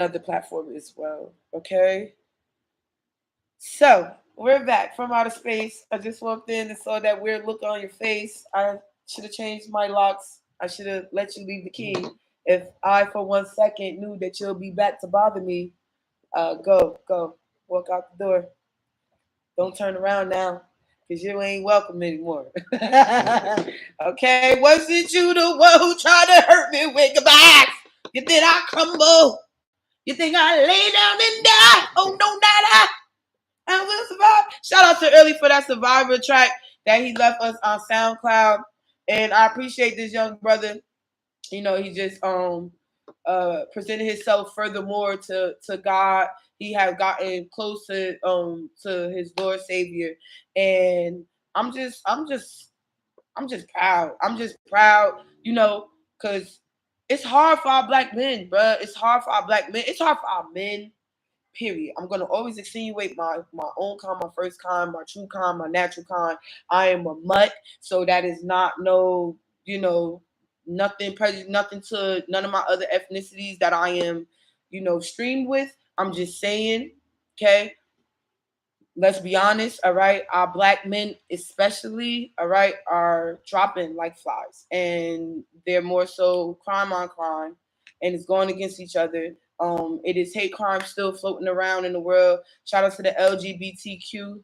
other platform as well. Okay. So we're back from outer space. I just walked in and saw that weird look on your face. I should have changed my locks. I should have let you leave the key. If I, for 1 second, knew that you'll be back to bother me, go, walk out the door. Don't turn around now, cause you ain't welcome anymore. Okay, wasn't you the one who tried to hurt me with goodbyes? You think I crumble? You think I lay down and die? Oh no, not I will survive. Shout out to Early for that Survivor track that he left us on SoundCloud, and I appreciate this young brother. You know, he just presented himself furthermore to God. He has gotten closer to his Lord Savior, and I'm just proud. I'm just proud, you know, because it's hard for our black men, bruh. It's hard for our black men. It's hard for our men. Period. I'm gonna always accentuate my own kind, my first kind, my true kind, my natural kind. I am a mutt, so that is not no, nothing prejudice, nothing to none of my other ethnicities that I am, streamed with. I'm just saying, okay. Let's be honest, all right. Our black men, especially, all right, are dropping like flies, and they're more so crime on crime, and it's going against each other. It is hate crime still floating around in the world. Shout out to the LGBTQ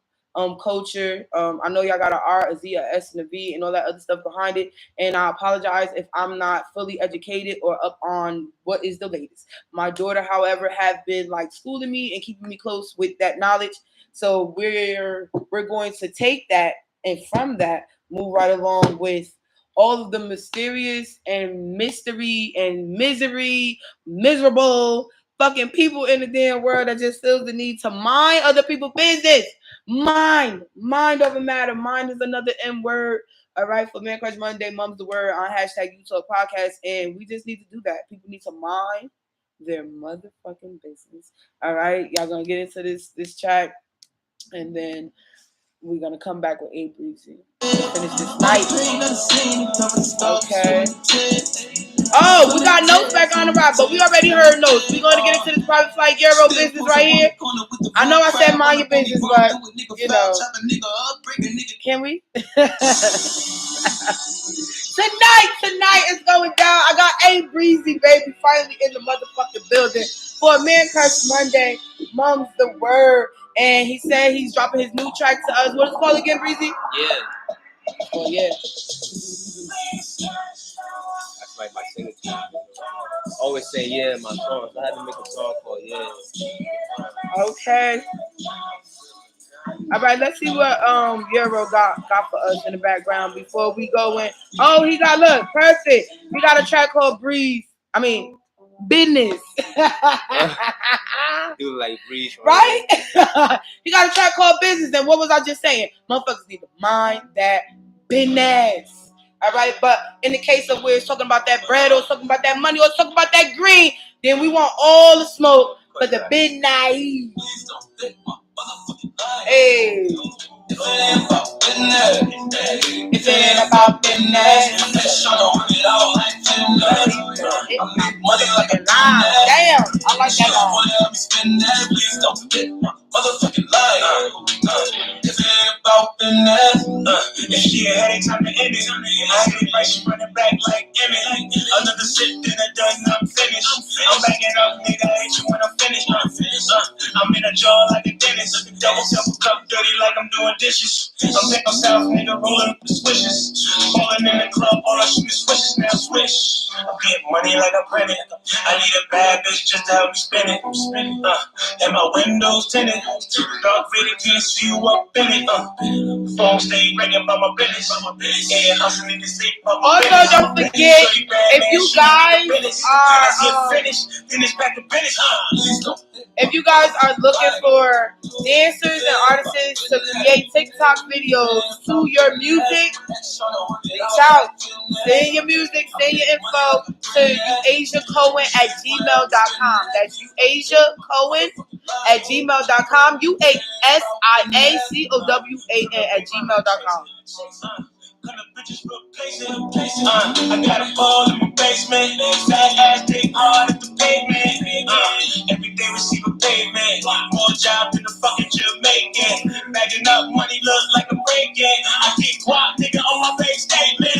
culture. I know y'all got an R, a Z, a S, and a V, and all that other stuff behind it. And I apologize if I'm not fully educated or up on what is the latest. My daughter, however, have been like schooling me and keeping me close with that knowledge. So we're going to take that, and from that move right along with all of the mysterious and mystery and miserable fucking people in the damn world that just feels the need to mind other people's business. Mind over matter. Mind is another M word. All right, for Man Crush Monday, Mum's the word on hashtag UTalkPodcast, and we just need to do that. People need to mind their motherfucking business. All right, y'all gonna get into this chat, and then we're gonna come back with Abeexy. Finish this night. Okay. Oh, we got notes back on the ride, but we already heard notes. We're gonna get into this private flight Euro business right here. I know I said mind your business, but can we? Tonight is going down. I got Abreexy Baby finally in the motherfucking building for a Man Crush Monday. Mum's the word. And he said he's dropping his new track to us. What is it called again, Breezy? Yeah. Oh, yeah. That's like my signature. I always say yeah in my songs. I had to make a song called Yeah. Okay. All right, let's see what Euro got for us in the background before we go in. Oh, he got, look, perfect. He got a track called Breeze. I mean, Business. You like Breeze, right? He got a track called Business. And what was I just saying? Motherfuckers need to mind that business. All right, but in the case of where it's talking about that bread or talking about that money or talking about that green, then we want all the smoke for the big naive. Hey. If it ain't about business, if it ain't about business, motherfucking line. Damn, I like that line. Motherfucking line. If it ain't about business, if she had headaches, I'm the end it. I hate it right, she running back like Emmett. Another shit, then I done, I'm finished. I'm backing up, nigga, I hate you when I'm finished. I'm in a jar like a dentist. Double cup dirty like I'm doing dishes. I'm back on South, nigga, rolling up the swishes. Falling in the club, all I shoot is swishes, now swish. I get money like I print it. I need a bad bitch just to help me spin it. And my windows tinted. Dark really can't see you up in it. Phone stay ringing about my business. Yeah, hustling to sleep. Also, don't forget, if you guys are if you guys are looking for dancers and artists to create TikTok videos to your music, reach out. Send your music, send your info to uasiacowan@gmail.com. That's uasiacowan@gmail.com. UASIACOWAN@gmail.com. I got a ball in my basement. Fat ass dick hard at the pavement. Every day receive a payment. More job than a fucking Jamaican. Bagging up money look like a break-in. I keep guap, nigga, on my face statement.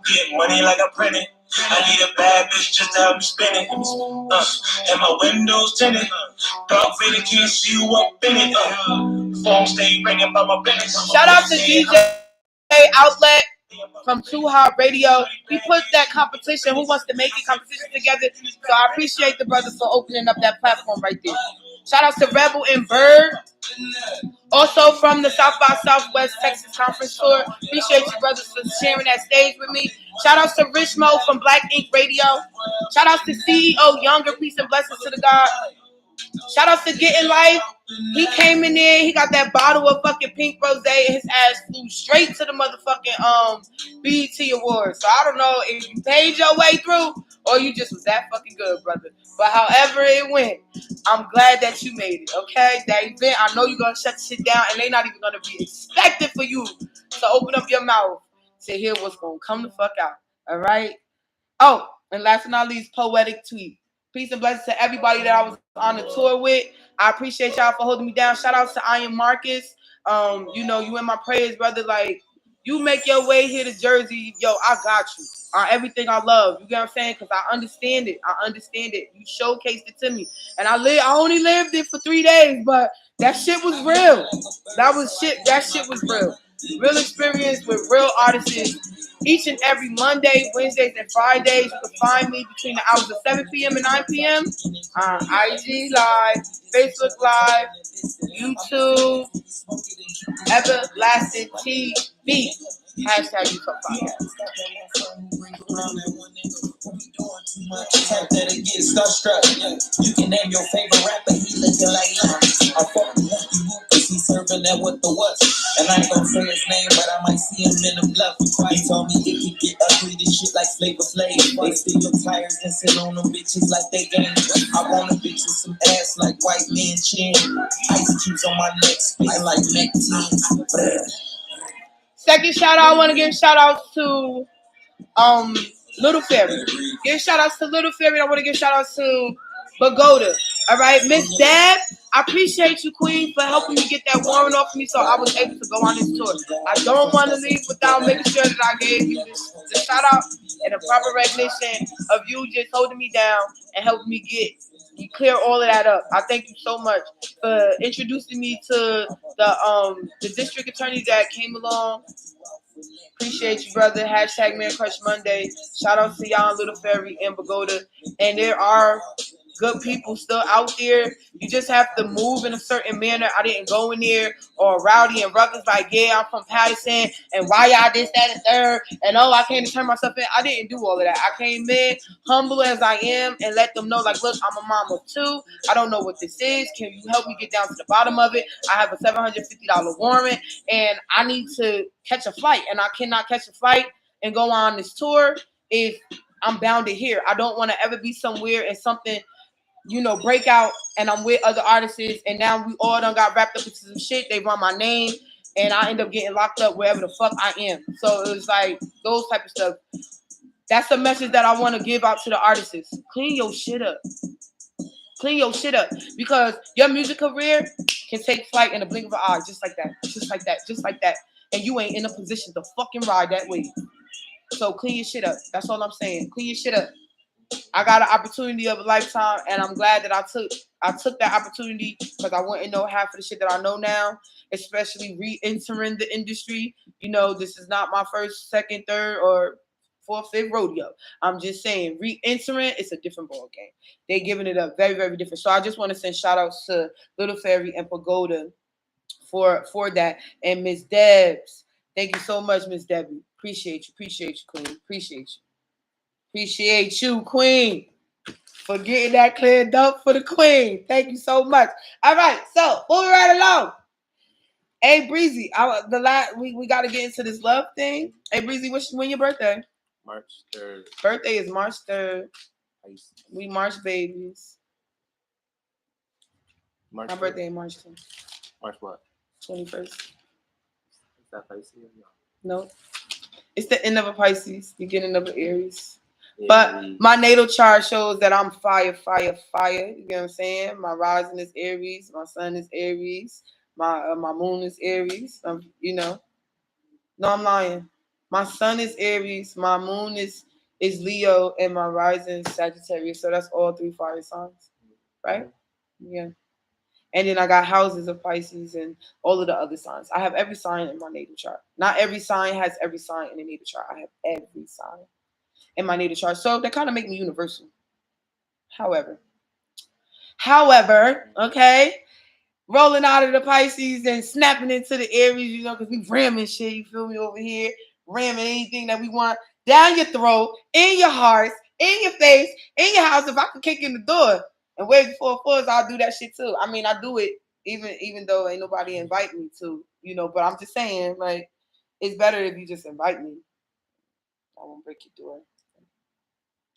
Get money like I print it. I need a bad bitch just to help me spin it. And my windows tinted. Dark faded, can't see you up in it. Phone stay ringing by my business. Shout out to DJ Outlet from Too Hot Radio. He put that competition, Who Wants to Make It competition together. So I appreciate the brothers for opening up that platform right there. Shout out to Rebel and Bird. Also from the South by Southwest Texas Conference Tour. Appreciate you brothers for sharing that stage with me. Shout out to Rich Mo from Black Ink Radio. Shout out to CEO Younger. Peace and blessings to the God. Shout out to Getting Life. He came in there, he got that bottle of fucking pink rosé, and his ass flew straight to the motherfucking BET Awards. So I don't know if you paid your way through or you just was that fucking good, brother. But however it went, I'm glad that you made it, okay? That event, I know you're gonna shut the shit down, and they not even gonna be expecting for you to open up your mouth to hear what's gonna come the fuck out. All right? Oh, and last but not least, poetic tweet. Peace and blessings to everybody that I was on the tour with. I appreciate y'all for holding me down. Shout out to Iron Marcus. You know, you in my prayers, brother. Like, you make your way here to Jersey. Yo, I got you. Everything I love. You get what I'm saying? Because I understand it. I understand it. You showcased it to me. And I only lived it for 3 days, but that shit was real. That shit was real. Real experience with real artists. Each and every Monday, Wednesdays, and Fridays, you can find me between the hours of 7 p.m. and 9 p.m. on IG Live, Facebook Live, YouTube, Everlasting TV. Hashtag UTalkPodcast. Type that it gets starstruck. You can name your favorite rapper, he looking like I fuck with Whoopie Whoop, cause he serving that with the what. And I ain't gonna say his name, but I might see him in the bluff. He told me it could get ugly, this shit like Flavor Flav. They steal your tires and sit on them bitches like they game. I want a bitch with some ass like white man chin. Ice cubes on my neck, spitting like neck teens. Second shout out, I want to give shout outs to Little Fairy. Give shout outs to Little Fairy. I want to give shout outs to Pagoda. All right, Miss Deb, I appreciate you, Queen, for helping me get that warrant off me so I was able to go on this tour. I don't want to leave without making sure that I gave you the shout out and the proper recognition of you just holding me down and helping me clear all of that up. I thank you so much for introducing me to the district attorney that came along. Appreciate you, brother. Hashtag Man Crush Monday. Shout out to y'all, Little Fairy and Pagoda. And there are good people still out there. You just have to move in a certain manner. I didn't go in there or rowdy and ruckus like, yeah, I'm from Paterson, and why y'all this, that, and third, and oh, I came to turn myself in. I didn't do all of that. I came in humble as I am and let them know, like, look, I'm a mom of two. I don't know what this is. Can you help me get down to the bottom of it? I have a $750 warrant, and I need to catch a flight, and I cannot catch a flight and go on this tour if I'm bounded here. I don't want to ever be somewhere and something, break out and I'm with other artists and now we all done got wrapped up into some shit. They run my name and I end up getting locked up wherever the fuck I am. So it was like those type of stuff. That's the message that I want to give out to the artists. Clean your shit up. Clean your shit up. Because your music career can take flight in the blink of an eye. Just like that. Just like that. Just like that. And you ain't in a position to fucking ride that wave. So clean your shit up. That's all I'm saying. Clean your shit up. I got an opportunity of a lifetime, and I'm glad that I took that opportunity because I wouldn't know half of the shit that I know now, especially re-entering the industry. This is not my first, second, third, or fourth, fifth rodeo. I'm just saying, re-entering, it's a different ball game. They're giving it up very, very different. So I just want to send shout outs to Little Fairy and Pagoda for that. And Miss Debs, thank you so much, Miss Debbie. Appreciate you, Queen. Appreciate you, Queen, for getting that cleared up for the Queen. Thank you so much. All right, so moving right along. Abreexy, we got to get into this love thing. Abreexy, when your birthday? March 3rd. Birthday is March 3rd. We March babies. My birthday is March 2nd. March what? 21st. Is that Pisces? No. No. It's the end of a Pisces, beginning of an Aries. Yeah, But my natal chart shows that I'm fire, fire, fire. You get what I'm saying? My rising is Aries. My sun is Aries. My moon is Aries. You know. No, I'm lying. My sun is Aries. My moon is Leo, and my rising is Sagittarius. So that's all 3 fire signs, right? Yeah. And then I got houses of Pisces and all of the other signs. I have every sign in my natal chart. Not every sign has every sign in the natal chart. I have every sign in my natal chart. So that kind of make me universal. However, okay, rolling out of the Pisces and snapping into the Aries, you know, because we ramming shit, you feel me, over here, ramming anything that we want down your throat, in your hearts, in your face, in your house. If I could kick in the door and wait before it falls, I'll do that shit too. I mean, I do it even though ain't nobody invite me to, you know, but I'm just saying, like, it's better if you just invite me. I won't break your door.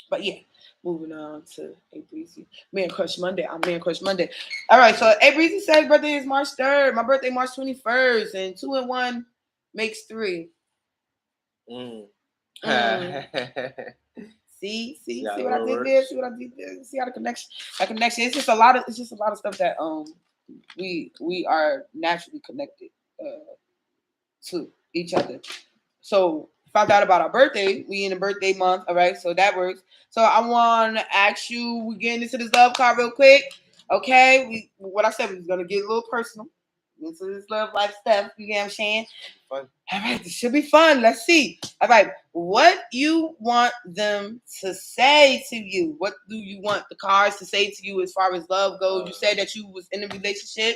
But yeah, moving on to Abreexy. Man Crush Monday. I'm Man Crush Monday. All right, so Abreexy says birthday is March 3rd. My birthday March 21st. And 2 and 1 makes 3. See what I did there? See what I did there? See how that connection. It's just a lot of stuff that we are naturally connected to each other. So found out about our birthday. We in the birthday month, all right? So that works. So I want to ask you, we getting into this love card real quick, okay? What I said, we was gonna get a little personal into this love life stuff. You get what I'm saying? Fun. All right, this should be fun. Let's see. All right, what you want them to say to you? What do you want the cards to say to you as far as love goes? You said that you was in a relationship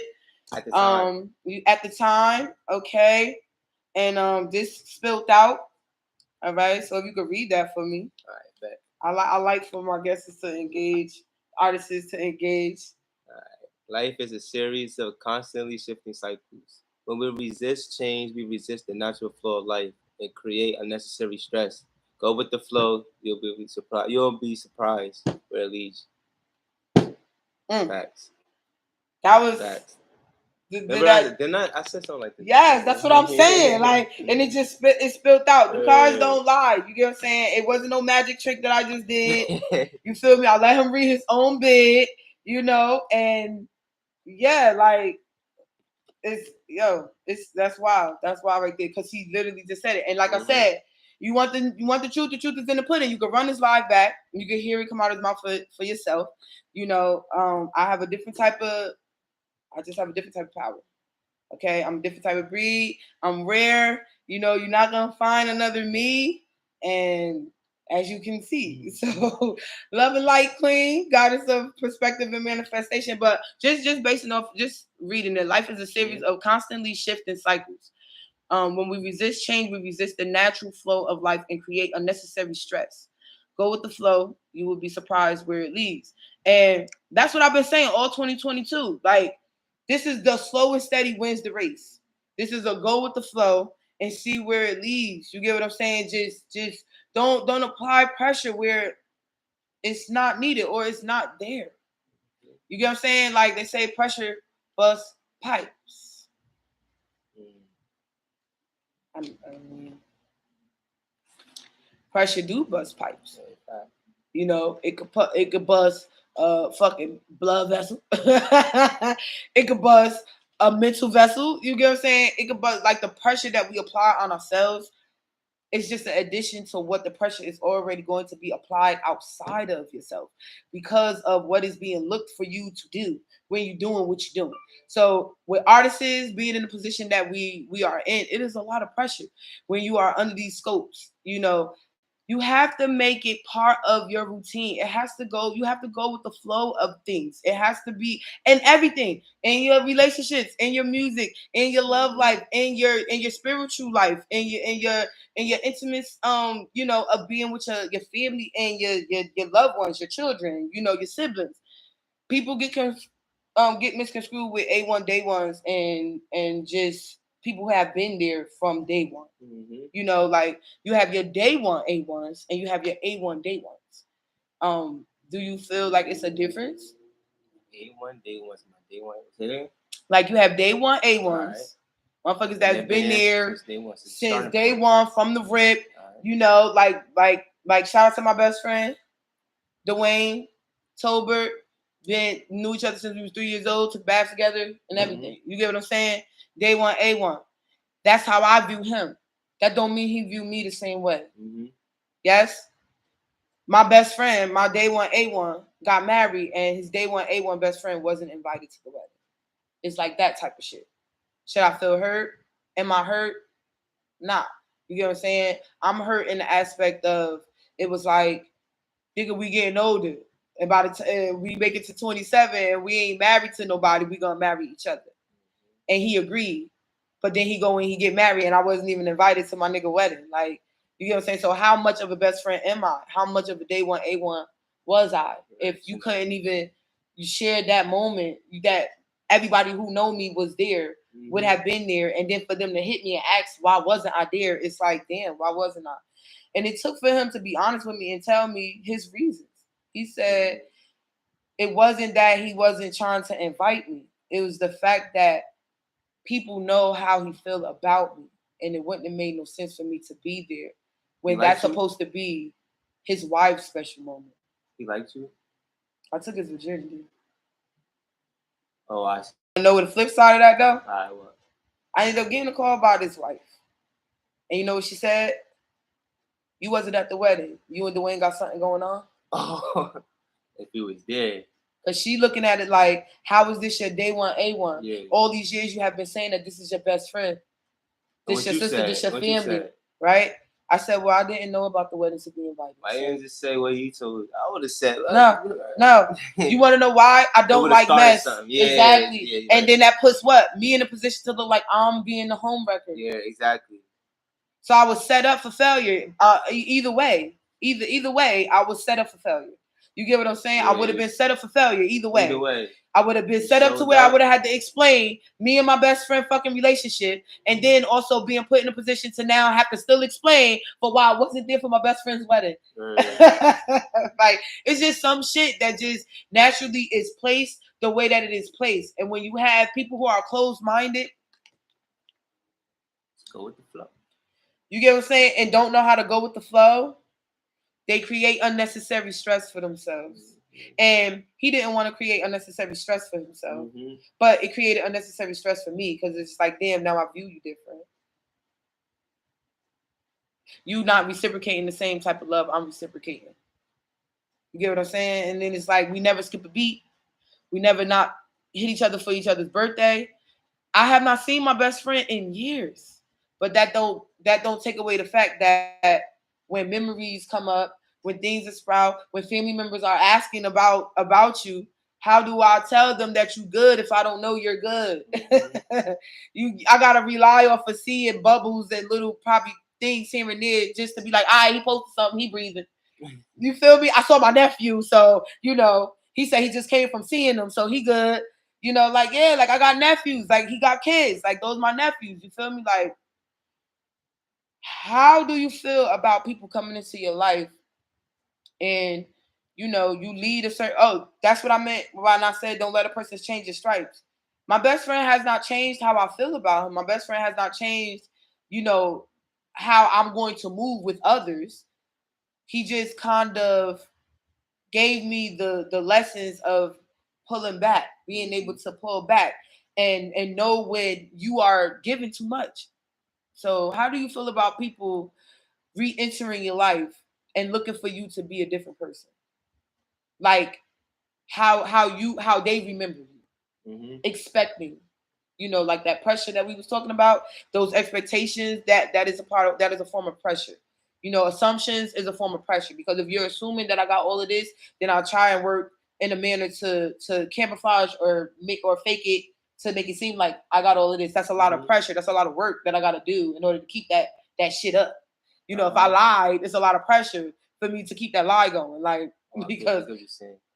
at the time. At the time, okay, and this spilled out. All right, so if you could read that for me. All right, bet. I like for my guests to engage, artists to engage. All right. Life is a series of constantly shifting cycles. When we resist change, we resist the natural flow of life and create unnecessary stress. Go with the flow. You'll be surprised. You'll be surprised where it leads. Facts. That was. Facts. Remember, I said something like this. Yes, that's what I'm saying. Like, and it just spilled out. The cards don't lie. You get what I'm saying? It wasn't no magic trick that I just did. You feel me? I let him read his own bit, you know, and yeah, like that's wild. That's wild right there, because he literally just said it. And like I said, you want the truth. The truth is in the pudding. You can run this live back. You can hear it come out of his mouth for yourself. You know, I just have a different type of power. Okay, I'm a different type of breed. I'm rare. You know, you're not gonna find another me. And as you can see, so love and light, queen, goddess of perspective and manifestation. But just basing off just reading it, life is a series of constantly shifting cycles. When we resist change, we resist the natural flow of life and create unnecessary stress. Go with the flow. You will be surprised where it leads. And that's what I've been saying all 2022. Like, this is the slow and steady wins the race. This is a go with the flow and see where it leads. You get what I'm saying? Just don't apply pressure where it's not needed or it's not there. You get what I'm saying? Like they say, pressure busts pipes. I mean, pressure do bust pipes. You know, it could bust fucking blood vessel. It could bust a mental vessel. You get what I'm saying? It could bust, like, the pressure that we apply on ourselves. It's just an addition to what the pressure is already going to be applied outside of yourself because of what is being looked for you to do when you're doing what you're doing. So with artists being in the position that we are in, it is a lot of pressure when you are under these scopes. You know, you have to make it part of your routine. It has to go. You have to go with the flow of things. It has to be in everything, in your relationships, in your music, in your love life, in your spiritual life, in your intimate you know, of being with your family and your loved ones, your children, you know, your siblings. People get misconstrued with A1 day ones and just people who have been there from day one. You know, like you have your day one A1s and you have your A1 day ones. Do you feel like it's a difference? A1 day ones, my day one. Like you have day one A1s, Motherfuckers that's been there since day point. one from the rip. You know, like shout out to my best friend, Dwayne, Tolbert. Been knew each other since we was 3 years old, took baths together and everything. You get what I'm saying? Day one, A1. That's how I view him. That don't mean he view me the same way. Yes? My best friend, my day one A1, got married, and his day one A1 best friend wasn't invited to the wedding. It's like that type of shit. Should I feel hurt? Am I hurt? Nah. You get what I'm saying? I'm hurt in the aspect of it was like, nigga, we getting older. And by the time we make it to 27 and we ain't married to nobody, we gonna marry each other. And he agreed. But then he go and he get married and I wasn't even invited to my nigga wedding. Like, you get what I'm saying? So how much of a best friend am I? How much of a day one A1 was I? If you couldn't even you shared that moment that everybody who know me was there, would have been there, and then for them to hit me and ask why wasn't I there, it's like, damn, why wasn't I? And it took for him to be honest with me and tell me his reasons. He said it wasn't that he wasn't trying to invite me. It was the fact that people know how he feel about me, and it wouldn't have made no sense for me to be there when that's supposed to be his wife's special moment. He liked you? I took his virginity. Oh, I see. You know what the flip side of that though? What? I ended up getting a call about his wife. And you know what she said? You wasn't at the wedding. You and Dwayne got something going on? Oh, if he was there. Because she looking at it like, how is this your day one A1? Yeah. All these years you have been saying that this is your best friend. This your sister, this your family. Right? I said, well, I didn't know about the wedding to be invited. Why didn't just say what he told you? I would have said, no. You want to know why? I don't like mess. Yeah, exactly. Yeah, and then that puts what? Me in a position to look like I'm being the home wrecker. Yeah, exactly. So I was set up for failure. Either way, I was set up for failure. You get what I'm saying? Yeah, I would have been set up for failure either way. I would have been set up to where I would have had to explain me and my best friend fucking relationship, and then also being put in a position to now have to still explain for why I wasn't there for my best friend's wedding. Like, it's just some shit that just naturally is placed the way that it is placed. And when you have people who are closed-minded, go with the flow. You get what I'm saying? And don't know how to go with the flow, they create unnecessary stress for themselves. And he didn't want to create unnecessary stress for himself. But it created unnecessary stress for me because it's like, damn, now I view you different. You not reciprocating the same type of love I'm reciprocating. You get what I'm saying? And then it's like, we never skip a beat. We never not hit each other for each other's birthday. I have not seen my best friend in years. But that don't take away the fact that when memories come up, when things are sprout, when family members are asking about you, how do I tell them that you good if I don't know you're good? I gotta rely off of seeing bubbles and little probably things here and there just to be like, all right, he posted something, he breathing. You feel me? I saw my nephew, so he said he just came from seeing them, so he good. Like, yeah, like I got nephews, like he got kids, like those my nephews. You feel me? Like, how do you feel about people coming into your life and, you lead a certain... Oh, that's what I meant when I said don't let a person change your stripes. My best friend has not changed how I feel about him. My best friend has not changed, how I'm going to move with others. He just kind of gave me the lessons of pulling back, being able to pull back and know when you are giving too much. So how do you feel about people re-entering your life and looking for you to be a different person? Like how they remember you, expecting, like that pressure that we was talking about, those expectations, that is a form of pressure. Assumptions is a form of pressure, because if you're assuming that I got all of this, then I'll try and work in a manner to camouflage or fake it to make it seem like I got all of this. That's a lot of pressure. That's a lot of work that I got to do in order to keep that shit up. If I lied, it's a lot of pressure for me to keep that lie going. Like, because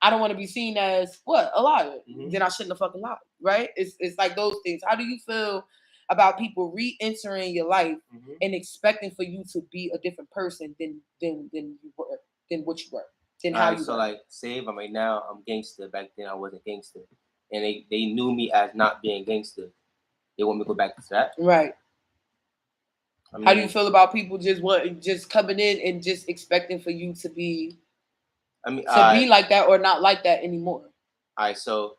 I don't want to be seen as a liar. Then I shouldn't have fucking lied, right? It's like those things. How do you feel about people re-entering your life and expecting for you to be a different person than you were, than what you were, than how you were? So like, say if I'm right now, I'm gangster. Back then I wasn't gangster, and they knew me as not being gangster. they want me to go back to that. Right. I mean, How do you feel about people just coming in and just expecting for you to be be like that or not like that anymore? All right, so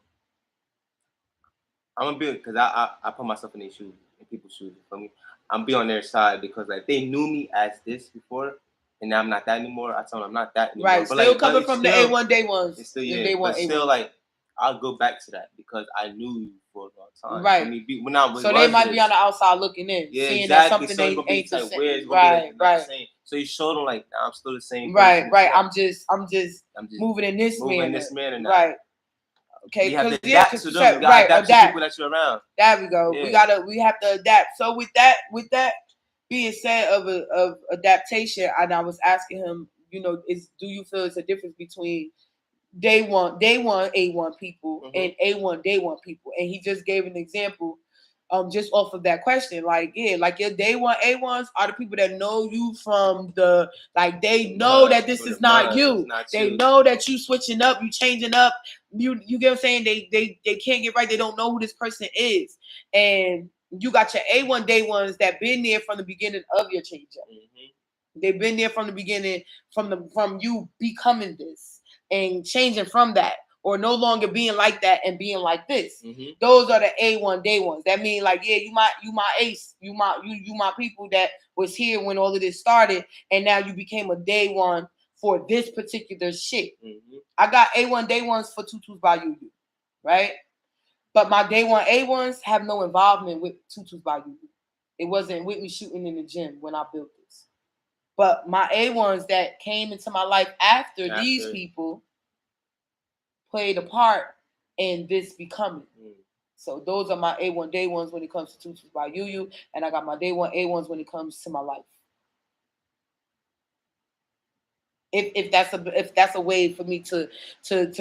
I'm gonna be, because I put myself in their shoes, in people's shoes. For me, I'm be on their side because like they knew me as this before, and now I'm not that anymore. I tell them I'm not that anymore. Right, but still like, coming from still, the A1 day ones. It's still, yeah, but still like I'll go back to that because I knew you for a long time. Right. I mean, when I was, so they might be on the outside looking in, seeing that something so they ain't the like, same. weird. Right. So you showed them like, nah, I'm still the same. Right. person. Right. I'm just moving in this manner. Now. Right. Okay, you have to adapt to them. You gotta adapt to people that you're around. There we go. Yeah. We have to adapt. So with that being said of adaptation, and I was asking him, do you feel it's a difference between day one A1 people and A1 day one people? And he just gave an example just off of that question. Like, yeah, like your day one A1s are the people that know you from the, like, they know that this is not you. They know that you switching up, you changing up. You get what I'm saying? They can't get right. They don't know who this person is. And you got your A1 day ones that been there from the beginning of your change up. They've been there from the beginning, from you becoming this and changing from that, or no longer being like that and being like this. Those are the A1 day ones. That mean, like, yeah, you my ace, you my people that was here when all of this started, and now you became a day one for this particular shit. I got A1 day ones for Tutus by You, right? But my day one A1s have no involvement with Tutus by You. It wasn't with me shooting in the gym when I built this. But my A1s that came into my life after these people played a part in this becoming. So those are my A1 day ones when it comes to Tutus by You, and I got my day one A1s when it comes to my life. If that's a way for me to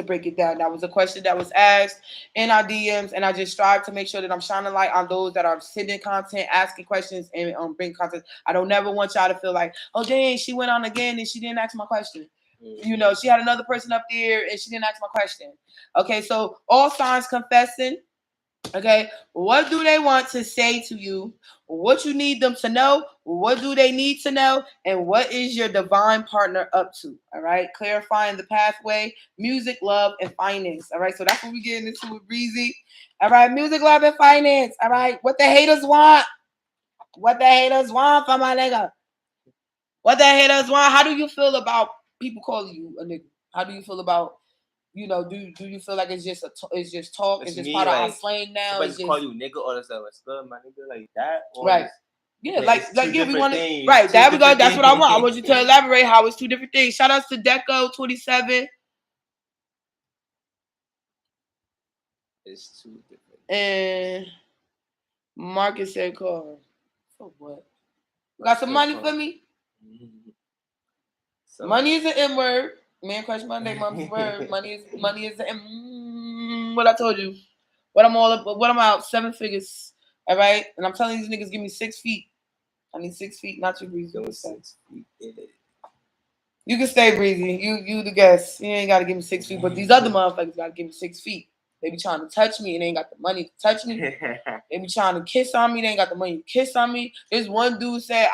break it down. That was a question that was asked in our DMs, and I just strive to make sure that I'm shining light on those that are sending content, asking questions, and bring content. I don't never want y'all to feel like, oh dang, she went on again and she didn't ask my question. She had another person up there and she didn't ask my question. Okay, so all signs confessing. Okay, what do they want to say to you? What you need them to know? What do they need to know? And what is your divine partner up to? All right, clarifying the pathway, music, love, and finance. All right, so that's what we're getting into with Breezy. All right, music, love, and finance. All right, what the haters want? What the haters want from my nigga? What the haters want? How do you feel about people calling you a nigga? How do you feel about, do you feel like it's just talk? It's just part of our slang now. Somebody just call you nigga or it's like, what's good, my nigga, like that? Or right. Yeah, we want to. Right, there we go. That's what I want. I want you to elaborate how it's two different things. Shout outs to Deco27. It's two different. And Marcus said, call. For what? Got some money for me? Money is an M word. Man, Crush Monday, mom's word. Money is an M. What I told you. What I'm out 7 figures. All right? And I'm telling these niggas, give me 6 feet. I need 6 feet, not too Breezy. 6 feet. You can stay, Breezy. You the guest. You ain't gotta give me 6 feet. But these other motherfuckers gotta give me 6 feet. They be trying to touch me and they ain't got the money to touch me. They be trying to kiss on me. They ain't got the money to kiss on me. This one dude said,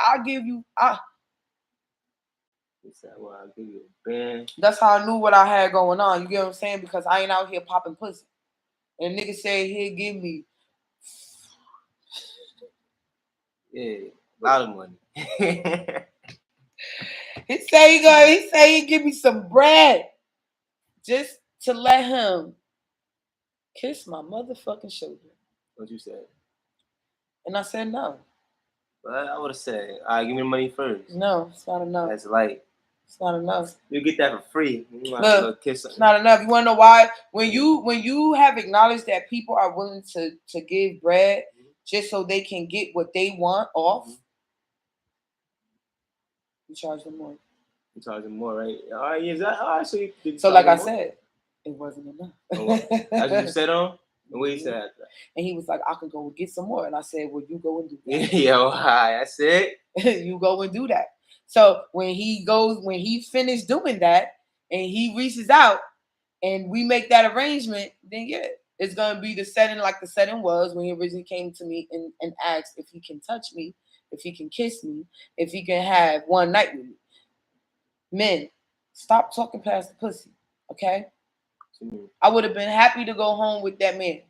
He said, well, I'll give you a band. That's how I knew what I had going on. You get what I'm saying? Because I ain't out here popping pussy. And nigga said he'll give me. Yeah, a lot of money. He say he give me some bread. Just to let him kiss my motherfucking shoulder. What you said? And I said no. But I would have said, all right, give me the money first. No, it's not enough. That's light. It's not enough. You get that for free. Look, it's not enough. You want to know why? When you have acknowledged that people are willing to give bread just so they can get what they want off, you charge them more. You charge them more, right? All right, is that all right? So like I said, it wasn't enough. That's what you said on? And what he said after that? And he was like, I could go get some more. And I said, well, you go and do that. Yo, hi, that's it. You go and do that. So when he finished doing that and he reaches out and we make that arrangement, then yeah, It's gonna be the setting like the setting was when he originally came to me and asked if he can touch me, if he can kiss me, if he can have one night with me. Men, stop talking past the pussy, okay? I would have been happy to go home with that man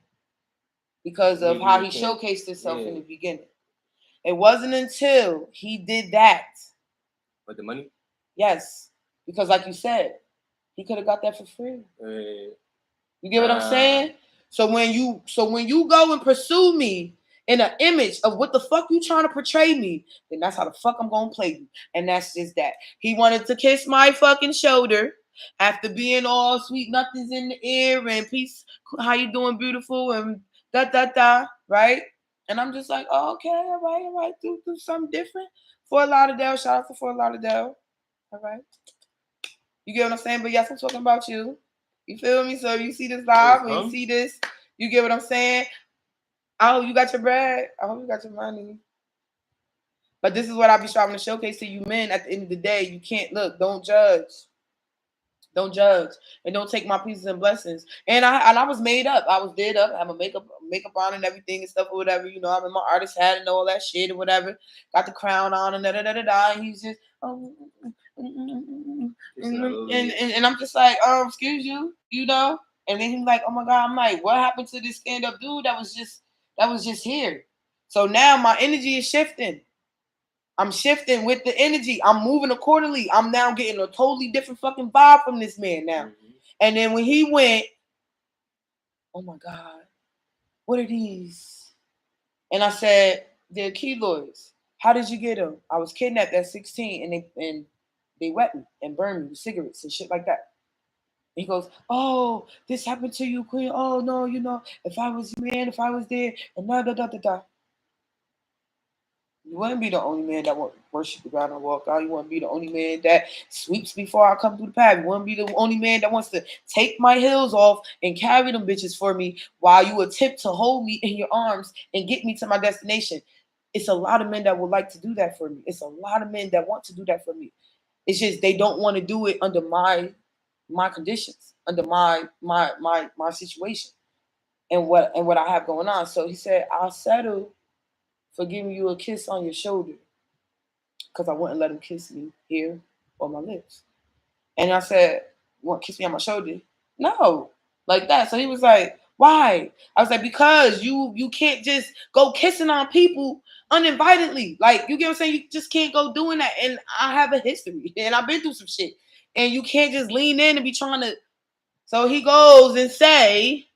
because of how he showcased himself in the beginning. It wasn't until he did that. With the money? Yes, because like you said, he could have got that for free. You get what I'm saying? So when you go and pursue me in an image of what the fuck you trying to portray me, then that's how the fuck I'm gonna play you. And that's just that. He wanted to kiss my fucking shoulder after being all sweet nothings in the ear and peace, how you doing, beautiful, and right? And I'm just like, oh, okay, all right, do something different. Fort Lauderdale, shout out to Fort Lauderdale. All right. You get what I'm saying? But yes, I'm talking about you. You feel me? So you see this live and you see this, you get what I'm saying? I hope you got your bread. I hope you got your money. But this is what I be striving to showcase to you men at the end of the day. You can't look, don't judge. Don't judge. And don't take my pieces and blessings. And I was made up. I was did up. I have a makeup on and everything and stuff or whatever. You know, I'm in my artist hat and all that shit or whatever. Got the crown on and And he's just and I'm just like, excuse you, you know? And then he's like, oh my God, I'm like, what happened to this stand-up dude that was just here? So now my energy is shifting. I'm shifting with the energy. I'm moving accordingly. I'm now getting a totally different fucking vibe from this man now. Mm-hmm. And then when he went, oh my God, what are these? And I said, they're keloids. How did you get them? I was kidnapped at 16 and they wet me and burned me with cigarettes and shit like that. And he goes, oh, this happened to you, Queen. Oh no, you know, if I was man, if I was there, and da. You wouldn't be the only man that won't worship the ground and walk out. You wouldn't be the only man that sweeps before I come through the path. You wouldn't be the only man that wants to take my heels off and carry them bitches for me while you attempt to hold me in your arms and get me to my destination. It's a lot of men that would like to do that for me. It's a lot of men that want to do that for me. It's just they don't want to do it under my conditions, under my situation and what I have going on. So he said, I'll settle for giving you a kiss on your shoulder because I wouldn't let him kiss me here or my lips. And I said, you want to kiss me on my shoulder? No, like that. So he was like, why? I was like, because you can't just go kissing on people uninvitedly. Like, you get what I'm saying? You just can't go doing that. And I have a history and I've been through some shit. And you can't just lean in and be trying to. So he goes and say,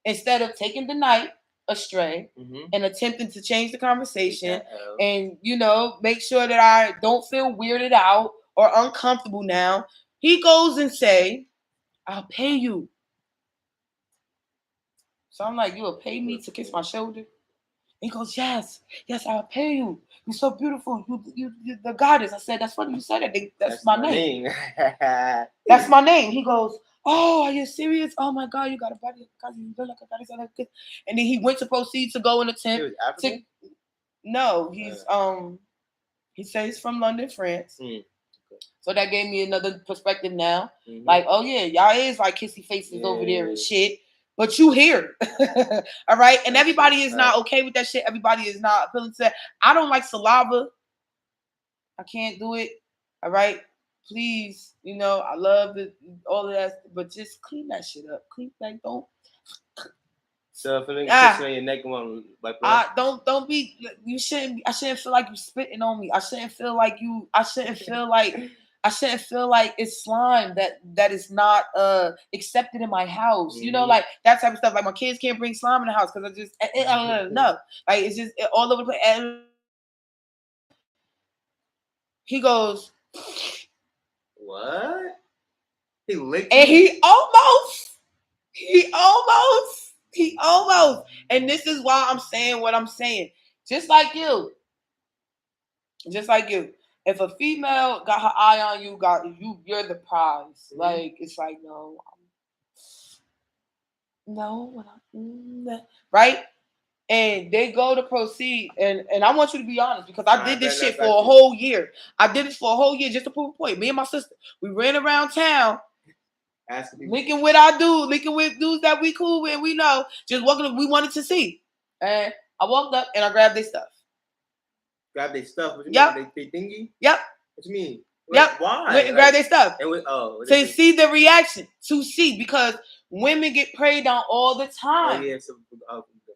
instead of taking the night astray and attempting to change the conversation and, you know, make sure that I don't feel weirded out or uncomfortable now, he goes and say, I'll pay you. So I'm like, you'll pay me to kiss my shoulder? He goes, yes, I'll pay you. You're so beautiful. You the goddess. I said, that's funny you said it. That's my name. That's my name. He goes, oh, are you serious? Oh my God, you got a body. You look like a goddess. And then he went to proceed to go and attempt. He was African? No, he's he says he's from London, France. So that gave me another perspective now. Like, oh yeah, y'all is like kissy faces over there and shit. But you here. All right. And everybody is not okay with that shit. Everybody is not appealing to that. I don't like saliva. I can't do it. All right. Please, you know, I love all of that, but just clean that shit up. Clean, like, don't. So if a nigga kiss you on your neck, like, don't be. You shouldn't. I shouldn't feel like you spitting on me. I shouldn't feel like you. I shouldn't feel like it's slime that is not accepted in my house. You know, like that type of stuff. Like my kids can't bring slime in the house because I don't know. Like it's just all over the place. And he goes, what? He licked and he almost. And this is why I'm saying what I'm saying. Just like you. If a female got her eye on you, you're the prize. Like, it's like, no, right? And they go to proceed, and I want you to be honest because I did this shit for a whole year. I did this for a whole year just to prove a point. Me and my sister, we ran around town. Linking with our dude, linking with dudes that we cool with, we know. Just walking, we wanted to see. And I walked up and I grabbed their stuff. Grab their stuff? What you mean? They thingy? Yep. What you mean? Yep. Why? Went and grabbed their stuff. And to see the reaction. To see, because women get preyed on all the time. Oh, yeah. So,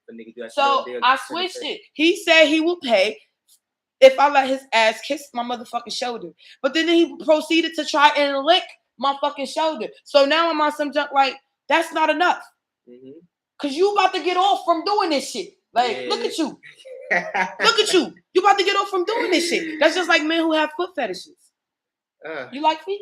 the nigga do that. So I switched it. He said he will pay if I let his ass kiss my motherfucking shoulder. But then he proceeded to try and lick my fucking shoulder. So now I'm on some junk like, that's not enough. Mm-hmm. Cause you about to get off from doing this shit. Like, look at you. Look at you. You about to get off from doing this shit. That's just like men who have foot fetishes. You like feet?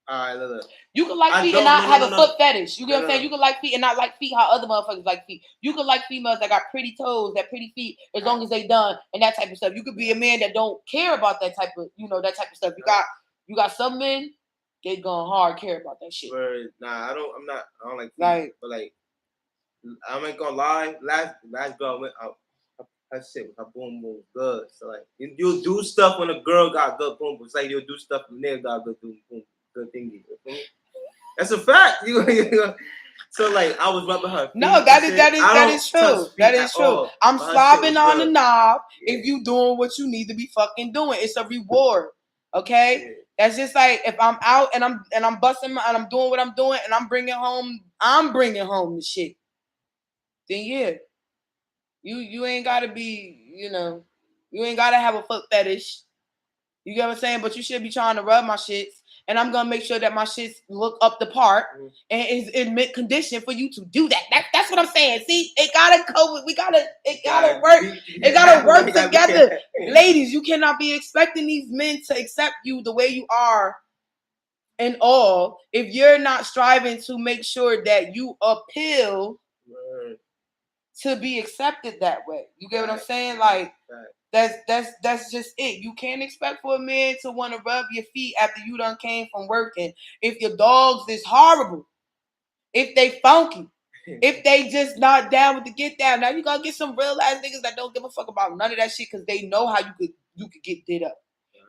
Alright, look. You can like feet and not have a foot fetish. You get what I'm saying? You can like feet and not like feet how other motherfuckers like feet. You can like females that got pretty toes, that pretty feet, as long as they done and that type of stuff. You could be a man that don't care about that type of, that type of stuff. You got some men, they going hard care about that shit. Nah, I don't like feet. But like, I ain't gonna lie. Last girl I went out. Her shit, her boom boom good. So like, you'll do stuff when a girl got good boom boom. It's like you'll do stuff when a nigga got good boom boom. Good thingy. That's a fact. So like, I was rubbing her feet. No, that is true. That is true. I'm slobbing on the knob if you doing what you need to be fucking doing. It's a reward. Okay? Yeah. That's just like if I'm out and I'm busting and I'm doing what I'm doing and I'm bringing home the shit. Then yeah. You ain't gotta be, you ain't gotta have a foot fetish. You get what I'm saying? But you should be trying to rub my shits. And I'm gonna make sure that my shits look up the part and is in mid condition for you to do that. That's what I'm saying. See, it gotta go. It gotta work. It gotta work together. Ladies, you cannot be expecting these men to accept you the way you are and all if you're not striving to make sure that you appeal to be accepted that way. You get what I'm saying? Like that's just it. You can't expect for a man to want to rub your feet after you done came from working. If your dogs is horrible, if they funky, if they just not down with the get down. Now you gotta get some real ass niggas that don't give a fuck about none of that shit because they know how you could get did up.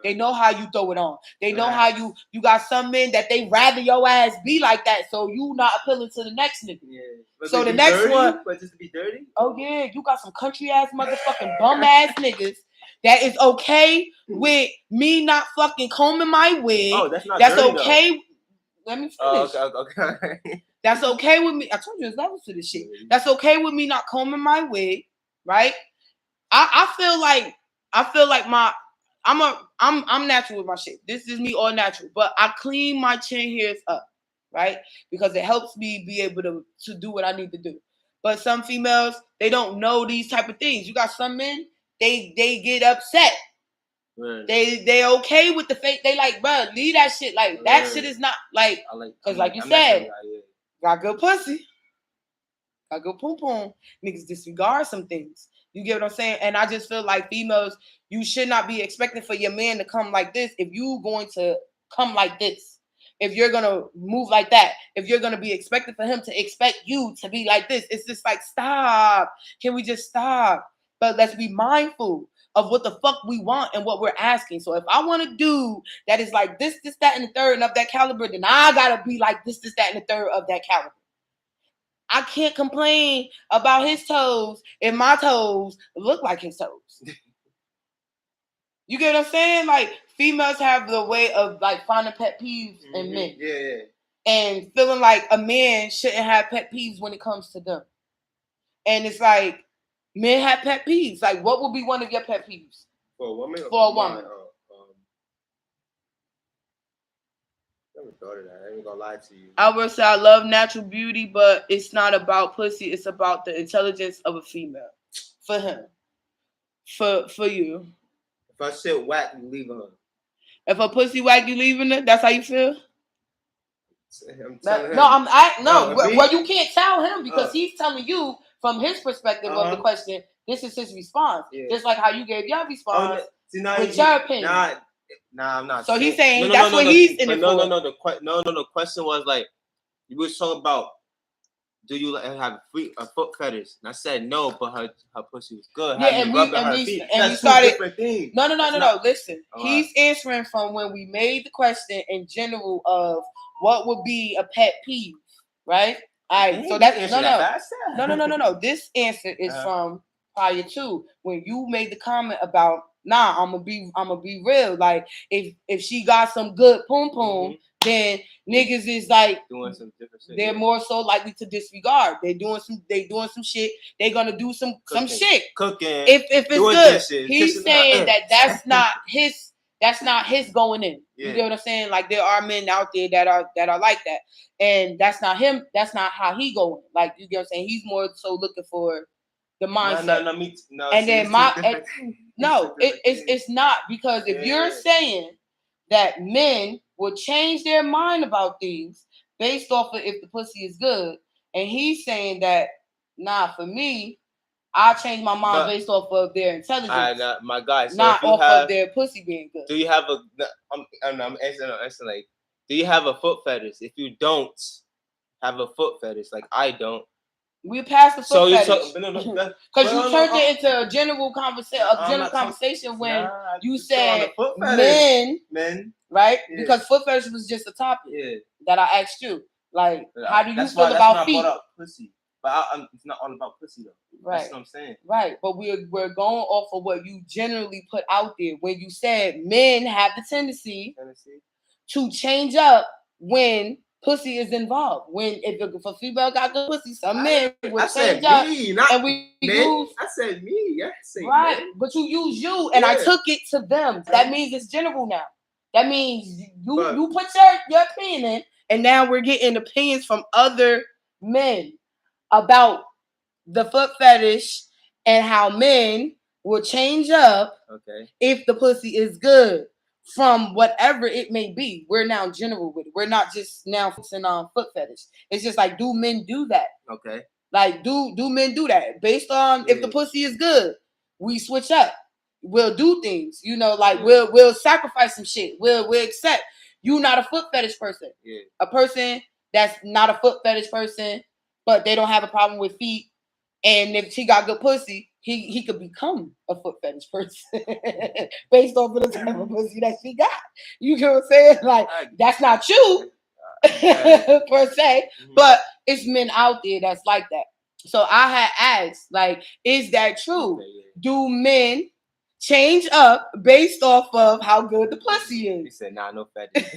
They know how you throw it on. They know how you got some men that they rather your ass be like that, so you not appealing to the next nigga. Yeah. So the next dirty, one, but just to be dirty. Oh yeah, you got some country ass motherfucking bum ass niggas that is okay with me not fucking combing my wig. Oh, that's not That's dirty, okay. Though. Let me finish. Oh, okay. That's okay with me. I told you there's levels to this shit. That's okay with me not combing my wig, right? I feel like I'm natural with my shit. This is me all natural, but I clean my chin hairs up, right? Because it helps me be able to do what I need to do. But some females, they don't know these type of things. You got some men, they get upset. Right. They okay with the fake. They like, bro, leave that shit. Like that shit is not like, because like you said, got good pussy, got good poom poom. Niggas disregard some things. You get what I'm saying? And I just feel like females, you should not be expecting for your man to come like this if you going to come like this. If you're going to move like that. If you're going to be expecting for him to expect you to be like this. It's just like, stop. Can we just stop? But let's be mindful of what the fuck we want and what we're asking. So if I want a dude that is like this, that, and the third and of that caliber, then I got to be like this, that, and the third of that caliber. I can't complain about his toes if my toes look like his toes. You get what I'm saying? Like, females have the way of, like, finding pet peeves in men. Yeah. And feeling like a man shouldn't have pet peeves when it comes to them. And it's like, men have pet peeves. Like, what would be one of your pet peeves? For a woman? For a woman. I never thought of that. I ain't gonna lie to you. I would say I love natural beauty, but it's not about pussy. It's about the intelligence of a female. For him. For you. If I shit whack, you leaving her. If a pussy whack, you leaving her? That's how you feel? I'm telling him. Well, you can't tell him because he's telling you from his perspective of the question. This is his response. Yeah. Just like how you gave your response with your opinion. Nah, I'm not. So he's saying that's what he's in it for. No. The question was like, you were talking about, do you have a foot fetish? And I said no, but her pussy was good. Yeah, and we started. No. Listen, he's answering from when we made the question in general of what would be a pet peeve, right? All right, so that's no. This answer is from prior to when you made the comment about I'm gonna be real. Like if she got some good poom poom, then niggas is like doing some different shit. They're more so likely to disregard. They doing some shit. They're gonna do some shit. Cooking. If it's good, dishes, he's saying that's not his. That's not his going in. You get what I'm saying? Like there are men out there that are like that, and that's not him. That's not how he going. Like you get what I'm saying? He's more so looking for the mindset. No. And then it's not, because if you're saying that men will change their mind about things based off of if the pussy is good, and he's saying that for me, I change my mind based off of their intelligence. My guy, so not off of their pussy being good. Do you have a? I'm answering like, do you have a foot fetish? If you don't have a foot fetish, like I don't. We passed the foot fetish. Because you turned it into a general conversation when you said men, right? Yeah. Because foot fetish was just a topic that I asked you. Like, how do you feel about feet? Brought up pussy. But it's not all about pussy though. Right. That's what I'm saying. Right. But we're going off of what you generally put out there when you said men have the tendency to change up when pussy is involved. If a female got good pussy, some men will change up. And we use. I said me. Yeah. Right. Men. But you use you, and I took it to them. That means it's general now. That means you put your opinion in, and now we're getting opinions from other men about the foot fetish and how men will change up if the pussy is good from whatever it may be. We're now general with it. We're not just now focusing on foot fetish. It's just like, do men do that? Okay. Like, do men do that? Based on if the pussy is good, we switch up. We'll do things, like we'll sacrifice some shit. We'll accept you not a foot fetish person. Yeah. A person that's not a foot fetish person, but they don't have a problem with feet. And if she got good pussy, he could become a foot fetish person based off of the type of pussy that she got. You know what I'm saying? Like, that's not you per se, but it's men out there that's like that. So I had asked, like, is that true? Do men change up based off of how good the pussy is? He said, "Nah, no fetish."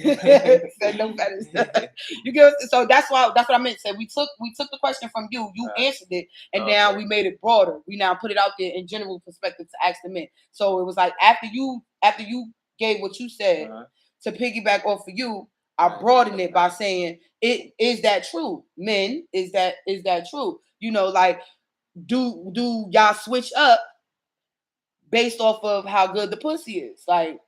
Said no fetish. You get so that's what I meant. Said we took the question from you. You answered it, and now we made it broader. We now put it out there in general perspective to ask the men. So it was like after you gave what you said to piggyback off of you, I broadened it by saying, is that true? Men, is that true? Like, do y'all switch up based off of how good the pussy is? Like,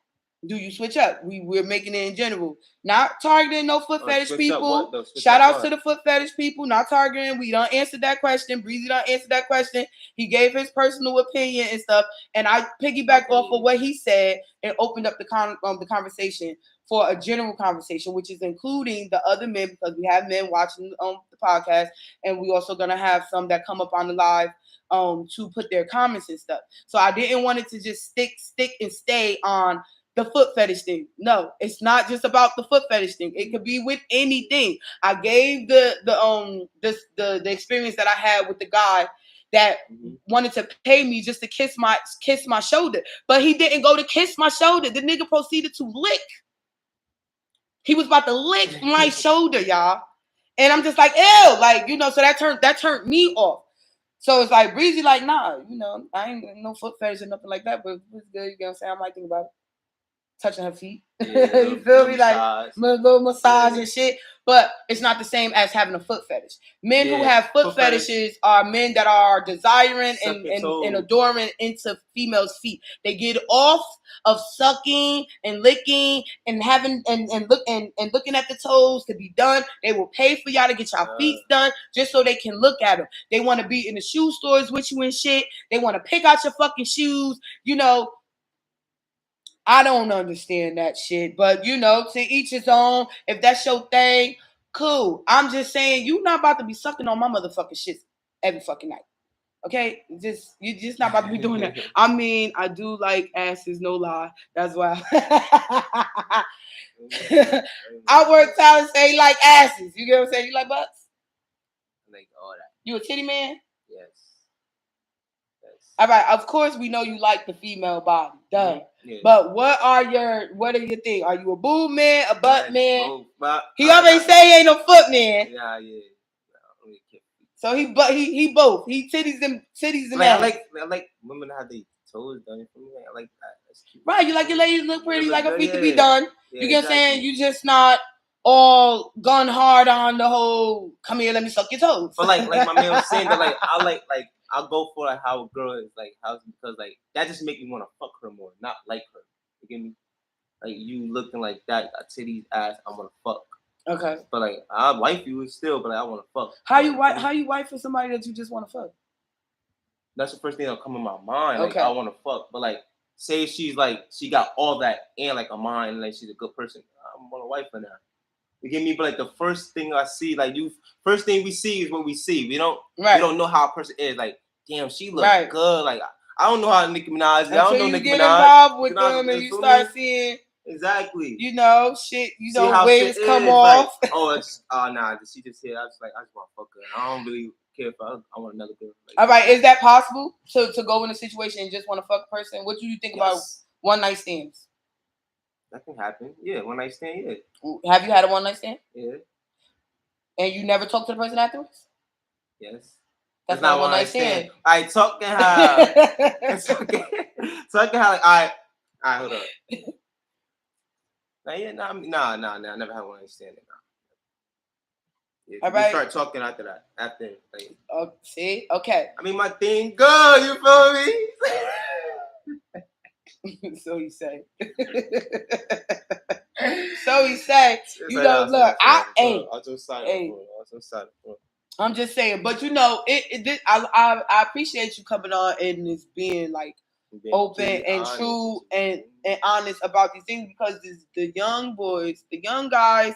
do you switch up? We're making it in general, not targeting no foot fetish people. Shout out to the foot fetish people, not targeting. We don't answer that question. Breezy don't answer that question. He gave his personal opinion and stuff, and I piggybacked off of what he said and opened up the conversation for a general conversation, which is including the other men, because we have men watching the podcast, and we also gonna have some that come up on the live to put their comments and stuff. So I didn't want it to just stick and stay on the foot fetish thing. No, it's not just about the foot fetish thing. It could be with anything. I gave the experience that I had with the guy that wanted to pay me just to kiss my shoulder, but he didn't go to kiss my shoulder. The nigga proceeded to lick. He was about to lick my shoulder, y'all, and I'm just like, ew, like, so that turned me off. So it's like Breezy, like, nah, I ain't no foot fetish or nothing like that, but it's good. You know what I'm saying? I'm like, thinking about it. Touching her feet. You feel me? Like a little massage and shit. But it's not the same as having a foot fetish. Men who have foot fetishes are men that are desiring and adoring into females' feet. They get off of sucking and licking and having and looking at the toes to be done. They will pay for y'all to get y'all feet done just so they can look at them. They want to be in the shoe stores with you and shit. They want to pick out your fucking shoes. I don't understand that shit, but to each his own. If that's your thing, cool. I'm just saying, you not about to be sucking on my motherfucking shit every fucking night. Okay, you just not about to be doing that. I mean, I do like asses, no lie. That's why. I work talent say you like asses. You get what I'm saying? You like butts? Like all that. You a titty man? Yes. All right. Of course, we know you like the female body. Duh. Mm-hmm. Yeah. But what are your thing? Are you a boob man, a butt man? Both, but he already say he ain't no foot man. Yeah. So he both. He titties and like, I like women that have their toes done for me. I like that. That's cute. Right, you like your ladies look pretty, like her feet to be yeah. done. Yeah, you get what I'm saying? You just not all gun hard on the whole come here, let me suck your toes. But like my man was saying that like I'll go for like how a girl is like how because like that just make me want to fuck her more, not like her. You get me? Like you looking like that, got titties, ass, I wanna fuck. Okay. But like I'll wife you still, but like, I wanna fuck. How you wife for somebody that you just wanna fuck? That's the first thing that'll come in my mind. Like okay. I wanna fuck. But like say she's like she got all that and like a mind and like she's a good person. I'm gonna wife her now. You get me? But like the first thing I see, like first thing we see is what we see. We don't know how a person is. Like, damn, she look good. Like I don't know how Nicki Minaj is. I don't know Nicki Minaj. You get involved with them and you start seeing exactly. You know, shit. You know, wigs come off. Like, nah. She just here. I just want to fuck her. I don't really care if I want another girl. Like, all right, is that possible to go in a situation and just want to fuck a person? What do you think about one night stands? That can happen. Yeah, one night stand. Yeah. Have you had a one night stand? Yeah. And you never talked to the person afterwards? Yes. That's not one night stand. I talking how. Talking how. Like, I hold up. Nah, I never had one night stand. Yeah, all right. We start talking after that. Like, oh, see, okay. I mean, my thing good. You feel me? So he say. So he say. You know, look, I'm just saying, but you know, I appreciate you coming on and this being like open and true and honest about these things because the young boys, the young guys,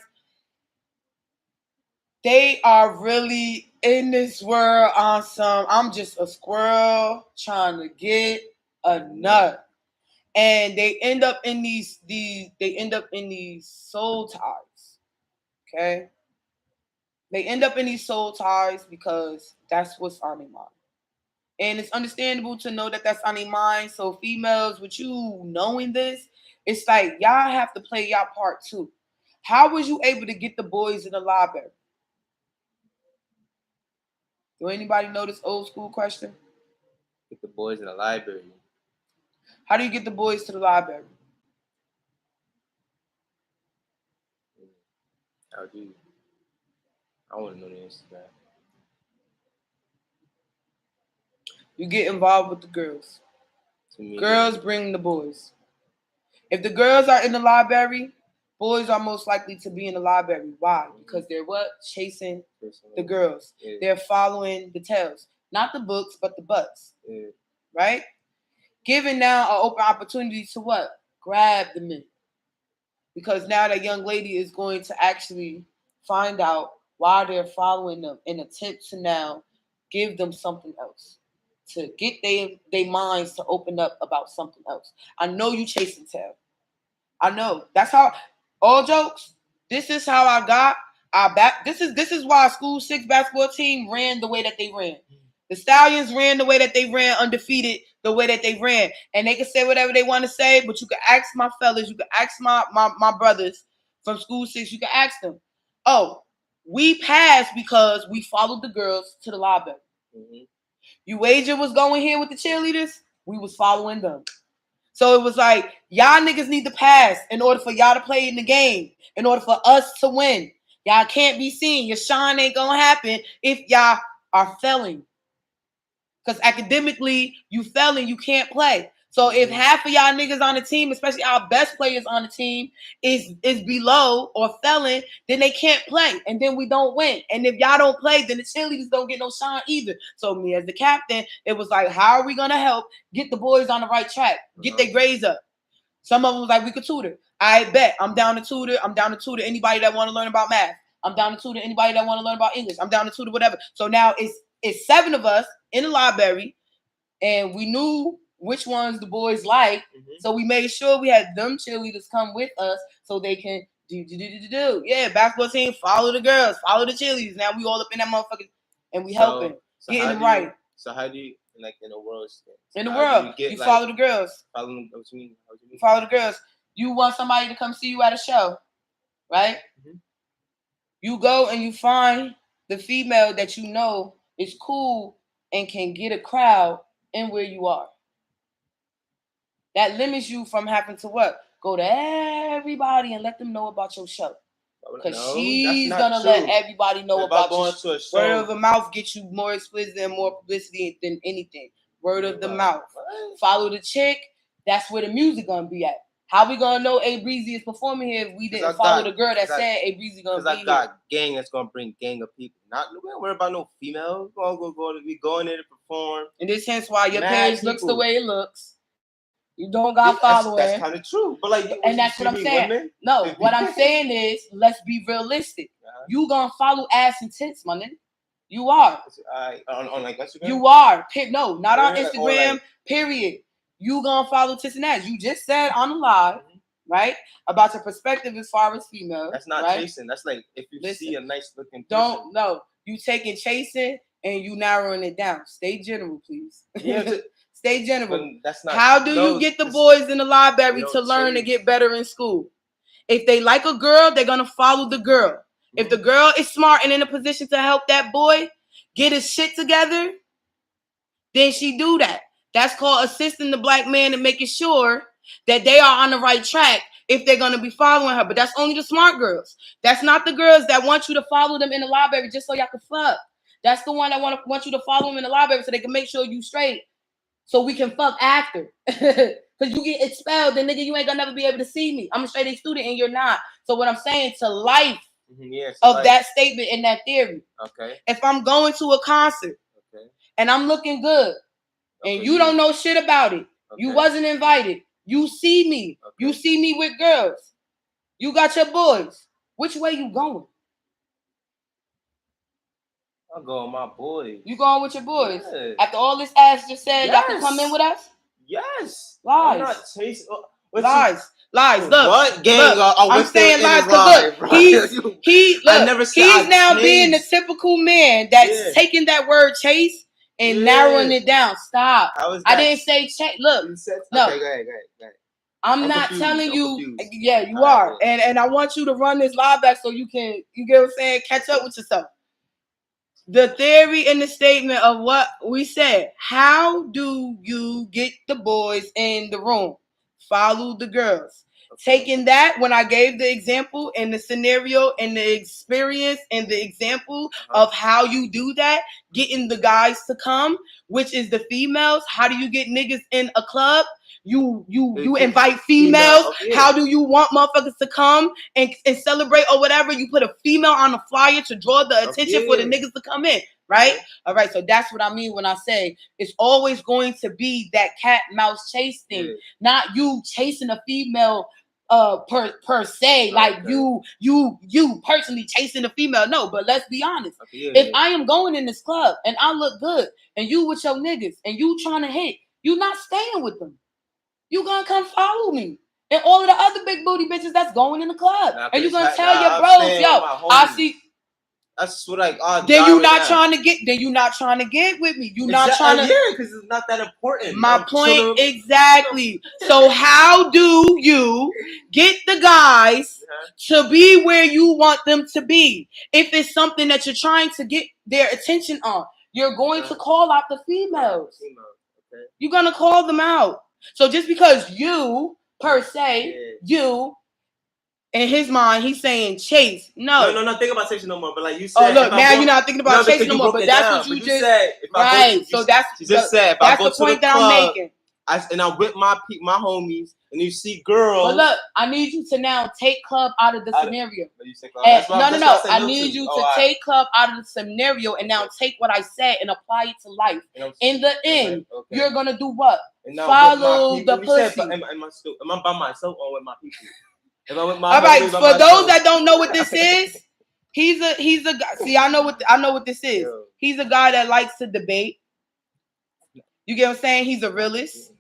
they are really in this world on some. I'm just a squirrel trying to get a nut. And they end up in these soul ties. Okay? They end up in these soul ties because that's what's on their mind. And it's understandable to know that that's on their mind. So females, with you knowing this, it's like y'all have to play y'all part too. How was you able to get the boys in the library? Do anybody know this old school question? Get the boys in the library. How do you get the boys to the library? How do you? I want to know the answer to that. You get involved with the girls. Girls bring the boys. If the girls are in the library, boys are most likely to be in the library. Why? Because they're what? Chasing the girls. Yeah. They're following the tails. Not the books, but the butts. Yeah. Right? Giving now an open opportunity to what? Grab the men. Because now that young lady is going to actually find out why they're following them in attempt to now give them something else. To get their minds to open up about something else. I know you chasing tail. I know. That's how, all jokes, this is how I got our back. This is why School 6 basketball team ran the way that they ran. The Stallions ran the way that they ran, undefeated the way that they ran. And they can say whatever they want to say, but you can ask my fellas, you can ask my brothers from School 6, you can ask them. Oh, we passed because we followed the girls to the library. Mm-hmm. You wager was going here with the cheerleaders, we was following them. So it was like, y'all niggas need to pass in order for y'all to play in the game, in order for us to win. Y'all can't be seen. Your shine ain't gonna happen if y'all are failing. Because academically, you failing, you can't play. So if half of y'all niggas on the team, especially our best players on the team, is below or failing, then they can't play. And then we don't win. And if y'all don't play, then the cheerleaders don't get no shine either. So me as the captain, it was like, how are we going to help get the boys on the right track? Get their grades up. Some of them was like, we could tutor. I bet. I'm down to tutor. I'm down to tutor anybody that want to learn about math. I'm down to tutor anybody that want to learn about English. I'm down to tutor whatever. So now it's it's 7 of us in the library, and we knew which ones the boys like, so we made sure we had them cheerleaders come with us so they can do. Yeah, basketball team, follow the girls, follow the cheerleaders. Now we all up in that motherfucker, and we helping, getting them right. So how do you, like, in the world? In the world, you follow the girls. Follow them, what you mean? You follow the girls. You want somebody to come see you at a show, right? You go and you find the female that you know is cool and can get a crowd in where you are. That limits you from having to what? Go to everybody and let them know about your show. Because she's gonna let everybody know about your show. Word of the mouth gets you more explicit and more publicity than anything. Word of the mouth. Follow the chick. That's where the music gonna be at. How we gonna know Abeexy is performing here if we didn't follow the girl that said Abeexy gonna be here? Because I got gang that's gonna bring gang of people. We don't worry about no female. We going there to perform. And this hence why your page looks the way it looks. You don't got followers. That's kind of true. But like, and that's what I'm saying. Women? No, what I'm saying is, let's be realistic. You gonna follow ass and tits, my nigga. You are. On like Instagram? You are. No, not on Instagram, like, period. You gonna follow tits and ass. You just said on the live, right, about your perspective as far as females. That's not chasing. That's like if you see a nice looking person. You taking chasing and you narrowing it down. Stay general, please. Yeah, stay general. That's not, how do you get the boys in the library to learn and get better in school? If they like a girl, they're gonna follow the girl. If the girl is smart and in a position to help that boy get his shit together, then she do that. That's called assisting the black man and making sure that they are on the right track if they're going to be following her. But that's only the smart girls. That's not the girls that want you to follow them in the library just so y'all can fuck. That's the one that want you to follow them in the library so they can make sure you straight so we can fuck after. Because you get expelled, then nigga, you ain't going to never be able to see me. I'm a straight A student and you're not. So what I'm saying to life that statement and that theory. Okay. If I'm going to a concert and I'm looking good, and you don't know shit about it. You wasn't invited. You see me. You see me with girls. You got your boys. Which way you going? I'm going with my boys. You going with your boys? Yeah. After all this ass just said, y'all can come in with us? Yes. Lies. I'm not chasing. Lies. Look. What gang? Look, I'm saying lies because look, he's now being the typical man that's taking that word chase and narrowing it down. Stop. I didn't say check. Look, no. Okay, go ahead. I'm not telling you. Yeah, you are. And I want you to run this live back so you can, you get what I'm saying, catch up with yourself. The theory and the statement of what we said. How do you get the boys in the room? Follow the girls. Taking that, when I gave the example and the scenario and the experience and the example of how you do that, getting the guys to come, which is the females. How do you get niggas in a club? You invite females. How do you want motherfuckers to come and celebrate or whatever? You put a female on the flyer to draw the attention for the niggas to come in, right? All right, so that's what I mean when I say it's always going to be that cat mouse chase thing, not you chasing a female per se, like you personally chasing a female. No, but let's be honest. If I am going in this club and I look good and you with your niggas and you trying to hit, you not staying with them. You gonna come follow me. And all of the other big booty bitches that's going in the club. And you gonna tell your bros, yo, I see. That's what like. Then you not trying to get. Then you not trying to get with me. You not trying to. Yeah, because it's not that important. My point exactly. So how do you get the guys to be where you want them to be? If it's something that you're trying to get their attention on, you're going to call out the females. You're gonna call them out. So just because you per se, you. In his mind, he's saying chase. No, think about chasing no more. But like you said, look, now you're not thinking about chasing no more. But that's what you just said. Right. So that's the point that I'm making. And I'm with my homies, and you see girls. But look, I need you to now take club out of the scenario. No. I need you to take club out of the scenario and now take what I said and apply it to life. In the end, you're gonna do what? Follow the pussy. Am I by myself or with my people? All right, for those that don't know what this is, He's a guy. See, I know what this is. Yo. He's a guy that likes to debate. You get what I'm saying? He's a realist.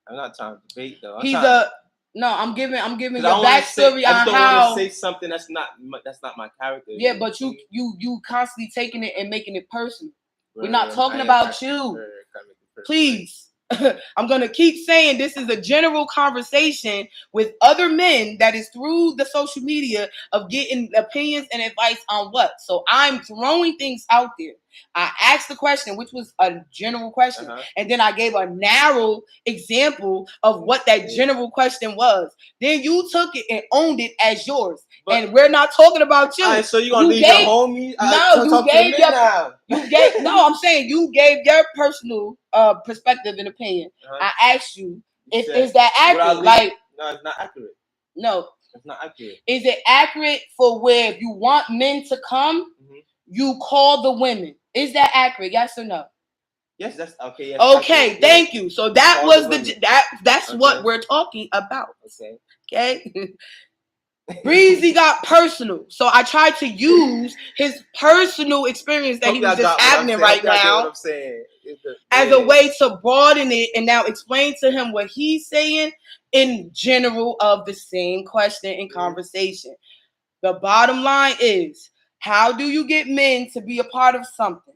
I'm not trying to debate though. I'm giving your backstory on don't how. want to say something that's not my character. Yeah, but you constantly taking it and making it personal. We're not talking about you. Please. I'm going to keep saying this is a general conversation with other men that is through the social media of getting opinions and advice on what. So I'm throwing things out there. I asked the question, which was a general question, and then I gave a narrow example of what that general question was. Then you took it and owned it as yours. But, and we're not talking about you. All right, so you're going to leave your homies? I'm saying you gave your personal perspective and opinion. I asked you, is that accurate? No, it's not accurate. No. It's not accurate. Is it accurate for where if you want men to come, you call the women? Is that accurate? Yes or no? Yes, that's okay. Yes, okay, thank you. So that was that's what we're talking about. Okay. Breezy got personal, so I tried to use his personal experience that he was just having right now as a way to broaden it and now explain to him what he's saying in general of the same question and conversation. The bottom line is, how do you get men to be a part of something?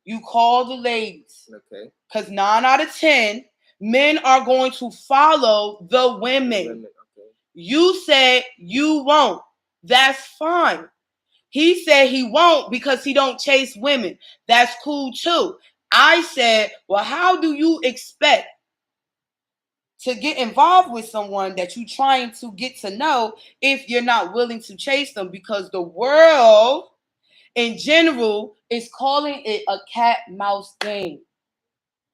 You call the ladies. Okay. Because 9 out of 10 men are going to follow the women. You said you won't. That's fine. He said he won't because he don't chase women. That's cool too. I said, well, how do you expect to get involved with someone that you're trying to get to know if you're not willing to chase them? Because the world in general is calling it a cat-mouse game.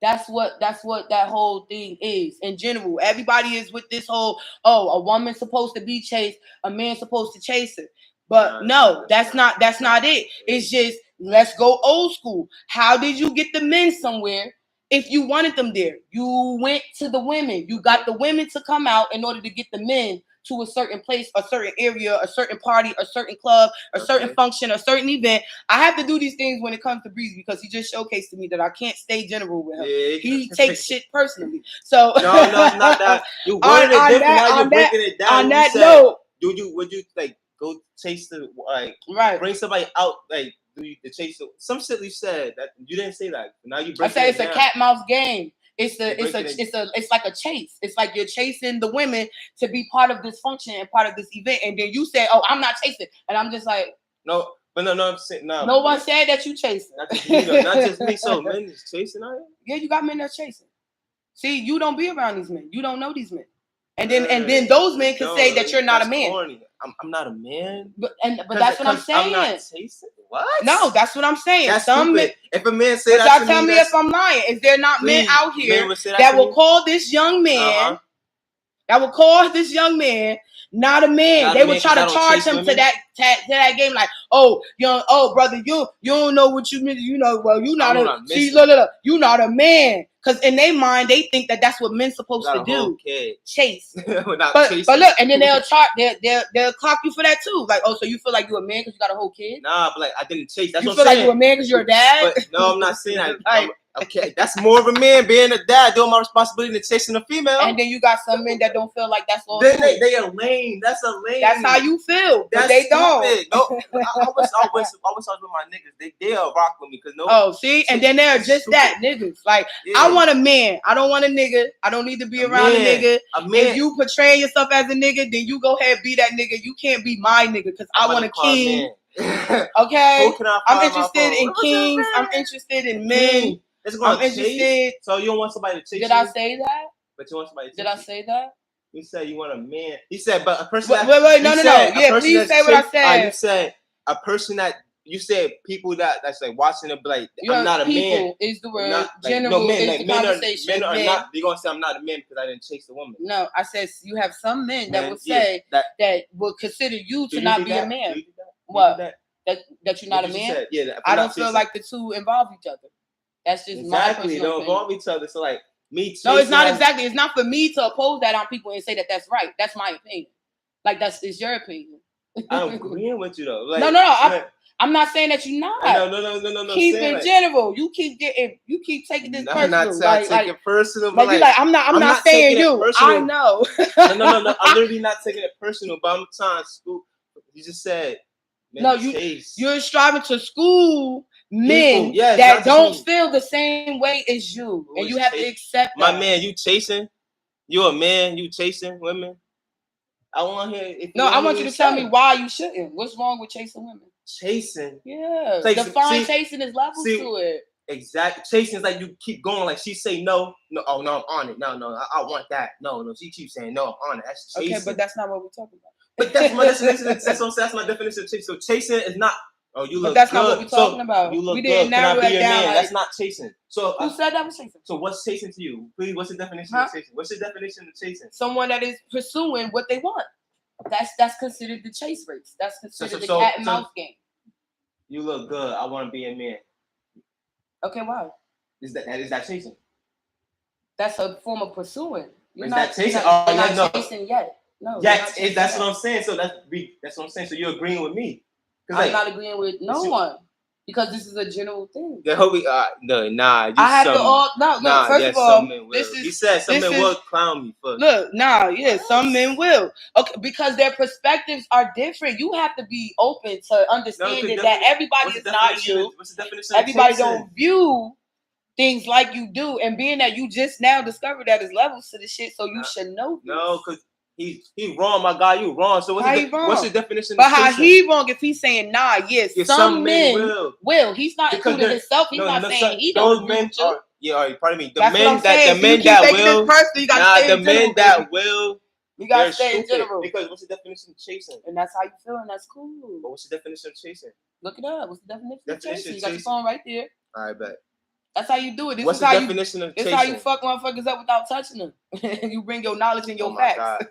That's what that whole thing is in general. Everybody is with this whole, a woman's supposed to be chased, a man's supposed to chase her. But no, that's not it. It's just, let's go old school. How did you get the men somewhere if you wanted them there? You went to the women. You got the women to come out in order to get the men to a certain place, a certain area, a certain party, a certain club, a certain function, a certain event. I have to do these things when it comes to Breezy because he just showcased to me that I can't stay general with him. Yeah. He takes shit personally. So no, it's not that. You worded it different. Now you're breaking it down. On that note, would you like go chase the bring somebody out to chase some shit you said that you didn't say that. Now you break. I say it's a cat mouse game. It's like a chase. It's like you're chasing the women to be part of this function and part of this event, and then you say, "Oh, I'm not chasing," and I'm just like, "No, but no, I'm saying no." No one said that you chasing. Not just me, though. Not just me. So men is chasing, are you? Yeah, you got men that's chasing. See, you don't be around these men. You don't know these men, and then those men can say that you're not a man. Corny. I'm not a man. But that's what I'm saying. I'm not chasing. What? No, that's what I'm saying. That's stupid. If a man said that to me, tell me if I'm lying. Is there not men out here that will call this young man? That will call this young man not a man. They would try to charge him to that game, like, brother, you don't know what you mean. You know, well, you not you not a man. Because in their mind, they think that that's what men's supposed to do. Chase. but look, and then they'll clock you for that too. Like, so you feel like you're a man because you got a whole kid? Nah, but I didn't chase. That's you feel like you're a man because you're a dad? But, no, I'm not saying that. Okay, that's more of a man being a dad, doing my responsibility than chasing a female. And then you got some men that don't feel like that's all. Then they are lame. That's a lame. That's how you feel. But they don't. No, I was with my niggas. They'll rock with me because no. Oh, see, and then they're just that niggas. Like, I want a man. I don't want a nigga. I don't need to be around a nigga. If you portraying yourself as a nigga, then you go ahead and be that nigga. You can't be my nigga because I want a king. Okay, I'm interested in kings. I'm interested in men. I'm interested. So you don't want somebody to chase you? Did I say that? But you want somebody to chase you? Did I say that? You said you want a man. He said, but a person. Wait, no. Yeah, please say what I said. You said a person that. You said people that's like watching it, like I'm not a man. People is the word. General is the conversation. Men are not. They're gonna say I'm not a man because I didn't chase a woman. No, I said you have some men that will say that will consider you to not be a man. What? That you're not a man? Yeah. I don't feel like the two involve each other. That's just my personal they don't involve each other. So like me. No, it's not exactly. It's not for me to oppose that on people and say that that's right. That's my opinion. Like it's your opinion. I'm agreeing with you though. Like, no. I'm not saying that you're not. No. Keep in general. You keep taking this personal. I'm not taking it personal. But you're like, I'm not saying you. I know. No. I'm literally not taking it personal. But I'm trying to school. You just said. You're striving to school men that don't feel the same way as you, and you have to accept that. My man, you chasing? You a man? You chasing women? I want to hear. I want you to tell me why you shouldn't. What's wrong with chasing women? Chasing. Yeah. Define chasing is levels to it. Exactly. Chasing is like you keep going. Like she say no. Oh no, I'm on it. No, I want that. No. She keeps saying no, I'm on it. That's chasing. Okay, but that's not what we're talking about. But that's my definition. That's my definition of chasing. So chasing is not. Oh, you look. But that's good. not what we're talking about. You look we didn't good. Narrow Can I be your down. Man? That's not chasing. So who said that was chasing? So what's chasing to you? Please, what's the definition of chasing? What's the definition of chasing? Someone that is pursuing what they want. That's considered the chase race. That's considered the cat and mouse game. You look good. I want to be a man. Okay, why? Is that chasing? That's a form of pursuing. Is that chasing? You're not chasing yet. No. That's what I'm saying. So that's what I'm saying. So you're agreeing with me? I'm not agreeing with no one. Because this is a general thing. I have to all first of all, he said some men will clown me for. Some men will. Okay, because their perspectives are different. You have to be open to understanding that everybody is not you. What's the definition? Everybody don't view things like you do, and being that you just now discovered that there's levels to the shit, so you should know this. No, because he wrong, my guy. You wrong. So what's the definition? But how he wrong if he's saying some men will. He's not including himself. He's not saying he don't. Those men are. Pardon me. The men that will. You gotta stay in general. Because what's the definition of chasing? And that's how you feel, and that's cool. But what's the definition of chasing? Look it up. What's the definition of chasing? You got your phone right there. All right, bet. That's how you do it. What's the definition of chasing? This is how you fuck motherfuckers up without touching them. You bring your knowledge and your facts.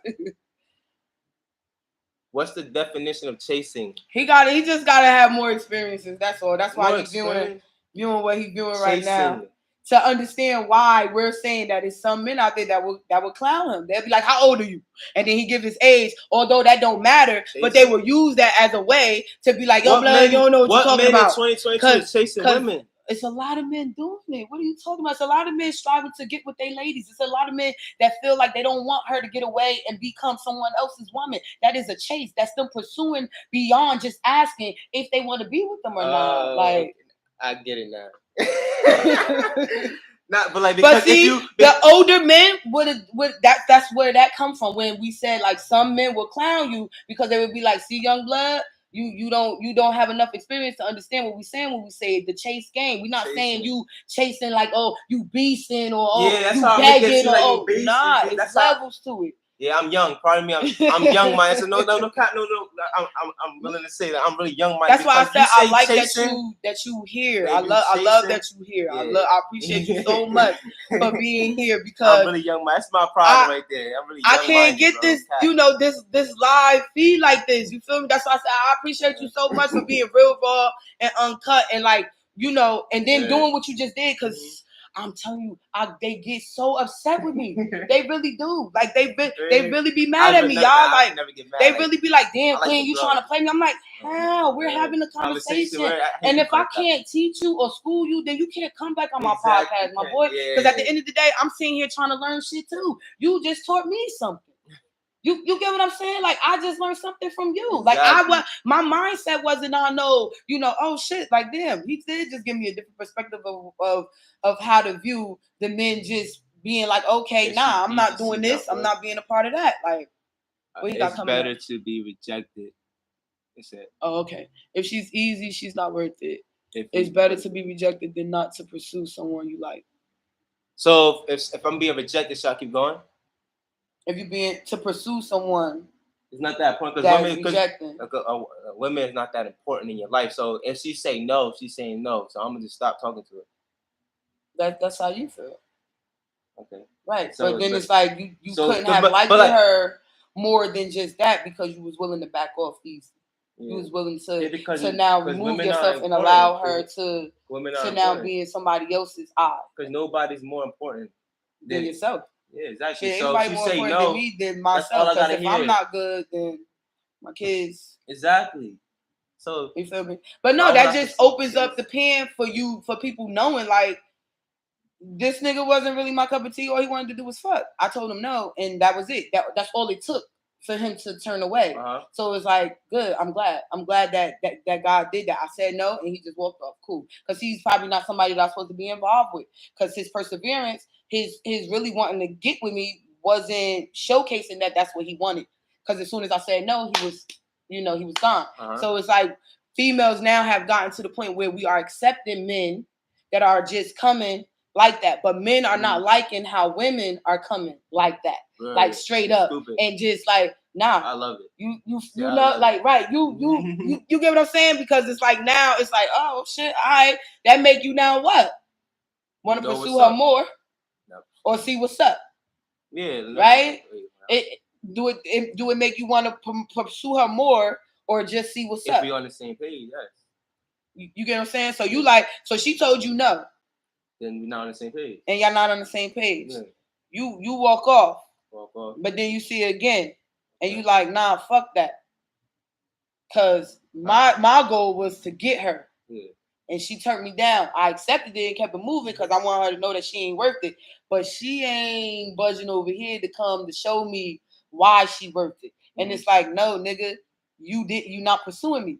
What's the definition of chasing? He just gotta have more experiences. That's all. That's why he's viewing what he's doing right now. To understand why we're saying that there's some men out there that will clown him. They'll be like, "How old are you?" And then he give his age, although that don't matter. Chasing. But they will use that as a way to be like, "Yo, blood, you don't know what you're talking about." What men in 2022 is chasing women? It's a lot of men doing it. What are you talking about? It's a lot of men striving to get with their ladies. It's a lot of men that feel like they don't want her to get away and become someone else's woman. That is a chase. That's them pursuing beyond just asking if they want to be with them or not. Like, I get it now. Because the older men that's where that comes from. When we said like some men will clown you because they would be like, "See, young blood, you don't have enough experience to understand what we're saying when we say the chase game. We're not saying you chasing like, oh, you beasting or that's you how begging or beasting. Nah, it's levels to it. Yeah, I'm young. Pardon me, I'm young minded. So no. I'm willing to say that I'm really young minded. That's why I said I like chasing, that you here. I love that you here. Yeah. I appreciate you so much for being here because I'm really young minded. That's my problem right there. I'm really young I can't get this, this live feed like this. You feel me? That's why I said I appreciate you so much for being real raw and uncut and like, and then doing what you just did because. I'm telling you, they get so upset with me. They really do. Like they really be mad at me, y'all. Like they really be like, "Damn, Queen, you trying to play me?" I'm like, "Hell, we're having a conversation." And if I can't teach you or school you, then you can't come back on my podcast, my boy. Because at the end of the day, I'm sitting here trying to learn shit too. You just taught me something. You get what I'm saying? Like I just learned something from you. Like my mindset wasn't on oh shit, like damn, he did just give me a different perspective of how to view the men just being like, okay, I'm not doing this. I'm not being a part of that. Like what you got coming better to be rejected. It's it. Oh, okay. If she's easy, she's not worth it. It's better to be rejected than not to pursue someone you like. So if I'm being rejected, should I keep going? If you're being to pursue someone, it's not that important because women is not that important in your life. So if she say no, she's saying no. So I'm gonna just stop talking to her. That's how you feel. Okay. Right. So then it's like you couldn't have liked her more than just that because you was willing to back off easy. Yeah. You was willing to now remove yourself and allow her to now be in somebody else's eye. Because nobody's more important than yourself. Yeah, exactly. So if she say no, than me, than myself. Because if I'm not good, then my kids. Exactly. So you feel me? But no, that just opens up the pen for people knowing like this nigga wasn't really my cup of tea. All he wanted to do was fuck. I told him no, and that was it. That's all it took for him to turn away. So it's like, good. I'm glad that God did that. I said no, and he just walked off. Cool, because he's probably not somebody that I'm supposed to be involved with. Because his perseverance, his really wanting to get with me wasn't showcasing that that's what he wanted. Because as soon as I said no, he was gone. So it's like females now have gotten to the point where we are accepting men that are just coming like that, but men are not liking how women are coming like that, like straight up, and just like, nah. I love it. You know, like, right? You get what I'm saying? Because it's like now, it's like, oh shit, all right, that make you now what? Want to pursue her more, or see what's up? Yeah, right. Do it make you want to pursue her more, or just see what's up? If we on the same page, yes. You get what I'm saying? So you like, so she told you no. Then we're not on the same page. And y'all not on the same page. Yeah. You walk off. Walk off. But then you see it again. And you like, nah, fuck that. Cause my goal was to get her. Yeah. And she turned me down. I accepted it and kept it moving because I want her to know that she ain't worth it. But she ain't budging over here to come to show me why she worth it. And it's like, no, nigga, you not pursuing me.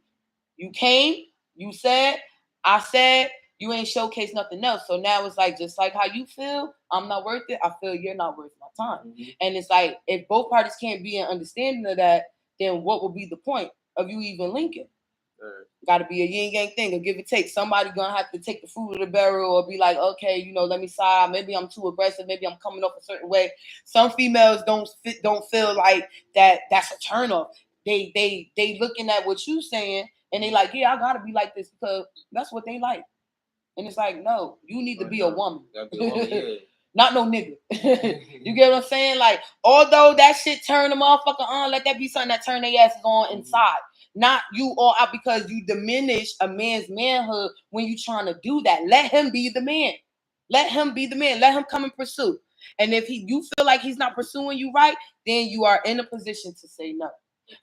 You came, you said, I said, you ain't showcased nothing else. So now it's like, just like how you feel, I'm not worth it. I feel you're not worth my time. And it's like, if both parties can't be in understanding of that, then what would be the point of you even linking? Got to be a yin yang thing, or give or take. Somebody gonna have to take the fruit of the barrel, or be like, okay, let me side. Maybe I'm too aggressive. Maybe I'm coming off a certain way. Some females don't feel like that. That's a turn off. They looking at what you saying, and they like, yeah, I gotta be like this because that's what they like. And it's like, no, you need to be a woman. Yeah. Not no nigga. You get what I'm saying? Like, although that shit turn the motherfucker on, let that be something that turn their asses on inside. Not you all out because you diminish a man's manhood when you trying to do that. Let him be the man. Let him be the man. Let him come and pursue. And if you feel like he's not pursuing you right, then you are in a position to say no.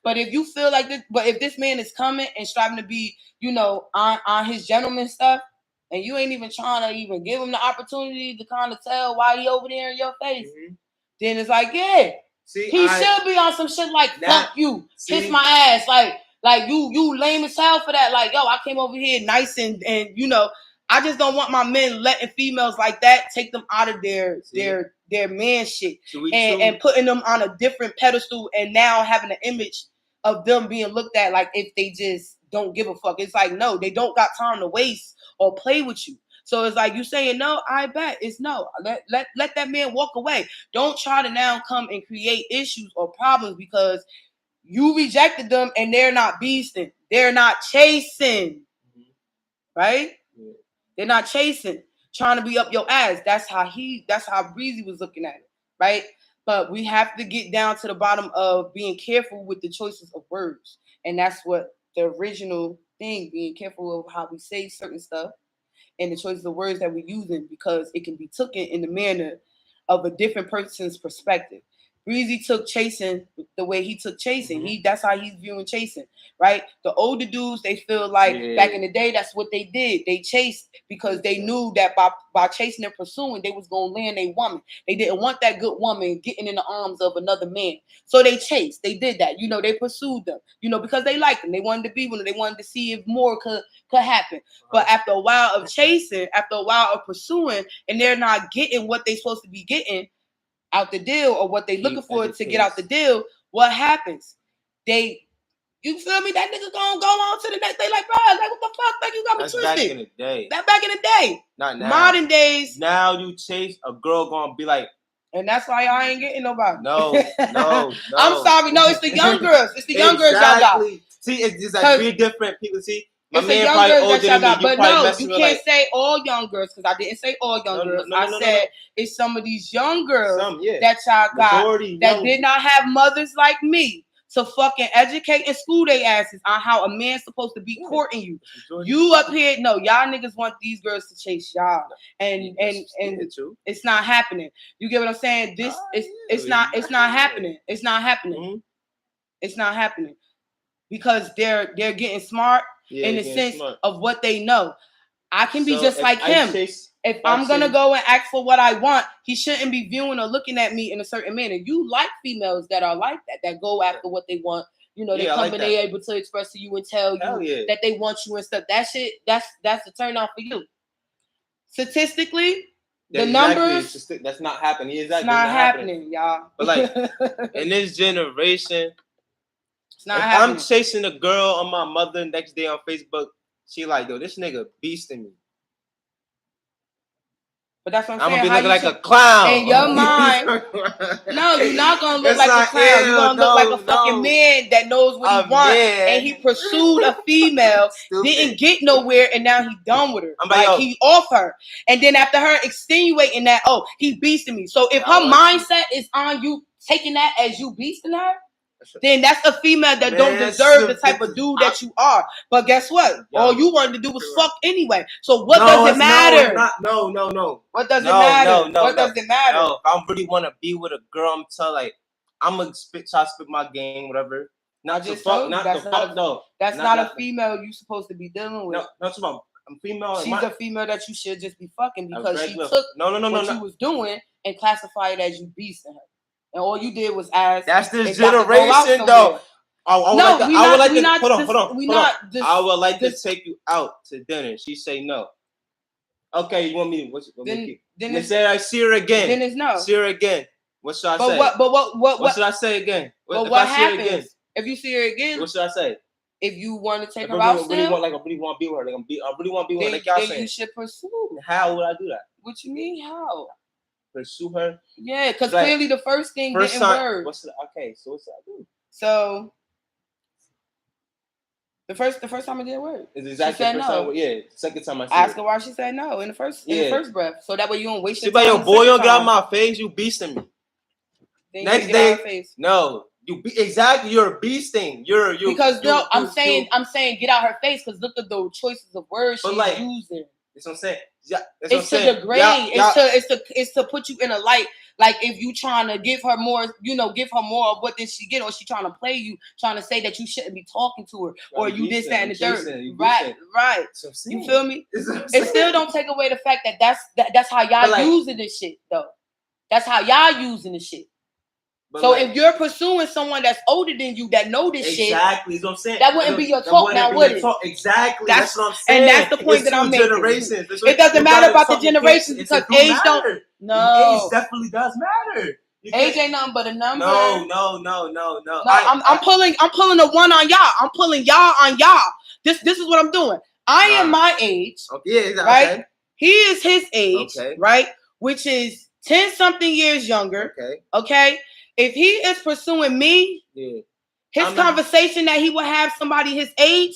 But if you feel like this, but if this man is coming and striving to be, on his gentleman stuff, and you ain't even trying to even give him the opportunity to kind of tell why he over there in your face, then it's like, yeah, should be on some shit like, fuck you, kiss my ass, like you lame as hell for that. Like, yo, I came over here nice and I just don't want my men letting females like that take them out of their man shit and putting them on a different pedestal, and now having an image of them being looked at like if they just don't give a fuck. It's like, no, they don't got time to waste or play with you. So it's like, you saying no, I bet it's no. Let that man walk away. Don't try to now come and create issues or problems because you rejected them and they're not beasting. They're not chasing. Right? Yeah. They're not chasing, trying to be up your ass. That's how Breezy was looking at it. Right? But we have to get down to the bottom of being careful with the choices of words. And that's what the original thing, being careful of how we say certain stuff and the choices of words that we're using, because it can be taken in the manner of a different person's perspective. Breezy took chasing the way he took chasing. That's how he's viewing chasing, right? The older dudes, they feel like back in the day, that's what they did. They chased because they knew that by chasing and pursuing, they was going to land a woman. They didn't want that good woman getting in the arms of another man. So they chased. They did that. They pursued them, because they liked them. They wanted to be with them. They wanted to see if more could happen. But after a while of chasing, after a while of pursuing, and they're not getting what they're supposed to be getting out the deal, or what they looking for to get out the deal, what happens? You feel me? That nigga gonna go on to the next. They like, bro, like, what the fuck? Like, you got me twisted. Back in the day. That back in the day. Not now. Modern days. Now you chase a girl gonna be like, and that's why y'all ain't getting nobody. No. I'm sorry. No, it's the young girls. It's the young girls y'all got. See, it's like three different people. See, my it's man the young probably girls older that y'all than me. got. But no, you can't say all young girls, because I didn't say all young girls. I said it's some of these young girls that y'all got that did not have mothers like me to fucking educate and school their asses on how a man's supposed to be courting you. You up here, no, y'all niggas want these girls to chase y'all, and it's not happening. You get what I'm saying? It's not happening. It's not happening. It's not happening. because they're getting smart in the sense of what they know. I can be just like him. If I'm going to go and ask for what I want, he shouldn't be viewing or looking at me in a certain manner. You like females that are like that go after what they want. You know, they come and they able to express to you and tell you that they want you and stuff. That shit, that's a turn on for you. Statistically, the numbers, that's not happening. It's not happening, y'all. But like in this generation, it's not happening. I'm chasing a girl on my mother next day on Facebook. She like, yo, this nigga beasting me. But that's what I'm saying. I'm gonna be looking like a clown. In your mind, no, you're not gonna look like a clown. You're gonna look like a fucking man that knows what he wants, and he pursued a female, didn't get nowhere, and now he done with her. He off her, and then after her extenuating that, he beasting me. So if her mindset is on you taking that as you beasting her, then that's a female that don't deserve the type of dude that you are. But guess what? All you wanted to do was fuck anyway. So what does it matter? No. What does it matter? What does it matter? No, if I really want to be with a girl, I'm telling like I'm gonna try to spit my game, whatever. Not to fuck, not to fuck though. That's not a female you supposed to be dealing with. No, not about I'm female. She's a female that you should just be fucking because she took what you was doing and classified it as you beasting her. And all you did was ask. That's this generation, though. I would like to take you out to dinner. She say no. Okay, you want me? Then say I see her again. Then it's no. See her again. What should I say? What should I say again? What happens if you see her again? What should I say? If you want to take her out, I really want to be with her. I really want to be with her. Like y'all saying. Then you should pursue. How would I do that? What you mean? How? Pursue her? Yeah, because clearly the first thing getting word. So what should I do? So the first time I did word. It's exactly the first time. Yeah, second time I said ask her why she said no in the first breath. So that way you don't waste your time. She like, yo, boy, you don't get out my my face, you beasting me. Then next day, no. You're beasting. I'm saying get out her face because look at the choices of words she's using. That's what I'm saying. It's to degrade. It's to put you in a light. Like if you trying to give her more, give her more of what did she get, or she trying to play you, trying to say that you shouldn't be talking to her, or you this, that, and the third. Right. You feel me? It still don't take away the fact that that's how y'all using this shit though. That's how y'all using this shit. But so if you're pursuing someone that's older than you that know this shit, exactly, is what I'm saying. That wouldn't be your talk now, would it? Exactly, that's what I'm saying. And that's the point that I'm making. It doesn't matter about the generations because age don't. No, age definitely does matter. Age ain't nothing but a number. No. I'm pulling a one on y'all. I'm pulling y'all on y'all. This is what I'm doing. I am my age. Okay, right? Okay. He is his age, right? Which is 10-something years younger. Okay. If he is pursuing me, his conversation that he would have somebody his age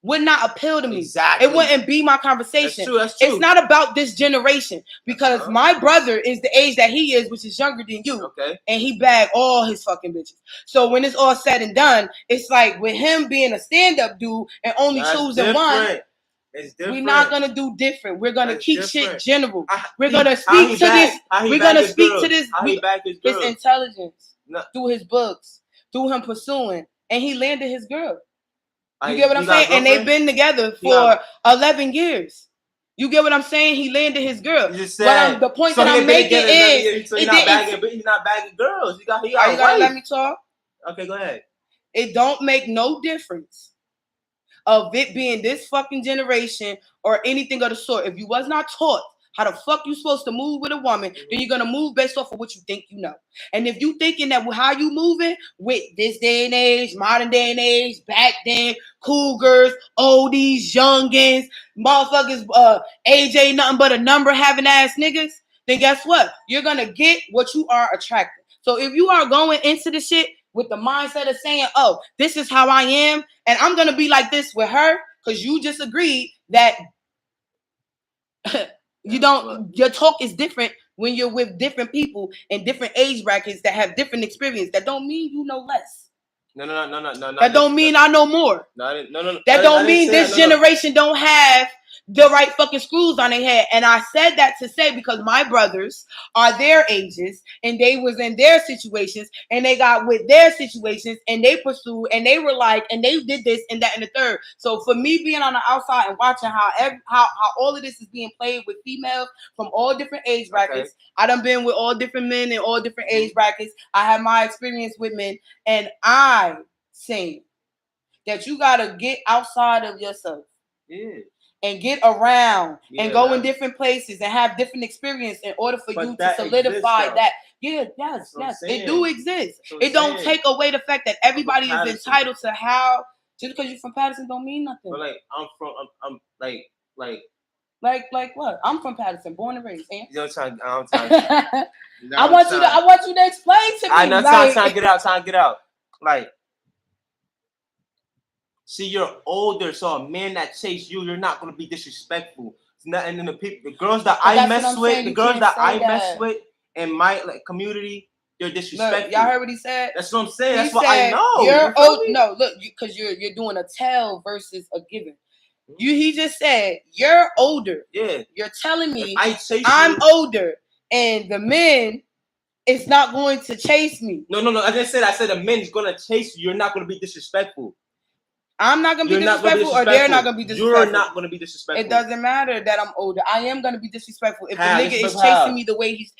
would not appeal to me. Exactly. It wouldn't be my conversation. That's true. It's not about this generation because my brother is the age that he is, which is younger than you. Okay. And he bagged all his fucking bitches. So when it's all said and done, it's like with him being a stand-up dude and only choosing one. We're not gonna do different. We're gonna keep shit general. We're gonna speak to this. We're gonna speak to this. His intelligence through his books, through him pursuing, and he landed his girl. You get what I'm saying? And they've been together for 11 years. You get what I'm saying? He landed his girl. But the point that I'm making is, he's not bagging girls. Are you gonna let me talk? Okay, go ahead. It don't make no difference of it being this fucking generation or anything of the sort. If you was not taught how the fuck you supposed to move with a woman, then you're gonna move based off of what you think you know. And if you thinking that how you moving with this day and age, modern day and age, back then, cougars, oldies, youngins, motherfuckers, age ain't nothing but a number having ass niggas, then guess what? You're gonna get what you are attracting. So if you are going into the shit with the mindset of saying, oh, this is how I am, and I'm going to be like this with her, because you just agreed that your talk is different when you're with different people in different age brackets that have different experience. That don't mean you know less. No. That don't mean I know more. No. That don't mean this generation don't have the right fucking screws on their head. And I said that to say because my brothers are their ages and they was in their situations and they got with their situations and they pursued and they were like and they did this and that and the third. So for me being on the outside and watching how all of this is being played with females from all different age brackets. I done been with all different men in all different age brackets. I have my experience with men, and I say that you gotta get outside of yourself. Yeah. And get around and go in different places and have different experience in order for you to solidify that. Yeah, yes, it do exist. It don't take away the fact that everybody is entitled to how. Just because you're from Paterson don't mean nothing. But like I'm what? I'm from Paterson, born and raised. I'm trying. I want you to explain to me. I know. Trying to get out. Like. See, you're older, so a man that chase you, you're not gonna be disrespectful. And then the girls that I mess with in my community, they're disrespectful. Look, y'all heard what he said? That's what I'm saying. That's what I know. You're old. No, look, because you're doing a tell versus a given. He just said you're older. Yeah. You're telling me I'm older, and the men is not going to chase me. No. I said the men is gonna chase you. You're not gonna be disrespectful. I'm not going to be disrespectful, or they're not going to be disrespectful. You're not going to be disrespectful. It doesn't matter that I'm older. I am going to be disrespectful. If the nigga is chasing me the way he's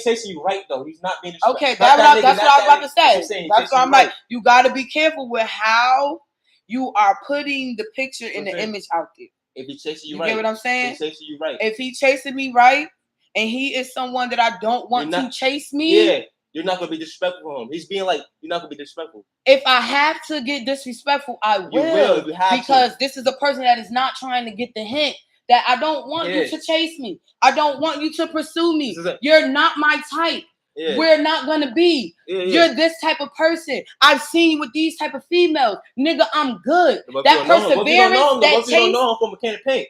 chasing you right, though. He's not being disrespectful. Okay, that's what I was about to say. That's why I'm like, you got to be careful with how you are putting the picture and the image out there. If he's chasing you right. You get what I'm saying? If he's chasing you right. If he's chasing me right, and he is someone that I don't want to chase me. Yeah. You're not going to be disrespectful to him. He's being like, you're not going to be disrespectful. If I have to get disrespectful, I will. You will. You have because this is a person that is not trying to get the hint that I don't want you to chase me. I don't want you to pursue me. You're not my type. Yeah. We're not going to be. You're this type of person. I've seen you with these type of females. Nigga, I'm good. That perseverance, that chase. You don't know him from a can of paint.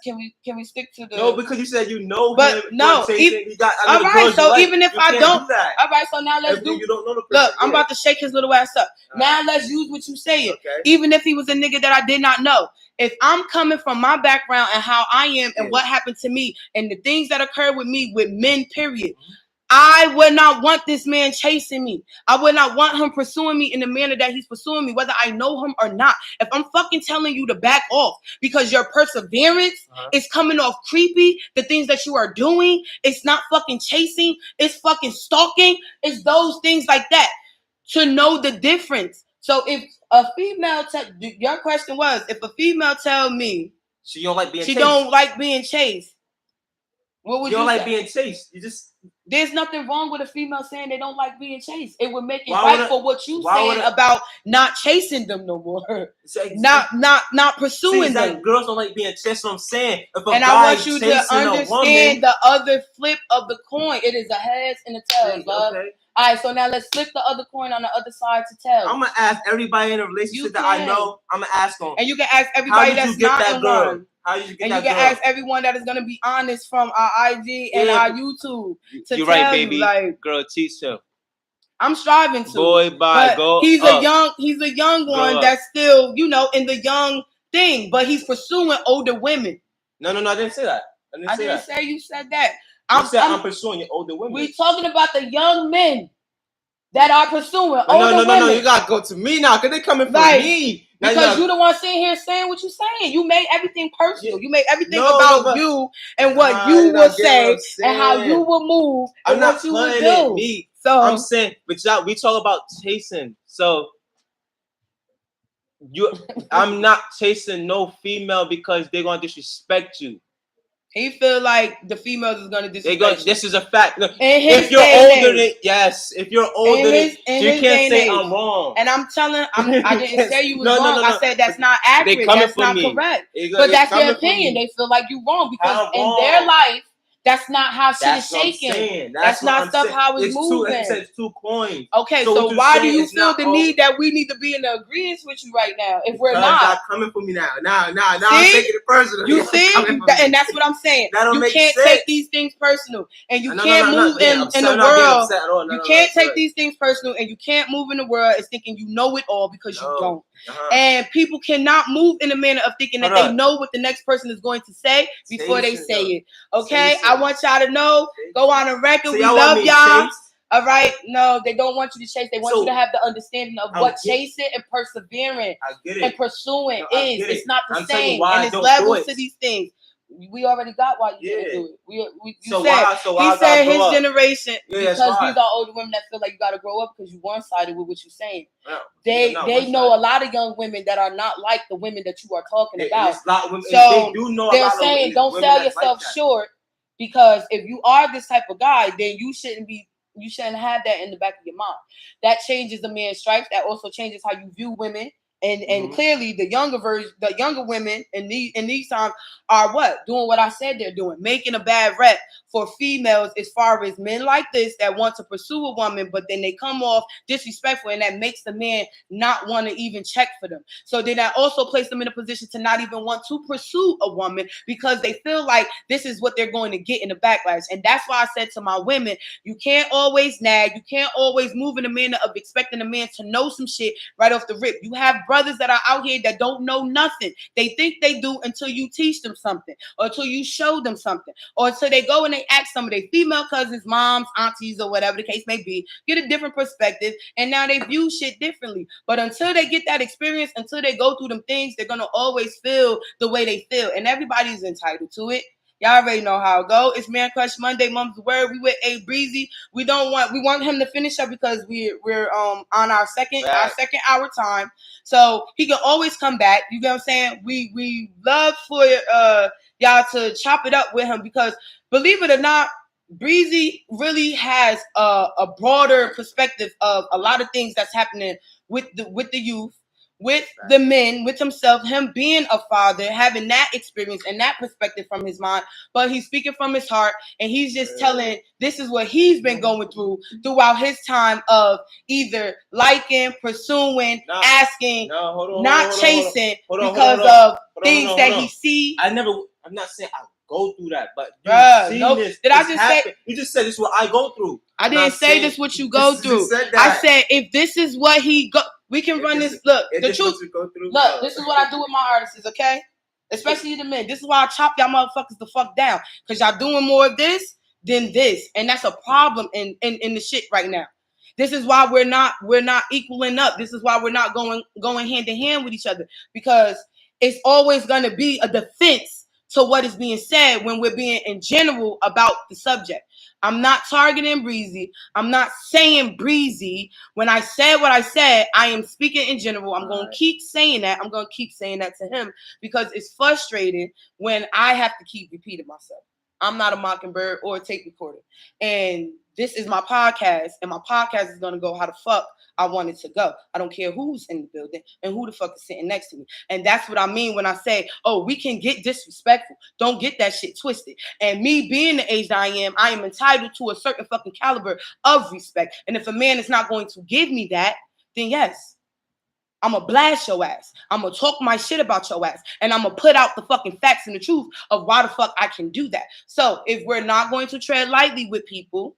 Can we stick to the because you said you know but him. No, he got all right. So even if I don't, do all right. So now let's do. You don't know the person, look, I'm about to shake his little ass up. Now let's use what you saying. Okay. Even if he was a nigga that I did not know, if I'm coming from my background and how I am and what happened to me and the things that occurred with me with men, period. I would not want this man chasing me. I would not want him pursuing me in the manner that he's pursuing me, whether I know him or not. If I'm fucking telling you to back off because your perseverance is coming off creepy, the things that you are doing, it's not fucking chasing, it's fucking stalking, it's those things like that. To know the difference. So if a female, your question was, if a female tell me she don't like being chased, what would you don't like being chased? You just. There's nothing wrong with a female saying they don't like being chased. It would make it right for what you saying about not chasing them no more. Not pursuing them. Girls don't like being chased. That's what I'm saying. And I want you to understand the other flip of the coin. It is a heads and a tails, love. Okay. All right, so now let's flip the other coin on the other side to tails. I'm gonna ask everybody in a relationship that I know. I'm gonna ask them. And you can ask everybody that's not in one. How did you get that girl? And you can ask everyone that is going to be honest from our IG and our YouTube to You're tell right, baby. you, like, girl, teach him. I'm striving to. Boy, bye. Go. He's a young one that's still, in the young thing, but he's pursuing older women. No, I didn't say that. I didn't say you said that. I'm pursuing older women. We're talking about the young men that are pursuing older women. No, you gotta go to me now, because they're coming from me. Because you the one sitting here saying what you're saying. You made everything personal. You made everything about you and what you would say and how you would move and what you would do. So I'm saying, but we talk about chasing. So I'm not chasing no female because they're gonna disrespect you. He feel like the females is gonna disrespect. This is a fact. Look, if you're older than you can't say I'm wrong. And I'm telling, I didn't say you was wrong. I said that's not accurate. That's not correct. But that's their opinion. They feel like you're wrong because in their life That's not how shit is That's what I'm shaking. saying. That's not stuff how it's moving. It's two coins. Okay, so so why do saying you is feel not the always- need that we need to be in agreement with you right now? If we're Because not, y'all coming for me now. Now See? I'm taking it personal. you Y'all see, coming for me. and that's what I'm saying. That don't You make can't sense. take these things personal, and you No, can't no, move in the I'm not being world. upset at all. No, You no, can't no, take these things personal, and you can't move in the world as thinking you know it all because you don't. And people cannot move in a manner of thinking that they know what the next person is going to say before they say it. Okay, I want y'all to know. Go on a record. So We y'all love want me y'all. chase? All right, no, they don't want you to chase. They want So, you to have the understanding of what chasing and persevering I get it. and pursuing No, I is. get it. It's not the I'm telling you same, why and I it's don't levels do it. to these things. We already got why you didn't Yeah. do it. You So said why- so why I he said gotta his grow up? generation Yeah, that's because why. these are older women that feel like you got to grow up because you one-sided with what you're saying. No, They no, they know a lot of young women that are not like the women that you are talking about. It's a lot of women, So they do know a they're lot saying of don't women sell that's yourself like that. short because if you are this type of guy, then you shouldn't have that in the back of your mind. That changes the man's stripes. That also changes how you view women. And clearly the younger women in these times are what? Doing what I said they're doing, making a bad rep for females as far as men like this that want to pursue a woman, but then they come off disrespectful, and that makes the man not want to even check for them. So then that also place them in a position to not even want to pursue a woman because they feel like this is what they're going to get in the backlash. And that's why I said to my women, you can't always nag, you can't always move in a manner of expecting a man to know some shit right off the rip. You have brothers that are out here that don't know nothing. They think they do until you teach them something, or until you show them something, or until they go and they ask some of their female cousins, moms, aunties, or whatever the case may be, get a different perspective, and now they view shit differently. But until they get that experience, until they go through them things, they're gonna always feel the way they feel, and everybody's entitled to it. Y'all already know how it go. It's Man Crush Monday, Mum's Word. We with Abreexy. We want him to finish up because we're on our second hour time. So he can always come back. You get what I'm saying? We love for y'all to chop it up with him because believe it or not, Breezy really has a broader perspective of a lot of things that's happening with the youth, with the men, with himself, him being a father, having that experience and that perspective from his mind, but he's speaking from his heart, and he's just telling this is what he's been going through throughout his time of either liking, pursuing, asking, not chasing because of things that he see. I'm not saying I go through that, but this. Did I just happen. say? You just said this is what I go through. I didn't say this what you go through. I said if this is what he go. We can run this. Look, the truth. Look, this is what I do with my artists, okay? Especially the men. This is why I chop y'all motherfuckers the fuck down. Because y'all doing more of this than this. And that's a problem in the shit right now. This is why we're not equaling up. This is why we're not going hand in hand with each other. Because it's always gonna be a defense to what is being said when we're being in general about the subject. I'm not targeting Breezy. I'm not saying Breezy. When I said what I said, I am speaking in general. I'm going to keep saying that. I'm going to keep saying that to him because it's frustrating when I have to keep repeating myself. I'm not a mockingbird or a tape recorder. And this is my podcast, and my podcast is going to go how the fuck I want it to go. I don't care who's in the building and who the fuck is sitting next to me. And that's what I mean when I say, oh, we can get disrespectful. Don't get that shit twisted. And me being the age that I am entitled to a certain fucking caliber of respect. And if a man is not going to give me that, then yes, I'm going to blast your ass. I'm going to talk my shit about your ass. And I'm going to put out the fucking facts and the truth of why the fuck I can do that. So if we're not going to tread lightly with people,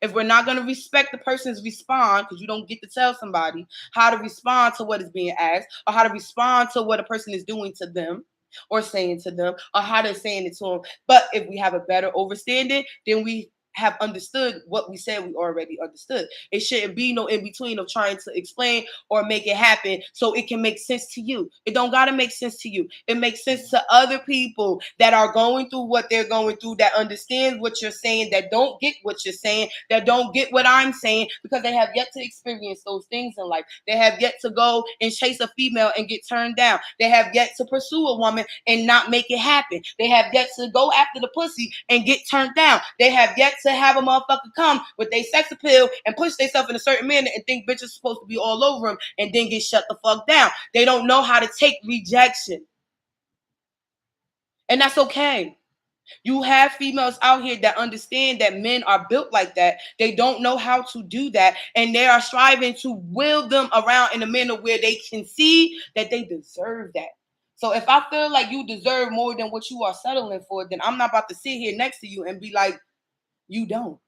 if we're not going to respect the person's response, because you don't get to tell somebody how to respond to what is being asked or how to respond to what a person is doing to them or saying to them or how they're saying it to them. But if we have a better understanding, then we have understood what we said we already understood. It shouldn't be no in between of trying to explain or make it happen so it can make sense to you. It don't gotta make sense to you. It makes sense to other people that are going through what they're going through, that understand what you're saying, that don't get what you're saying, that don't get what I'm saying, because they have yet to experience those things in life. They have yet to go and chase a female and get turned down. They have yet to pursue a woman and not make it happen. They have yet to go after the pussy and get turned down. They have yet to have a motherfucker come with their sex appeal and push themselves in a certain manner and think bitches supposed to be all over them and then get shut the fuck down. They don't know how to take rejection. And that's okay. You have females out here that understand that men are built like that. They don't know how to do that. And they are striving to will them around in a manner where they can see that they deserve that. So if I feel like you deserve more than what you are settling for, then I'm not about to sit here next to you and be like, you don't,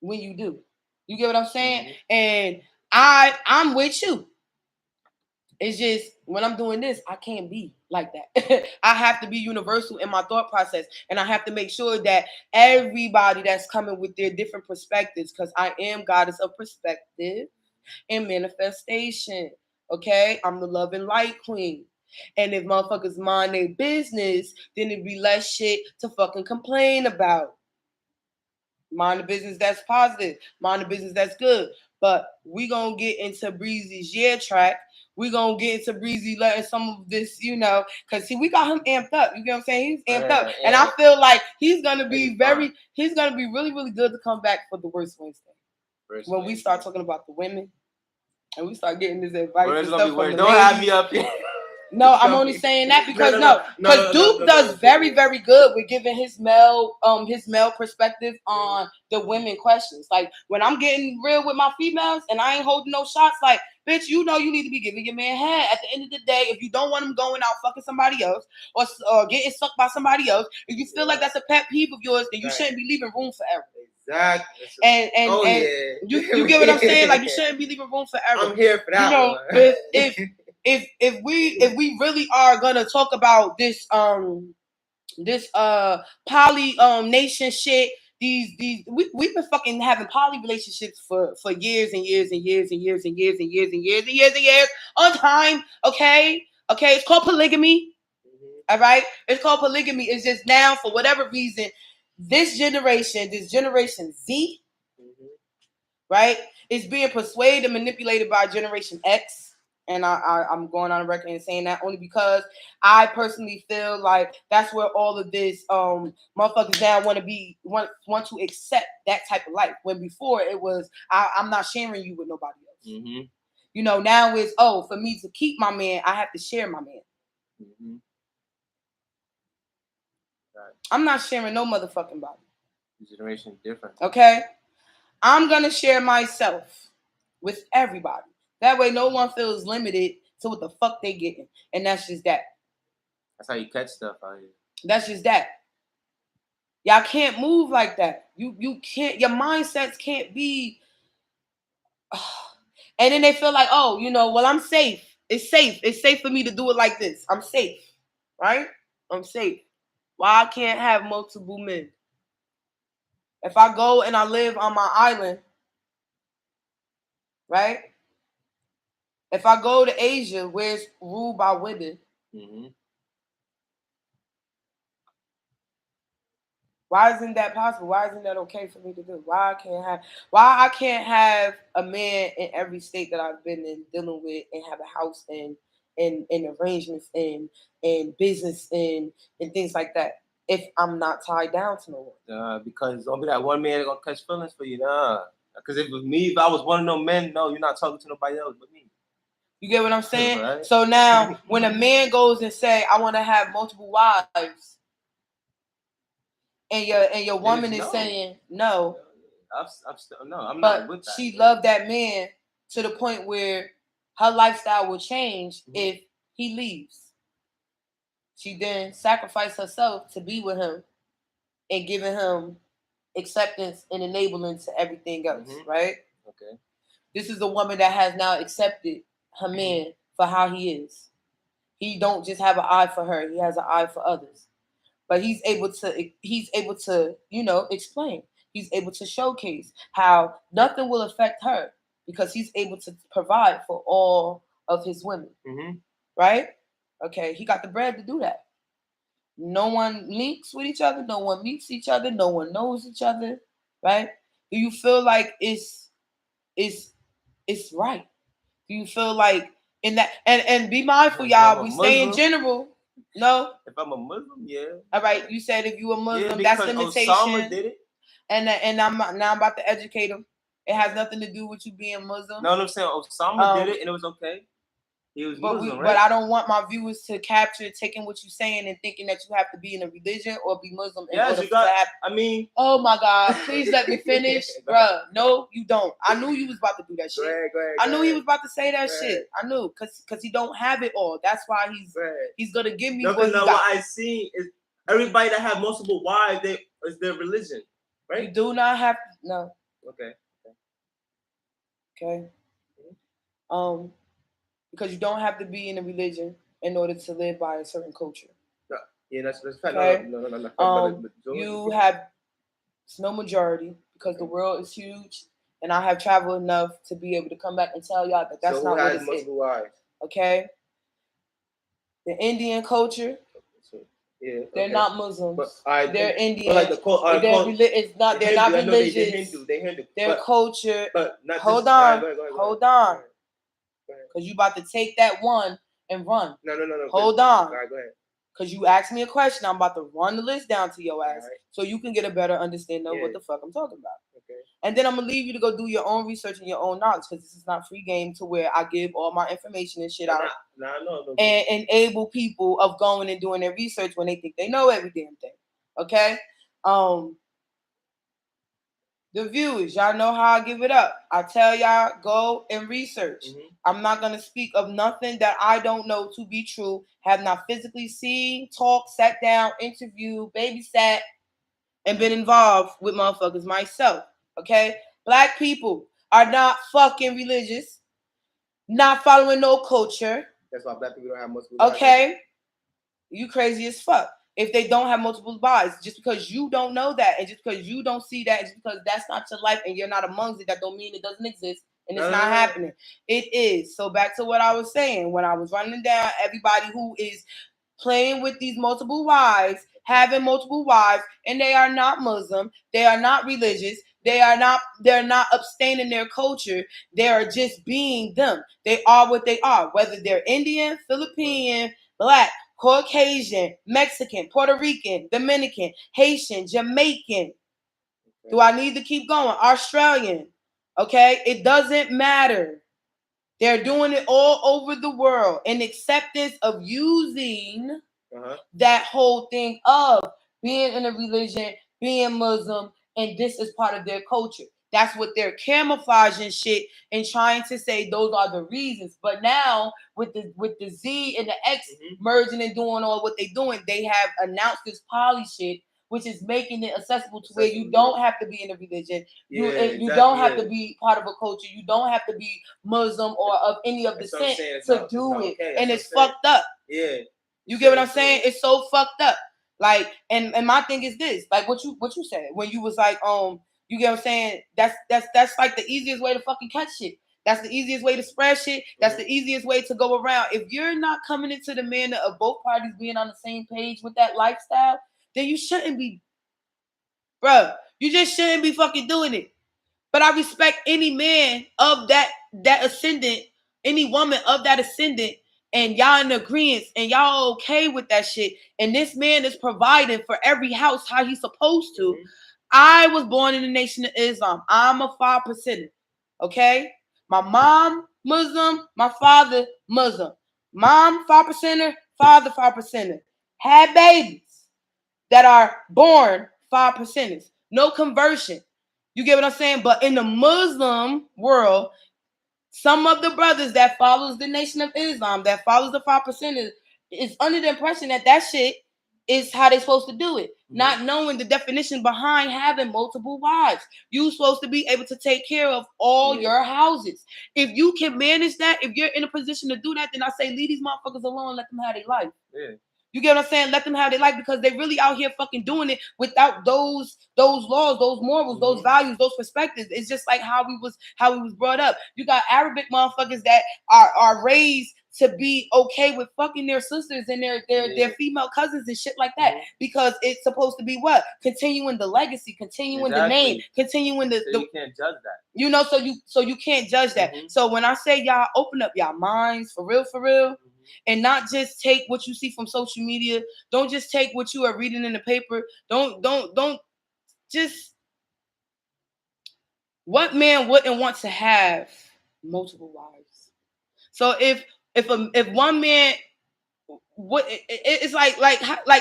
when you do. You get what I'm saying? Mm-hmm. And I'm with you. It's just when I'm doing this, I can't be like that. I have to be universal in my thought process. And I have to make sure that everybody that's coming with their different perspectives, because I am goddess of perspective and manifestation. Okay? I'm the love and light queen. And if motherfuckers mind their business, then it'd be less shit to fucking complain about. Mind the business that's positive. Mind the business that's good. But we gonna get into Breezy's year track. We gonna get into Breezy letting some of this, because see, we got him amped up. You get what I'm saying? He's amped up. And I feel like he's gonna be really, really good to come back for the worst Wednesday. When we start talking about the women and we start getting this advice and stuff from the Don't have me up here. No, I'm only saying that because Duke does very, very good with giving his male perspective on the women questions. Like when I'm getting real with my females and I ain't holding no shots, like, bitch, you need to be giving your man head. At the end of the day, if you don't want him going out fucking somebody else or getting sucked by somebody else, if you feel like that's a pet peeve of yours, then you shouldn't be leaving room for error. Exactly. And you get what I'm saying? Like you shouldn't be leaving room for error. I'm here for that one. But if we really are gonna talk about this poly nation shit, we've been fucking having poly relationships for years and years and years and years and years and years and years and years and years on time. Okay, it's called polygamy. All right, it's called polygamy. It's just now for whatever reason, this generation Z, right, is being persuaded and manipulated by Generation X. And I'm going on record and saying that only because I personally feel like that's where all of this motherfuckers now want to accept that type of life. When before it was I'm not sharing you with nobody else. Mm-hmm. Now it's for me to keep my man, I have to share my man. Mm-hmm. Right. I'm not sharing no motherfucking body. The generation is different. Okay, I'm gonna share myself with everybody. That way, no one feels limited to what the fuck they getting, and that's just that. That's how you catch stuff out here. That's just that. Y'all can't move like that. You can't. Your mindsets can't be. And then they feel like, well, I'm safe. It's safe. It's safe for me to do it like this. I'm safe, right? I'm safe. Why I can't have multiple men? If I go and I live on my island, right? If I go to Asia, where it's ruled by women, why isn't that possible? Why isn't that okay for me to do? Why I can't have a man in every state that I've been in dealing with and have a house and arrangements and business and things like that if I'm not tied down to no one? Because don't be that one man gonna catch feelings for you, nah. Because if it was me, if I was one of them men, no, you're not talking to nobody else but me. You get what I'm saying? Right. So now, when a man goes and say, "I want to have multiple wives," and your woman is saying no, I'm not with that. She loved that man to the point where her lifestyle will change if he leaves. She then sacrificed herself to be with him and giving him acceptance and enabling to everything else, right? Okay. This is a woman that has now accepted her man for how he is. He don't just have an eye for her; he has an eye for others. But he's able to, explain. He's able to showcase how nothing will affect her because he's able to provide for all of his women, right? Okay, he got the bread to do that. No one links with each other. No one meets each other. No one knows each other, right? Do you feel like it's right? Do you feel like in that and be mindful, y'all. We say in general. No. If I'm a Muslim, yeah. All right, you said if you a Muslim, yeah, that's limitation. Osama did it. And I'm about to educate him. It has nothing to do with you being Muslim. No, I'm saying Osama did it and it was okay. He was but Muslim, right? But I don't want my viewers to capture taking what you're saying and thinking that you have to be in a religion or be Muslim in order to have. I mean, oh my God, please let me finish, bruh. No, you don't. I knew you was about to do that shit. Go ahead, I knew he was about to say that shit. I knew, cause he don't have it all. That's why he's gonna give me what he got. What I see is everybody that have multiple wives, is their religion, right? You do not have no. Okay. Because you don't have to be in a religion in order to live by a certain culture. No, yeah, that's fact. Okay? No. You have it's no majority because the world is huge, and I have traveled enough to be able to come back and tell y'all that that's not what it's multiple wives? Okay? The Indian culture. Yeah, they're not Muslims. But, they're Indian. But like they're not religious. They're Hindu. Their culture. But not hold on. Hold on. Because you about to take that one and run. No. Hold on. All right, go ahead. Because you asked me a question. I'm about to run the list down to your ass so you can get a better understanding of what the fuck I'm talking about. Okay. And then I'm going to leave you to go do your own research and your own knowledge because this is not free game to where I give all my information and shit out. No. And enable people of going and doing their research when they think they know every damn thing. Okay? The viewers, y'all know how I give it up. I tell y'all, go and research. Mm-hmm. I'm not going to speak of nothing that I don't know to be true, have not physically seen, talked, sat down, interviewed, babysat, and been involved with motherfuckers myself. Okay? Black people are not fucking religious, not following no culture. That's why black people don't have multiple okay? You crazy as fuck. If they don't have multiple bodies, just because you don't know that, and just because you don't see that, just because that's not your life and you're not amongst it, that don't mean it doesn't exist and it's not happening. It is. So back to what I was saying, when I was running down everybody who is playing with these multiple wives, having multiple wives, and they are not Muslim, they are not religious, they're not abstaining their culture, they are just being them. They are what they are, whether they're Indian, Philippine, Black, Caucasian, Mexican, Puerto Rican, Dominican, Haitian, Jamaican. Do I need to keep going? Australian. Okay? It doesn't matter. They're doing it all over the world in acceptance of using that whole thing of being in a religion, being Muslim, and this is part of their culture. That's what they're camouflaging shit and trying to say those are the reasons. But now with the Z and the X merging and doing all what they're doing, they have announced this poly shit, which is making it accessible to where you don't have to be in a religion. You don't have to be part of a culture. You don't have to be Muslim or of any of the descent to do it. And it's fucked up. Yeah. You get what I'm saying? It's so fucked up. Like, and my thing is this, like what you said when you was like, you get what I'm saying? That's like the easiest way to fucking catch shit. That's the easiest way to spread shit. That's the easiest way to go around. If you're not coming into the manner of both parties being on the same page with that lifestyle, then you shouldn't be, bro. You just shouldn't be fucking doing it. But I respect any man of that ascendant, any woman of that ascendant, and y'all in agreement and y'all okay with that shit. And this man is providing for every house how he's supposed to. I was born in the Nation of Islam. I'm a 5%. Okay? My mom, Muslim. My father, Muslim. Mom, 5%er. Father, 5%er. Had babies that are born 5%ers. No conversion. You get what I'm saying? But in the Muslim world, some of the brothers that follows the Nation of Islam, that follows the 5%ers, is under the impression that that shit is how they're supposed to do it. Not knowing the definition behind having multiple wives. You're supposed to be able to take care of all your houses. If you can manage that, if you're in a position to do that, then I say leave these motherfuckers alone, let them have their life. Yeah. You get what I'm saying? Let them have their life because they really out here fucking doing it without those laws, those morals, those values, those perspectives. It's just like how we was brought up. You got Arabic motherfuckers that are raised to be okay with fucking their sisters and their female cousins and shit like that because it's supposed to be what? Continuing the legacy, continuing the name, continuing the you can't judge that. You know, so you can't judge that. So when I say y'all open up y'all minds for real, and not just take what you see from social media. Don't just take what you are reading in the paper. Don't just. What man wouldn't want to have multiple wives? So if if one man, what it's like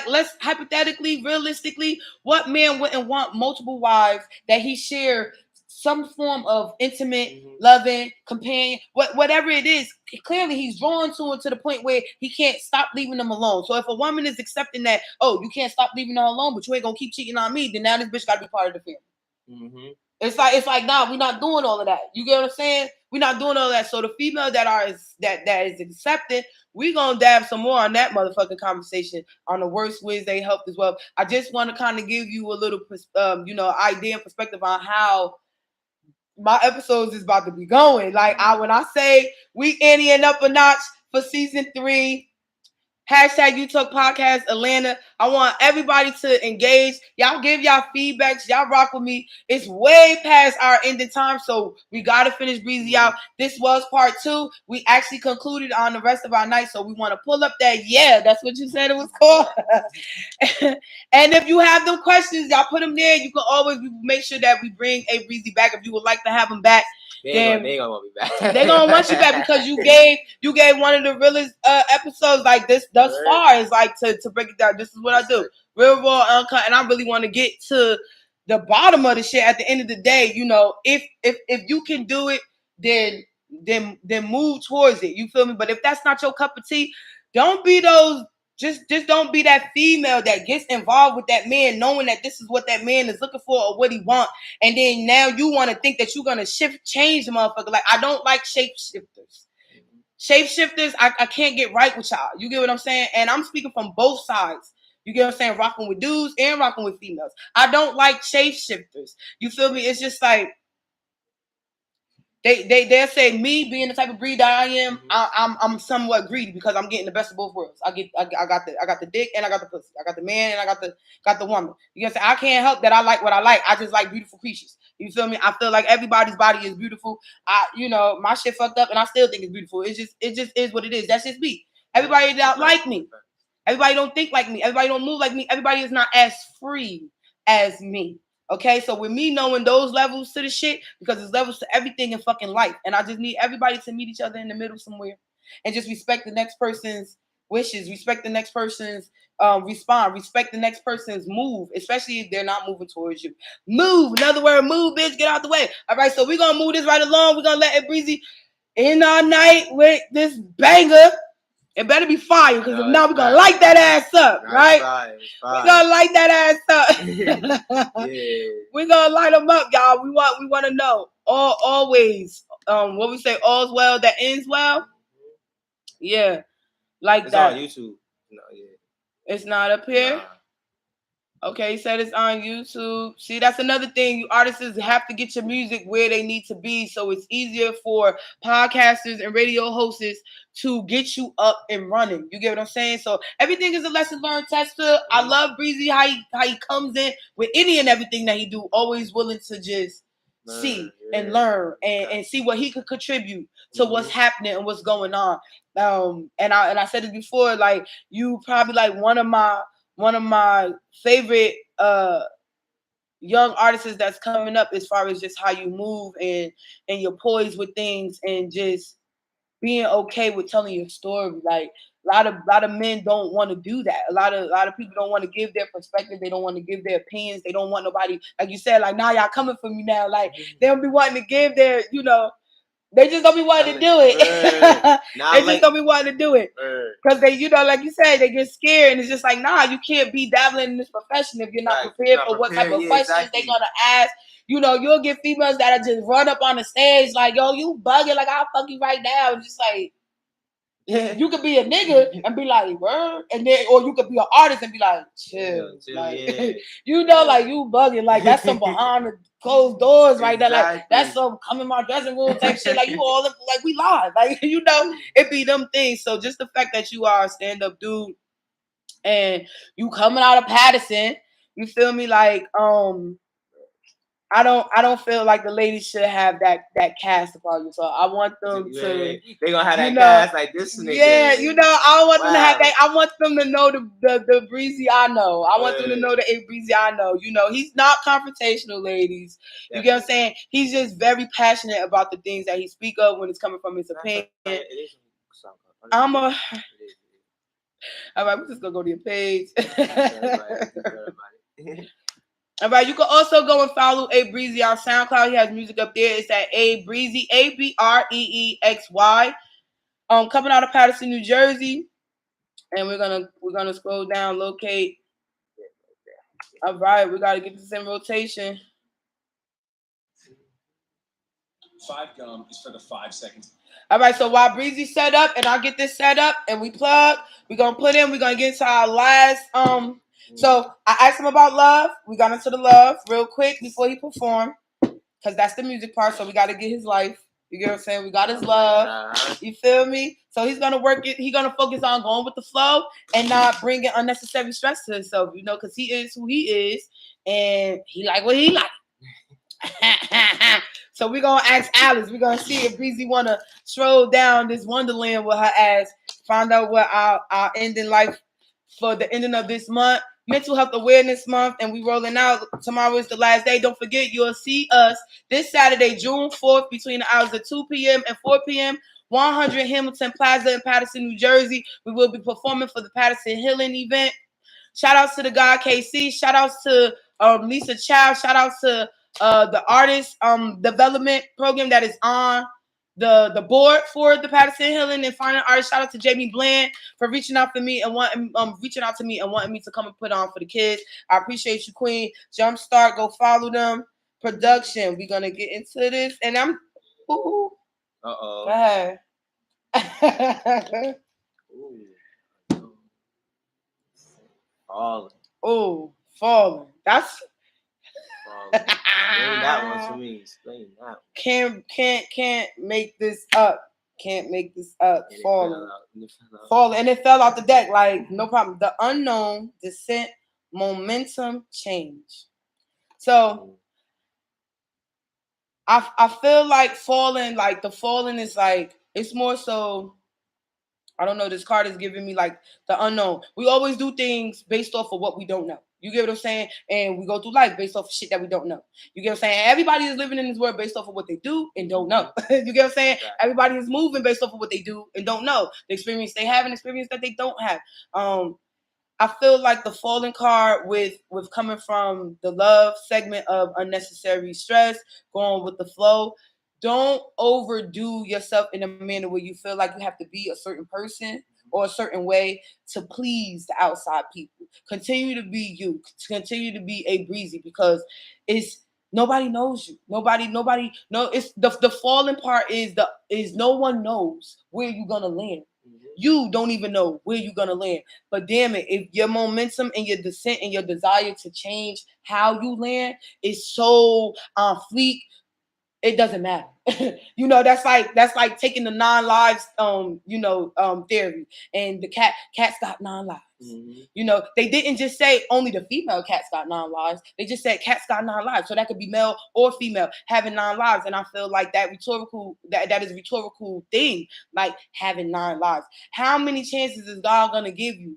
let's hypothetically, realistically, what man wouldn't want multiple wives that he share some form of intimate, loving, companion, whatever it is. Clearly he's drawn to it to the point where he can't stop leaving them alone. So if a woman is accepting that, oh, you can't stop leaving her alone, but you ain't gonna keep cheating on me, then now this bitch gotta be part of the family. It's like nah, we're not doing all of that. You get what I'm saying? We're not doing all that. So the female that is accepted, we gonna dab some more on that motherfucking conversation on the worst ways they helped as well. I just want to kind of give you a little idea and perspective on how my episodes is about to be going. Like when I say we anteing up a notch for season 3. Hashtag UTalkPodcast Atlanta. I want everybody to engage. Y'all give y'all feedbacks. Y'all rock with me. It's way past our ending time, so we got to finish Breezy out. This was part 2. We actually concluded on the rest of our night, so we want to pull up that. Yeah, that's what you said it was called. And if you have them questions, y'all put them there. You can always make sure that we bring a Breezy back if you would like to have him back. They ain't gonna want me back. They gonna want you back because you gave one of the realest episodes like this thus far. Is like to break it down. This is what I do, real raw, uncut, and I really want to get to the bottom of the shit. At the end of the day, if you can do it, then move towards it. You feel me? But if that's not your cup of tea, don't be those. Just don't be that female that gets involved with that man, knowing that this is what that man is looking for or what he wants, and then now you want to think that you're gonna change the motherfucker. Like, I don't like shapeshifters. Shapeshifters, I can't get right with y'all. You get what I'm saying? And I'm speaking from both sides. You get what I'm saying? Rocking with dudes and rocking with females. I don't like shapeshifters. You feel me? It's just like they'll say me being the type of breed that I am, I'm somewhat greedy because I'm getting the best of both worlds. I got the dick and I got the pussy. I got the man and I got the woman. You know what I'm saying? I can't help that I like what I like. I just like beautiful creatures. You feel me? I feel like everybody's body is beautiful. My shit fucked up and I still think it's beautiful. It just is what it is. That's just me. Everybody don't like me. Everybody don't think like me. Everybody don't move like me. Everybody is not as free as me. Okay, so with me knowing those levels to the shit, because there's levels to everything in fucking life, and I just need everybody to meet each other in the middle somewhere, and just respect the next person's wishes, respect the next person's respect the next person's move, especially if they're not moving towards you. Move, another word, move, bitch, get out the way. All right, so we're gonna move this right along. We're gonna let it breezy in our night with this banger. It better be fire, because if not, we're going to light that ass up, right? We're going to light that ass up. We're going to light them up, y'all. We want to know. Always. What we say, all's well that ends well? Yeah. Like that. It's on YouTube. No, yeah. It's not up here? Nah. Okay, he said it's on YouTube. See, that's another thing. You artists have to get your music where they need to be, so it's easier for podcasters and radio hosts to get you up and running. You get what I'm saying? So everything is a lesson learned, Tester. I love Breezy, how he comes in with any and everything that he do, always willing to just see and learn and see what he could contribute to what's happening and what's going on. And I said it before, like, you probably like one of my favorite young artists that's coming up, as far as just how you move and your poise with things and just being okay with telling your story. Like, a lot of men don't want to do that. A lot of people don't want to give their perspective. They don't want to give their opinions. They don't want nobody, like you said, like, now y'all coming for me now. Like, they don't be wanting to give their, they just don't be wanting to do it. They just don't be wanting to do it. Because they, like you said, they get scared. And it's just like, nah, you can't be dabbling in this profession if you're not prepared for what type of questions they're going to ask. You'll get females that are just run up on the stage like, yo, you bugging, like, I'll fuck you right now. And just like, you could be a nigga and be like, word. And then, or you could be an artist and be like, chill. Like, like, you bugging. Like, that's some behind the closed doors right there. Like, that's some come in my dressing room type shit. Like, you all look like we live. Like, it be them things. So just the fact that you are a stand-up dude and you coming out of Paterson, you feel me? Like, I don't feel like the ladies should have that cast upon you. So I want them to. They gonna have that cast like this nigga. Yeah, I don't want them to have that. I want them to know the Breezy I know. I want them to know the Breezy I know. He's not confrontational, ladies. You get what I'm saying? He's just very passionate about the things that he speak of when it's coming from his opinion. I'm a. All right, we're just gonna go to your page. All right, you can also go and follow Abreexy on SoundCloud. He has music up there. It's at Abreexy, Abreexy. Coming out of Paterson, New Jersey, and we're gonna scroll down, locate. All right, we gotta get this in rotation. 5 gum is for the 5 seconds. All right, so while Breezy set up and I get this set up and we plug, we're gonna get into our last So I asked him about love. We got into the love real quick before he performed, because that's the music part. So we got to get his life. You get what I'm saying? We got his love. You feel me? So he's gonna work it. He's gonna focus on going with the flow and not bringing unnecessary stress to himself. You know, because he is who he is, and he like what he like. So we're gonna ask Alice. We're gonna see if Breezy wanna stroll down this wonderland with her ass. Find out what our ending life for the ending of this month. Mental Health Awareness Month, and we rolling out. Tomorrow is the last day. Don't forget, you'll see us this Saturday, June 4th, between the hours of 2 p.m. and 4 p.m. 100 Hamilton Plaza in Paterson, New Jersey. We will be performing for the Paterson Healing event. Shout outs to the guy KC. Shout outs to Lisa Chow. Shout outs to the artist development program that is on the board for the Paterson Healing and Fine Arts. Shout out to Jamie Bland for reaching out to me and wanting me to come and put on for the kids. I appreciate you, Queen. Jumpstart, go follow them. Production. We're gonna get into this, and I'm. Ooh. Go ahead. Falling. That's. Explain that one to me. Explain that one. Can't make this up. Can't make this up. Falling. And it fell out the deck. Like, no problem. The unknown, descent, momentum, change. So I feel like falling, like the falling is like, it's more so, I don't know, this card is giving me like the unknown. We always do things based off of what we don't know. You get what I'm saying? And we go through life based off of shit that we don't know. You get what I'm saying? Everybody is living in this world based off of what they do and don't know. You get what I'm saying? Everybody is moving based off of what they do and don't know. The experience they have and experience that they don't have. I feel like the falling card with coming from the love segment of unnecessary stress, going with the flow. Don't overdo yourself in a manner where you feel like you have to be a certain person or a certain way to please the outside people. Continue to be you. Continue to be Abreexy, because it's nobody knows you. Nobody. No, it's the falling part is no one knows where you're gonna land. You don't even know where you're gonna land. But damn it, if your momentum and your descent and your desire to change how you land is so on fleek, it doesn't matter. You know, that's like taking the 9 lives theory, and the cats got 9 lives. You know, they didn't just say only the female cats got 9 lives. They just said cats got 9 lives. So that could be male or female having 9 lives. And I feel like that is a rhetorical thing, like having 9 lives. How many chances is God gonna give you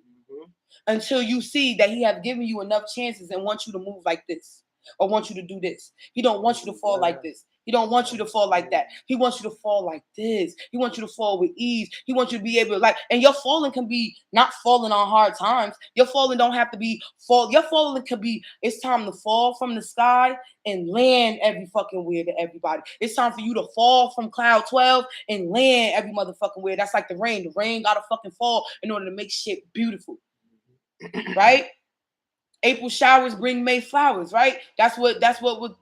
until you see that he have given you enough chances and wants you to move like this or wants you to do this? He don't want you to fall like this. He don't want you to fall like that. He wants you to fall like this. He wants you to fall with ease. He wants you to be able to and your falling can be not falling on hard times. Your falling don't have to be fall. Your falling could be, it's time to fall from the sky and land every fucking where to everybody. It's time for you to fall from cloud 12 and land every motherfucking where. That's like the rain. The rain gotta fucking fall in order to make shit beautiful. Right? April showers bring May flowers, right? That's what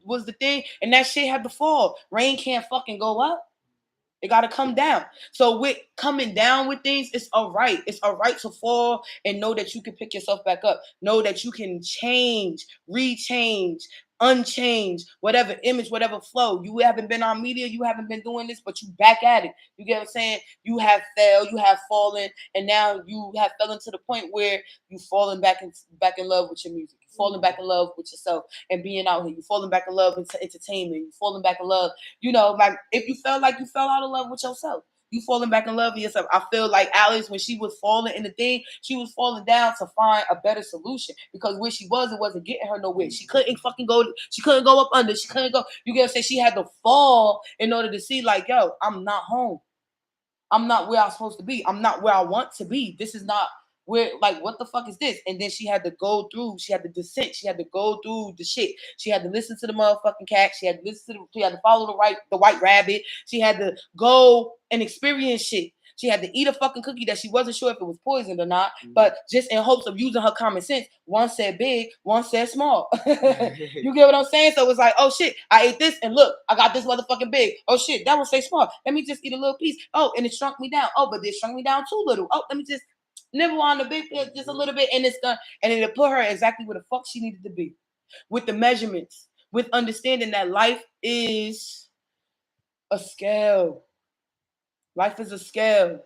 was the thing. And that shit had to fall. Rain can't fucking go up. It got to come down. So with coming down with things, it's all right. It's all right to fall and know that you can pick yourself back up. Know that you can change, rechange, unchange, whatever image, whatever flow. You haven't been on media. You haven't been doing this, but you back at it. You get what I'm saying? You have failed. You have fallen. And now you have fallen to the point where you falling back in love with your music. You're falling back in love with yourself and being out here. You're falling back in love into entertainment. You're falling back in love. You know, like if you felt like you fell out of love with yourself, you falling back in love with yourself. I feel like Alice, when she was falling in the thing, she was falling down to find a better solution, because where she was, it wasn't getting her nowhere. She couldn't fucking go. She couldn't go up under. She couldn't go. You get what I'm saying? She had to fall in order to see, like, yo, I'm not home. I'm not where I'm supposed to be. I'm not where I want to be. This is not where, like, what the fuck is this? And then she had to go through, she had to descent, she had to go through the shit. She had to listen to the motherfucking cat. She had to she had to follow the white rabbit. She had to go and experience shit. She had to eat a fucking cookie that she wasn't sure if it was poisoned or not, but just in hopes of using her common sense. One said big, one said small. You get what I'm saying? So it's like, oh shit, I ate this and look, I got this motherfucking big. Oh shit, that one say small. Let me just eat a little piece. Oh, and it shrunk me down. Oh, but it shrunk me down too little. Oh, let me just nibble on the big bit just a little bit, and it's done. And it'll put her exactly where the fuck she needed to be. With the measurements, with understanding that life is a scale. Life is a scale.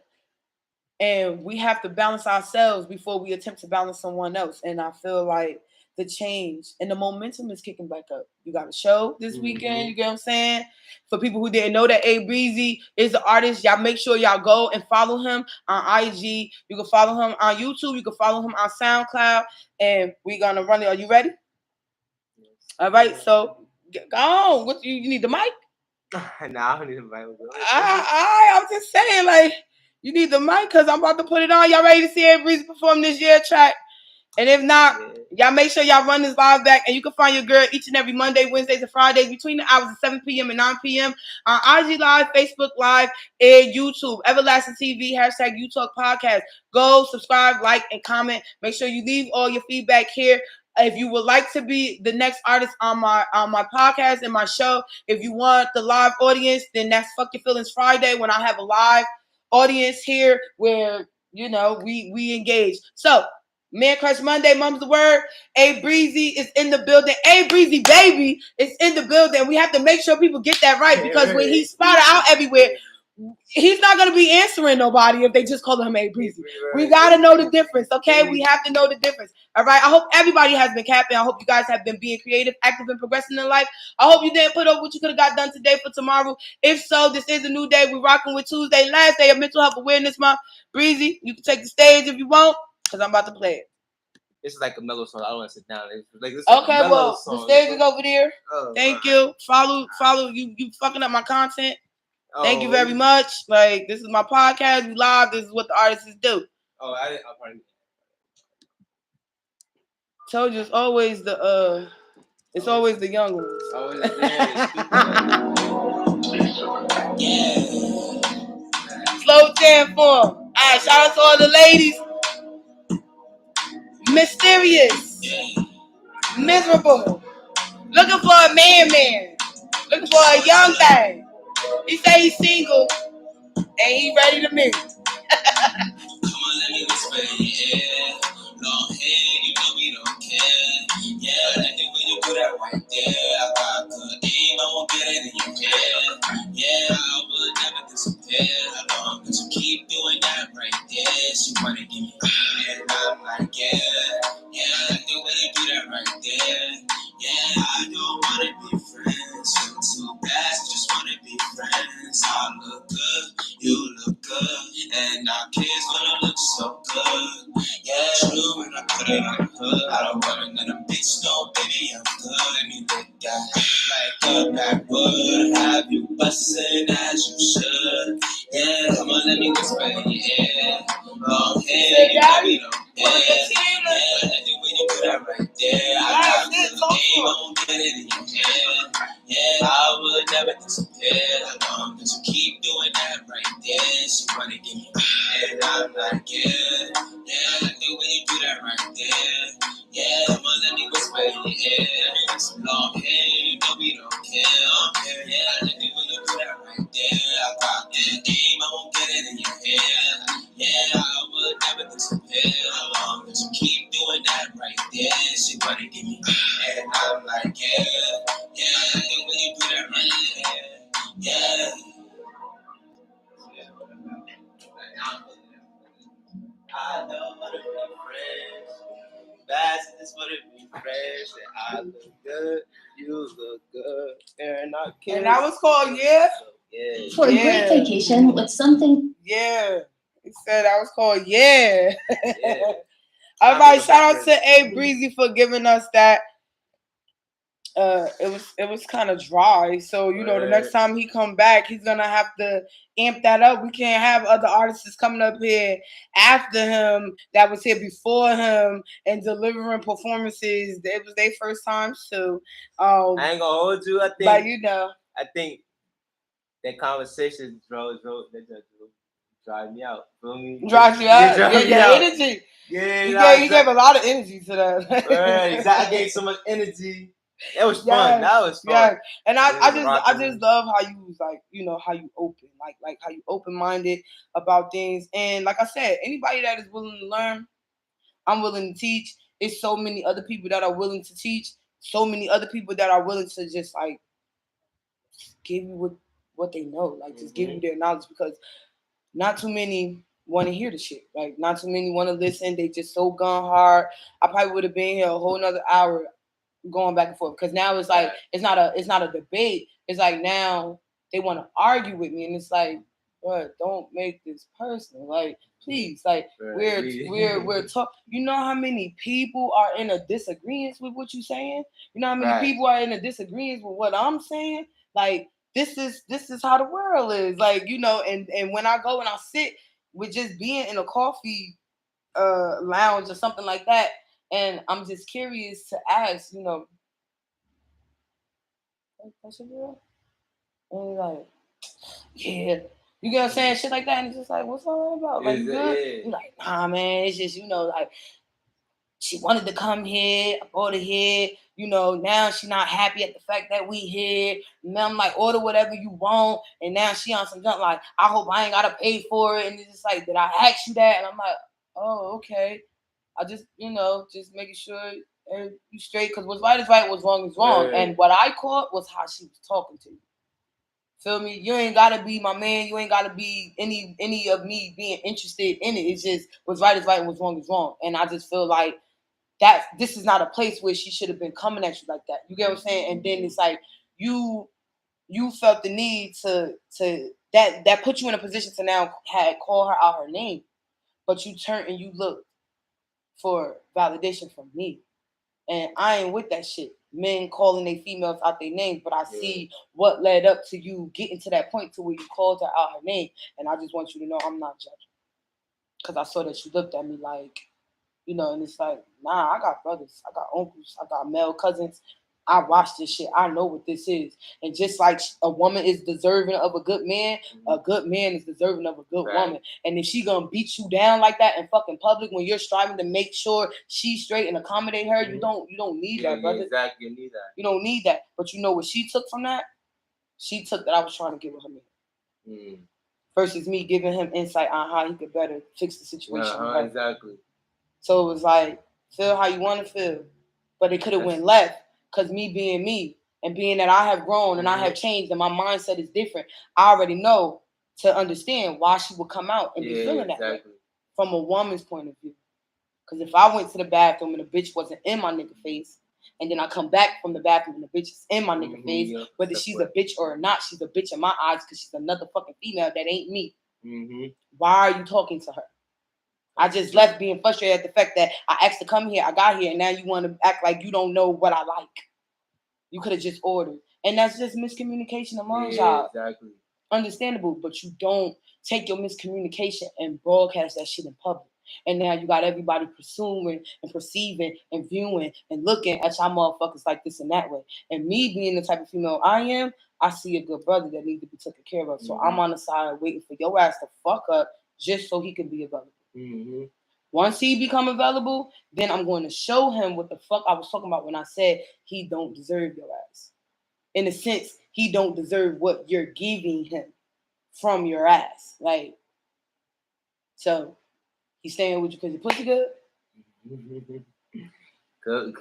And we have to balance ourselves before we attempt to balance someone else. And I feel like the change and the momentum is kicking back up. You got a show this weekend, you get what I'm saying? For people who didn't know that Abreexy is the artist, y'all make sure y'all go and follow him on IG. You can follow him on YouTube. You can follow him on SoundCloud. And we're going to run it. Are you ready? Yes. All right, so go on. What you need the mic? Nah, I don't need the mic. I'm just saying, like, you need the mic because I'm about to put it on. Y'all ready to see Abreexy perform this year track? And if not, y'all make sure y'all run this live back. And you can find your girl each and every Monday, Wednesdays, and Fridays between the hours of 7 p.m. and 9 p.m. on IG Live, Facebook Live, and YouTube. Everlasting TV, hashtag UTalkPodcast. Go, subscribe, like, and comment. Make sure you leave all your feedback here. If you would like to be the next artist on my podcast and my show, if you want the live audience, then that's Fuck Your Feelings Friday when I have a live audience here where, you know, we engage. So, Man Crush Monday, Mum's the word. Abreexy is in the building. Abreexy Baby is in the building. We have to make sure people get that right because when he's spotted out everywhere, he's not going to be answering nobody if they just call him Abreexy. We got to know the difference, okay? We have to know the difference, all right? I hope everybody has been capping. I hope you guys have been being creative, active, and progressing in life. I hope you didn't put up what you could have got done today for tomorrow. If so, this is a new day. We're rocking with Tuesday, last day of Mental Health Awareness Month. Breezy, you can take the stage if you want because I'm about to play it. This is like a mellow song. I don't want to sit down. This okay, well, song. The stage is over there. Thank you. Follow. You fucking up my content. Thank you very much. Like, this is my podcast. We live. This is what the artists do. Oh, I probably. Told you it's always the always the young ones. Slow jam for 'em. All right, shout out to all the ladies. Mysterious, miserable, looking for a man, looking for a young thing. He say he's single and he ready to meet. Come on, let me whisper in your ear. Long hair, you know we don't care. Yeah, I like the way you do that right there. I got good aim, I won't get it in your head. Yeah, I would never disappear. How long as you keep doing that right there? She wanna give me head, and I'm like, yeah. Yeah, I like the way you do that right there. Yeah, I don't wanna be friends. You're too bad, just wanna be friends. I look good, you look good, and our kids gonna look so good. Yeah, true, when I put it on the hood. I don't want another bitch, no, baby, I'm good. Let me lick that like a backwood. Have you bustin' as you should. Yeah, come on, let me whisper in your ear. Long hair, you know we don't care. Yeah, let the way you do that right there. I got good aim, I won't get it in your head. Yeah, I would never disappear. How long as you keep doing that right there? She wanna give me head, I'm like, yeah. Yeah, I like the way you do that right there. Yeah, come on, let me whisper in your ear. Some long hair, you know we don't care. Yeah, I like the way you do that right there. I got that aim, I won't get it in your head. Yeah, I would never disappear. How long as you keep doing that right there? She wanna give me head, and I'm like, yeah. Yeah, I like the way you do that right there. Yeah. I don't wanna be friends. Best is wanna be friends. And I look good, you look good, and I can't. And that was called Yeah. For a great vacation with something. Yeah. He said that was called Yeah. All right, shout out to Abreexy for giving us that. It was kind of dry. So you know, the next time he come back, he's gonna have to amp that up. We can't have other artists coming up here after him that was here before him and delivering performances. It was their first time too. I ain't gonna hold you. I think, but you know, I think that conversation drive me out. Feel me? Drives you out. Yeah, energy. Yeah, you gave a lot of energy to that. Right, exactly. I gave so much energy. It was fun. That was fun. Yeah, and I just love how you was like, you know, how you open, like how you open minded about things. And like I said, anybody that is willing to learn, I'm willing to teach. It's so many other people that are willing to teach. So many other people that are willing to just like give you what they know, like just give you their knowledge, because not too many want to hear the shit. Like not too many want to listen. They just so gun hard. I probably would have been here a whole nother hour going back and forth, because now it's like it's not a debate. It's like now they want to argue with me, and it's like, bro, don't make this personal. Like, please, like we're talking. You know how many people are in a disagreement with what you're saying? You know how many people are in a disagreement with what I'm saying? Like, this is how the world is. Like, you know, and when I go and I sit with just being in a coffee lounge or something like that, and I'm just curious to ask, you know, what's your girl? And like, yeah, you get what I'm saying, shit like that, and it's just like, what's all that about? Like, you good? Yeah. You're like, nah, man, it's just, you know, like, she wanted to come here, I brought her here. You know, now she not happy at the fact that we here. Now I'm like, order whatever you want. And now she on some junk like, I hope I ain't gotta pay for it. And it's just like, did I ask you that? And I'm like, oh, okay. I just, you know, just making sure you straight. Because what's right is right, what's wrong is wrong. Right. And what I caught was how she was talking to you. Feel me? You ain't gotta be my man. You ain't gotta be any of me being interested in it. It's just what's right is right and what's wrong is wrong. And I just feel like that this is not a place where she should have been coming at you like that. You get what I'm saying? And then it's like you felt the need to that put you in a position to now call her out her name, but you turn and you look for validation from me, and I ain't with that shit. Men calling their females out their names, but I see what led up to you getting to that point to where you called her out her name, and I just want you to know I'm not judging, because I saw that you looked at me like, you know, and it's like, nah, I got brothers, I got uncles, I got male cousins. I watch this shit. I know what this is. And just like a woman is deserving of a good man, a good man is deserving of a good woman. And if she gonna beat you down like that in fucking public when you're striving to make sure she's straight and accommodate her, you don't need that, brother. Exactly, you need that. You don't need that. But you know what she took from that? She took that I was trying to get with her man. Versus me giving him insight on how he could better fix the situation. Exactly. So it was like, feel how you want to feel. But it could have went left, because me being me and being that I have grown and I have changed and my mindset is different, I already know to understand why she would come out and be feeling that way from a woman's point of view. Because if I went to the bathroom and the bitch wasn't in my nigga face, and then I come back from the bathroom and the bitch is in my nigga face, whether she's a bitch or not, she's a bitch in my eyes because she's another fucking female that ain't me. Why are you talking to her? I just left being frustrated at the fact that I asked to come here, I got here, and now you want to act like you don't know what I like. You could have just ordered. And that's just miscommunication among y'all. Exactly. Understandable, but you don't take your miscommunication and broadcast that shit in public. And now you got everybody presuming and perceiving and viewing and looking at y'all motherfuckers like this and that way. And me being the type of female I am, I see a good brother that needs to be taken care of. So I'm on the side waiting for your ass to fuck up just so he can be available. Once he become available, then I'm going to show him what the fuck I was talking about when I said he don't deserve your ass. In a sense, he don't deserve what you're giving him from your ass. Like, so he's staying with you because your pussy good?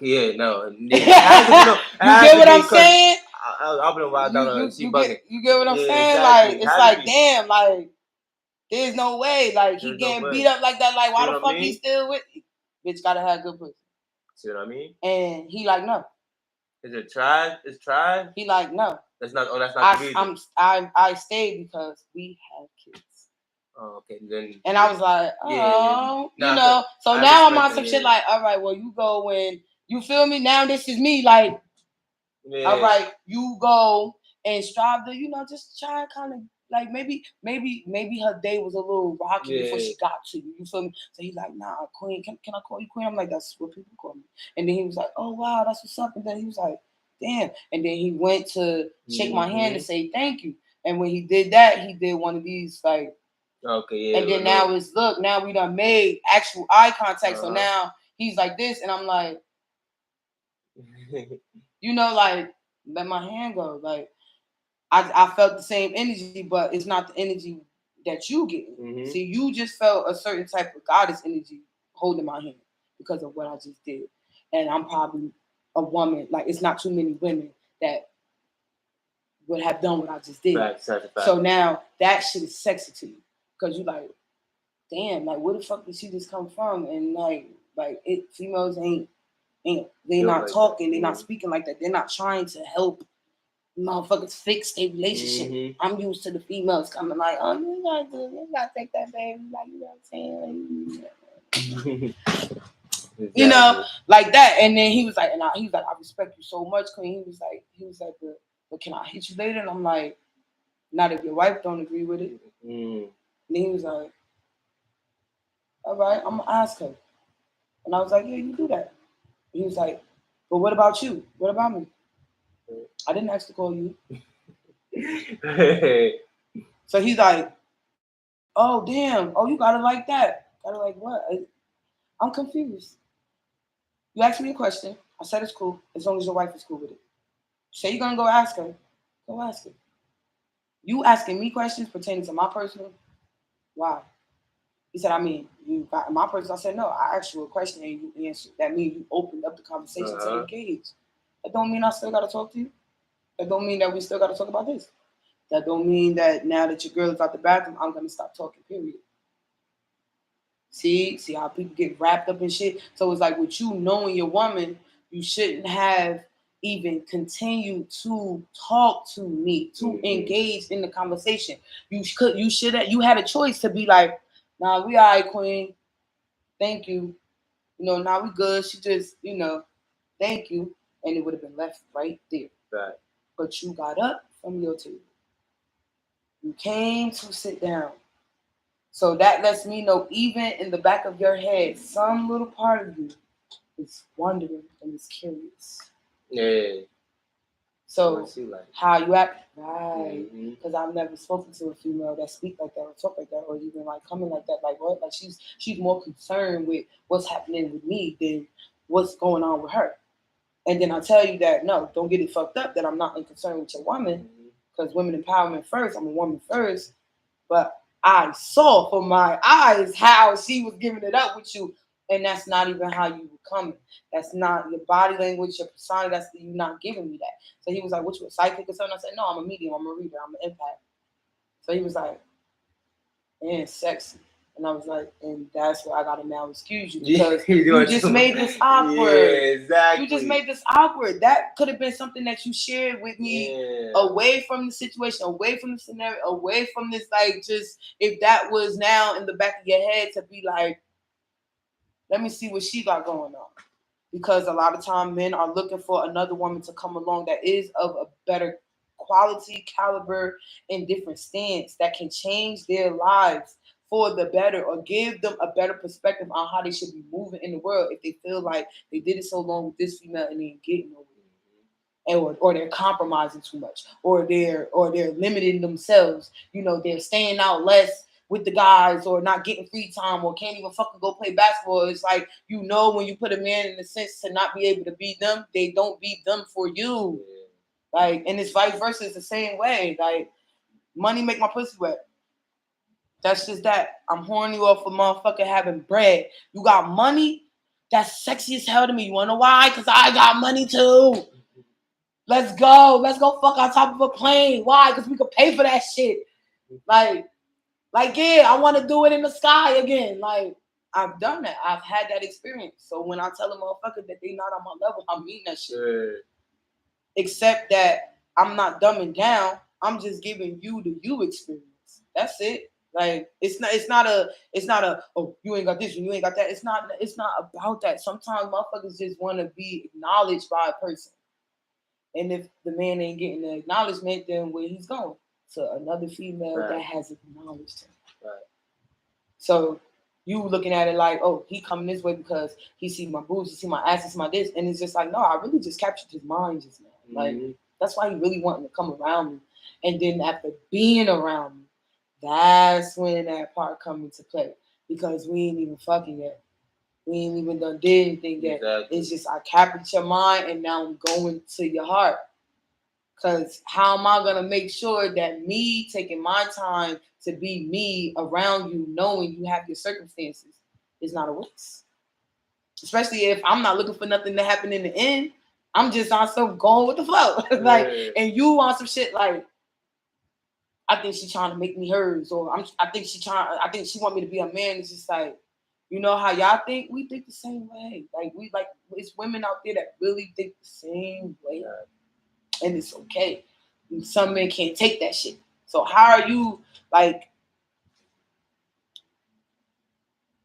Yeah, no. You get what I'm saying? I've been wild down on she bugging. You get what I'm saying? Exactly. Like, it's like, damn, like, there's no way. Like, he getting beat up like that. Like, why the fuck he still with you? Bitch gotta have good pussy. See what I mean? And he like, no. Is it tried? It's tried? He like, no. That's not the reason. I stayed because we have kids. Oh, okay. Then, and I was like, oh, you know. So now I'm on some shit like, all right, well, you go when, you feel me? Now this is me, like, Yeah. All right, you go and strive to, just try and kind of like maybe her day was a little rocky before she got to you. You feel me? So he's like, nah, Queen, can I call you Queen? I'm like, that's what people call me. And then he was like, oh wow, that's what's up. And then he was like, damn. And then he went to shake my hand and say thank you. And when he did that, he did one of these like, okay, yeah. And then now it's now we done made actual eye contact. So now he's like this, and I'm like, like let my hand go. Like I felt the same energy, but it's not the energy that you get. See, you just felt a certain type of goddess energy holding my hand because of what I just did. And I'm probably a woman, like it's not too many women that would have done what I just did. Fact. So now that shit is sexy to you. Because you like, damn, like where the fuck did she just come from? And females ain't they not like talking, they're not speaking like that. They're not trying to help motherfuckers fix their relationship. I'm used to the females coming like, oh, you gotta take that baby, like you know what I'm saying? Exactly. Like that. And then he was like, I respect you so much, Queen. He was like, but can I hit you later? And I'm like, not if your wife don't agree with it. And then he was like, all right, I'm gonna ask her. And I was like, yeah, you do that. And he was like, but what about you? What about me? I didn't ask to call you. So he's like, oh, damn. Oh, you got it like that. Got it like what? I'm confused. You asked me a question. I said it's cool as long as your wife is cool with it. Say you're going to go ask her. Go ask her. You asking me questions pertaining to my personal? Why? He said, you got my personal. I said, no, I asked you a question and you answered. That means you opened up the conversation to engage. That don't mean I still got to talk to you. That don't mean that we still got to talk about this. That don't mean that now that your girl is out the bathroom, I'm going to stop talking, period. See how people get wrapped up in shit? So it's like with you knowing your woman, you shouldn't have even continued to talk to me, to engage in the conversation. You had a choice to be like, nah, we all right, Queen. Thank you. Now we good. She just, thank you. And it would have been left right there. Right. But you got up from your table. You came to sit down. So that lets me know, even in the back of your head, some little part of you is wondering and is curious. Yeah. So how you act, right? Because I've never spoken to a female that speak like that or talk like that or even like coming like that. Like what? Like she's more concerned with what's happening with me than what's going on with her. And then I tell you that no, don't get it fucked up that I'm not concerned with your woman because women empowerment first. I'm a woman first, but I saw from my eyes how she was giving it up with you, and that's not even how you were coming. That's not your body language, your persona. That's you not giving me that. So he was like, "What you a psychic or something?" I said, "No, I'm a medium. I'm a reader. I'm an empath." So he was like, "Man, sexy," and I was like, "And that's why I gotta now excuse you because you just made this awkward. Yeah, exactly. You just made this awkward. That could have been something that you shared with me away from the situation, away from the scenario, away from this. Like, just if that was now in the back of your head to be like, let me see what she got going on." Because a lot of time men are looking for another woman to come along that is of a better quality, caliber, and different stance that can change their lives for the better or give them a better perspective on how they should be moving in the world if they feel like they did it so long with this female and they ain't getting nowhere. Or they're compromising too much, or they're limiting themselves. They're staying out less with the guys, or not getting free time, or can't even fucking go play basketball. It's like when you put a man in the sense to not be able to beat them, they don't beat them for you. Like, and it's vice versa. It's the same way. Like, money make my pussy wet. That's just that. I'm horny off a motherfucker having bread. You got money? That's sexy as hell to me. You wanna know why? Because I got money too. Let's go. Let's go fuck on top of a plane. Why? Because we could pay for that shit. Like, yeah, I want to do it in the sky again. Like, I've done that. I've had that experience. So when I tell a motherfucker that they not on my level, I mean that shit. Yeah. Except that I'm not dumbing down. I'm just giving you the you experience. That's it. Like, it's not a oh, you ain't got this and you ain't got that. It's not about that. Sometimes motherfuckers just want to be acknowledged by a person. And if the man ain't getting the acknowledgement, then where he's going? To another female that has acknowledged him. Right. So you looking at it like, oh, he coming this way because he see my boobs, he see my ass, he see my this. And it's just like, no, I really just captured his mind just now. Like, that's why he really wanting to come around me. And then after being around me, that's when that part come into play. Because we ain't even fucking yet. We ain't even done did anything yet. Exactly. It's just I captured your mind and now I'm going to your heart. Because how am I going to make sure that me taking my time to be me around you, knowing you have your circumstances, is not a waste? Especially if I'm not looking for nothing to happen in the end. I'm just on some going with the flow. Like, and you want some shit like, I think she's trying to make me hers, or I think she want me to be a man. It's just like, you know how y'all think? We think the same way. Like it's women out there that really think the same way. And it's okay. And some men can't take that shit. So how are you, like,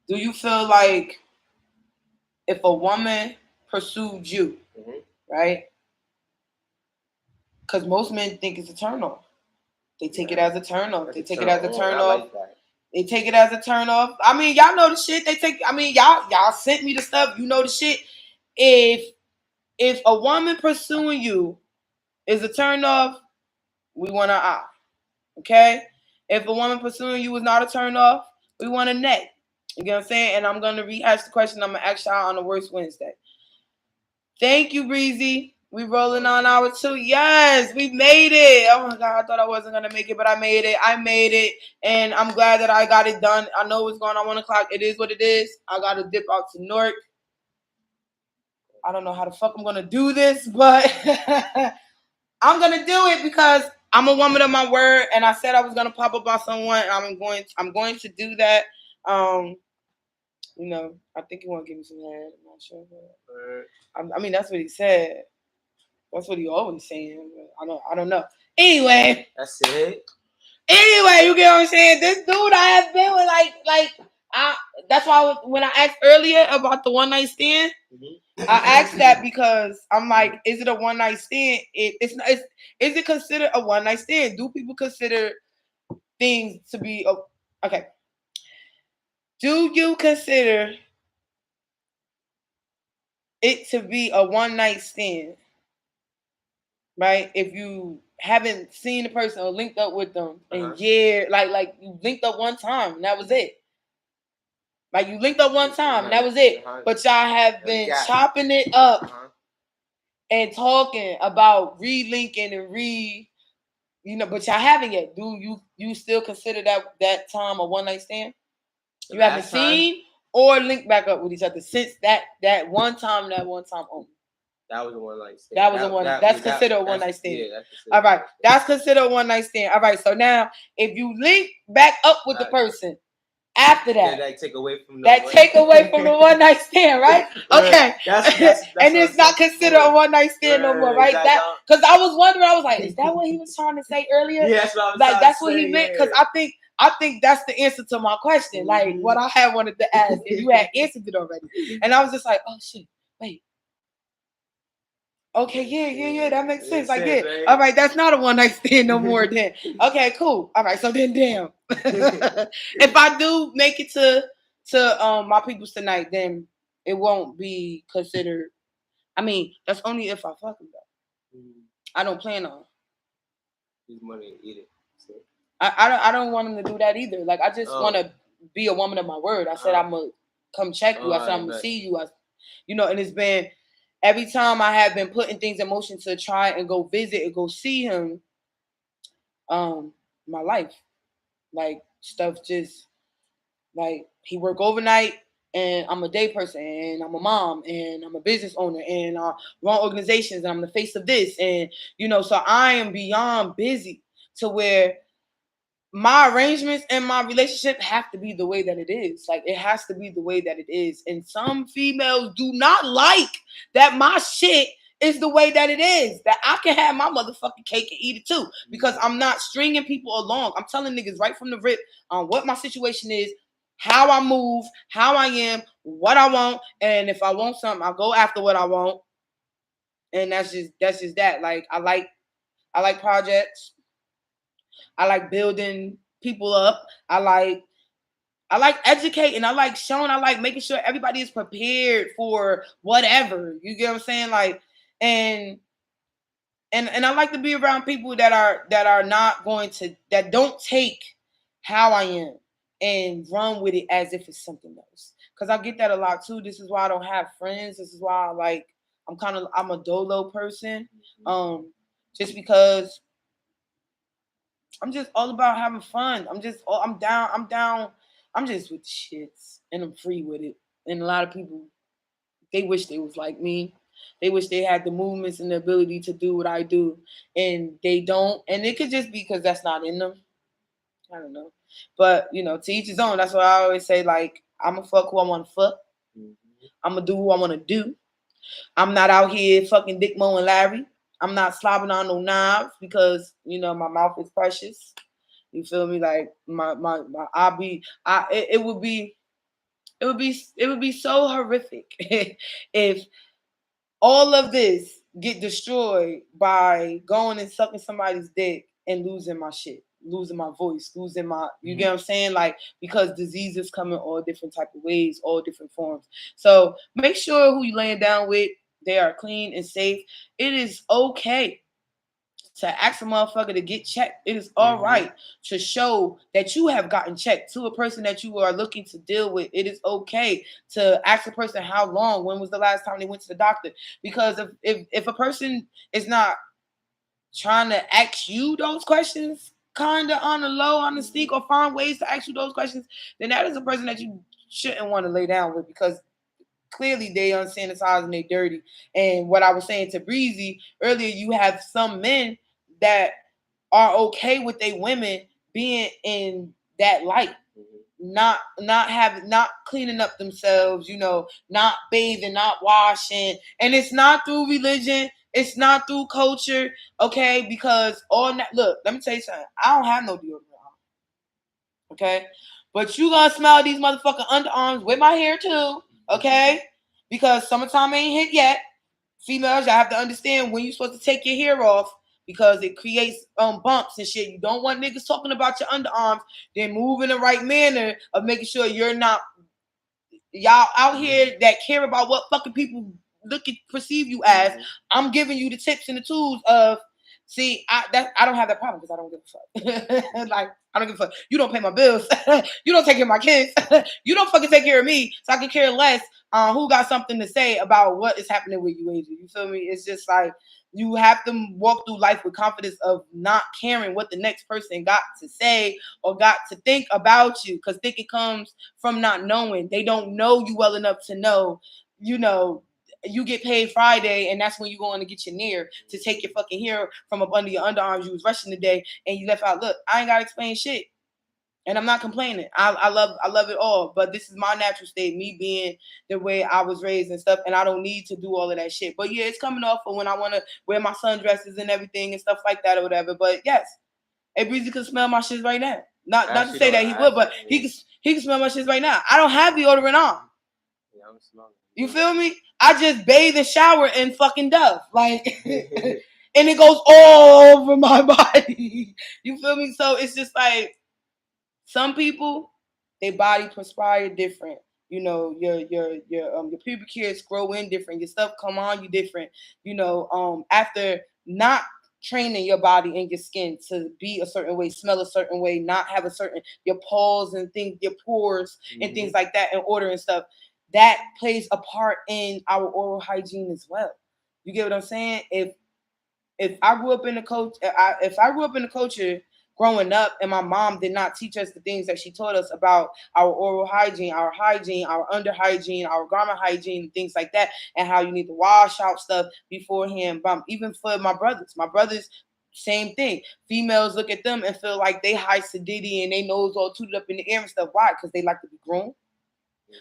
do you feel like if a woman pursued you, right? Because most men think it's a turn off. They take it as a turn off. They take it as a turn off. They take it as a turn off. I mean, y'all know the shit. Y'all sent me the stuff. You know the shit. If a woman pursuing you is a turn off, we want an eye. Okay? If a woman pursuing you is not a turn off, we want a neck. You get what I'm saying? And I'm going to rehash the question I'm going to ask y'all on the Worst Wednesday. Thank you, Breezy. We rolling on hour 2. Yes, we made it. Oh my God, I thought I wasn't going to make it, but I made it. And I'm glad that I got it done. I know it's going on 1 o'clock. It is what it is. I got to dip out to Newark. I don't know how the fuck I'm going to do this, but I'm going to do it because I'm a woman of my word, and I said I was going to pop up on someone. I'm going to do that. You know, I think he want to give me some head. I'm not sure. But I mean, that's what he said. That's what he always saying. I don't know. Anyway. That's it. Anyway, you get what I'm saying? This dude I have been with, that's why when I asked earlier about the one night stand, I asked that because I'm like, is it a one night stand? Is it considered a one night stand? Do people consider things to be okay? Do you consider it to be a one night stand? Right? If you haven't seen the person or linked up with them in years, like you linked up one time and that was it. Like you linked up one time and that was it. But y'all have been chopping it up and talking about re-linking and but y'all haven't yet. Do you still consider that time a one night stand? You haven't seen or linked back up with each other since that one time only. That was a one night stand. That's considered a one night stand. Yeah, all right. That's considered a one night stand. All right. So now, if you link back up with the person after that, that take away from the one night stand, right? Okay. That's and it's not considered a one night stand no more, right? Because I was wondering, I was like, is that what he was trying to say earlier? Yeah, that's what I was like. That's what he meant. Because I think that's the answer to my question. Like what I had wanted to ask, and you had answered it already. And I was just like, oh shit, wait. Okay, yeah, that makes sense. Like, yeah, right? All right, that's not a one night stand no more. Then, okay, cool. All right, so then, damn, if I do make it to my peoples tonight, then it won't be considered. I mean, that's only if I fuck them though. I don't plan on. Use money to eat it. So. I don't want them to do that either. Like, I just want to be a woman of my word. I said I'm gonna come check you. I said I'm gonna see you. And it's been. Every time I have been putting things in motion to try and go visit and go see him, my life, like stuff just like he work overnight and I'm a day person and I'm a mom and I'm a business owner and run organizations and I'm the face of this and so I am beyond busy to where my arrangements and my relationship have to be the way that it is. Like, it has to be the way that it is. And some females do not like that my shit is the way that it is. That I can have my motherfucking cake and eat it too. Because I'm not stringing people along. I'm telling niggas right from the rip on what my situation is, how I move, how I am, what I want. And if I want something, I'll go after what I want. And that's just that. Like I like projects. I like building people up. I like educating. I like showing. I like making sure everybody is prepared for whatever. You get what I'm saying? Like, and I like to be around people that are not going to, that don't take how I am and run with it as if it's something else. Because I get that a lot too. This is why I don't have friends. This is why I'm a dolo person. Just because I'm just all about having fun. I'm down. I'm just with shits and I'm free with it. And a lot of people, they wish they was like me. They wish they had the movements and the ability to do what I do, and they don't. And it could just be because that's not in them. I don't know. But, to each his own. That's what I always say. Like, I'm going to fuck who I want to fuck. I'm going to do who I want to do. I'm not out here fucking Dick Mo and Larry. I'm not slobbing on no knobs because, my mouth is precious. You feel me? Like, it would be so horrific if all of this get destroyed by going and sucking somebody's dick and losing my shit, losing my voice, losing my, you get what I'm saying? Like, because diseases come in all different type of ways, all different forms. So make sure who you laying down with, they are clean and safe. It is okay to ask a motherfucker to get checked. It is all right to show that you have gotten checked to a person that you are looking to deal with. It is okay to ask a person how long, when was the last time they went to the doctor. Because if a person is not trying to ask you those questions, kind of on the low, on the sneak, or find ways to ask you those questions, then that is a person that you shouldn't want to lay down with, because clearly they unsanitized and they dirty. And what I was saying to Breezy earlier, you have some men that are okay with their women being in that light, not cleaning up themselves, not bathing, not washing. And it's not through religion, it's not through culture, okay? Because look, let me tell you something. I don't have no deodorant on, okay? But you gonna smell these motherfucking underarms with my hair too, okay? Because summertime ain't hit yet. Females, y'all have to understand when you're supposed to take your hair off, because it creates bumps and shit. You don't want niggas talking about your underarms. Then move in the right manner of making sure you're not, y'all out here that care about what fucking people perceive you as. I'm giving you the tips and the tools of, see, I don't have that problem because I don't give a fuck. Like, I don't give a fuck. You don't pay my bills. You don't take care of my kids. You don't fucking take care of me, so I can care less who got something to say about what is happening with you, Asia. You feel me? It's just like, you have to walk through life with confidence of not caring what the next person got to say or got to think about you, because thinking comes from not knowing. They don't know you well enough to know, you get paid Friday, and that's when you going to get your near to take your fucking hair from up under your underarms. You was rushing today, and you left out. Look, I ain't got to explain shit, and I'm not complaining. I love it all, but this is my natural state, me being the way I was raised and stuff, and I don't need to do all of that shit. But yeah, it's coming off for when I want to wear my sundresses and everything and stuff like that or whatever. But yes, Abeexy can smell my shit right now. Not to say that he would, but he can smell my shit right now. I don't have deodorant on. Yeah, I'm smelling. You feel me? I just bathe and shower in fucking Dove. Like, and it goes all over my body. You feel me? So it's just like, some people, their body perspire different. Your pubic hairs grow in different. Your stuff come on you different. After not training your body and your skin to be a certain way, smell a certain way, not have a certain, your pores and things, your pores and things like that in order and stuff. That plays a part in our oral hygiene as well. You get what I'm saying? If I grew up in the culture growing up, and my mom did not teach us the things that she taught us about our oral hygiene, our under hygiene, our garment hygiene, things like that, and how you need to wash out stuff beforehand. Even for my brothers, same thing. Females look at them and feel like they high sedity and they nose all tooted up in the air and stuff. Why? Because they like to be groomed.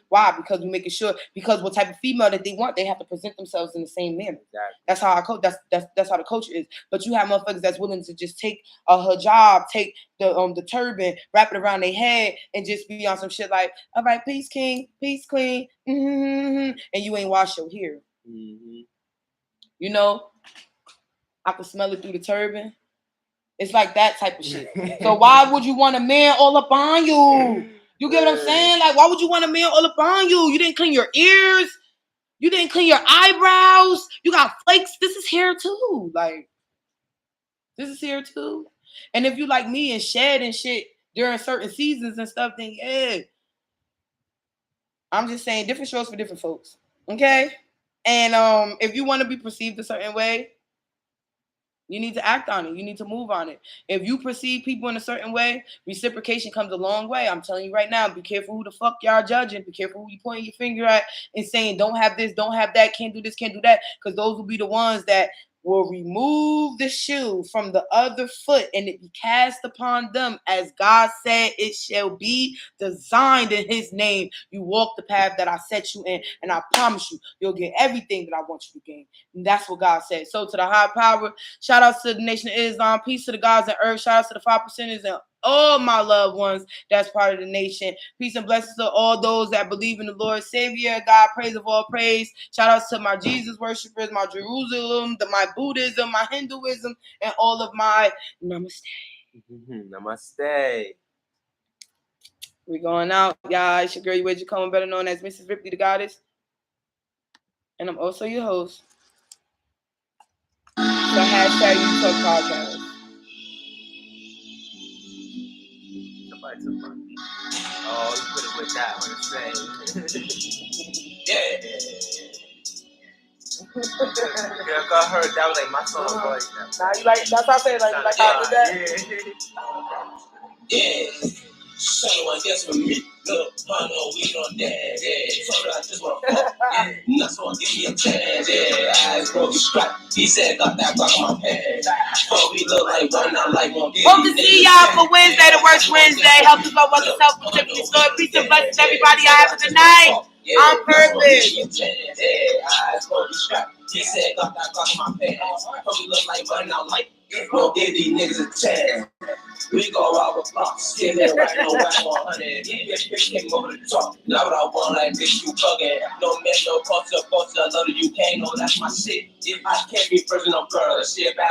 Why? Because we're making sure, because what type of female that they want, they have to present themselves in the same manner. Exactly. That's how that's how the culture is. But you have motherfuckers that's willing to just take a hijab, take the turban, wrap it around their head, and just be on some shit like, all right, peace king, peace queen, and you ain't wash your hair. You know, I can smell it through the turban. It's like that type of shit. So why would you want a man all up on you? You get what I'm saying? Like, why would you want a man all up on you? You didn't clean your ears. You didn't clean your eyebrows. You got flakes. This is hair too. Like, this is here too. And if you like me and shed and shit during certain seasons and stuff, then yeah. I'm just saying different strokes for different folks. Okay? And if you want to be perceived a certain way, you need to act on it. You need to move on it. If you perceive people in a certain way, reciprocation comes a long way. I'm telling you right now, be careful who the fuck y'all judging. Be careful who you pointing your finger at and saying, don't have this, don't have that, can't do this, can't do that. Because those will be the ones that will remove the shoe from the other foot and it be cast upon them as God said it shall be, designed in his name. You walk the path that I set you in, and I promise you, you'll get everything that I want you to gain. And that's what God said. So to the high power, shout out to the Nation of Islam, peace to the gods and earth, shout out to the 5%ers and all my loved ones that's part of the nation. Peace and blessings to all those that believe in the Lord Savior, God, praise of all praise. Shout out to my Jesus worshipers, my Jerusalem, my Buddhism, my Hinduism, and all of my namaste. Namaste. We're going out, y'all. It's your girl, you Cowan, better known as Mrs. Ripley the Goddess. And I'm also your host. So hashtag UTalkPodcast. Oh, you put it with that on the same. Yeah. Girl, I heard that was like my song. Nah, you like, that's how I say it, like how I did that? Yeah. Someone gets with me. Look, I know we don't dance. Yeah. So I just want to fuck. Yeah. That's what give me a chance. Yeah. Eyes broke scrap. He said, got that rock on my pants. But we look like one out like one. Hope to see y'all for Wednesday, the worst Wednesday. Help us go with the self-specific story. Peace and blessings, everybody. I have a good night. On purpose. Eyes broke scrap. He said, got that rock on my pants. But we look like one out like won't give these niggas a chance. We go out with blocks, skin there right no rap 100. Bitch came over the top. Now what I want like bitch, you buggin'. No man, no culture, I love the UK, no that's my shit. If I can't be first, no girl, shit bad.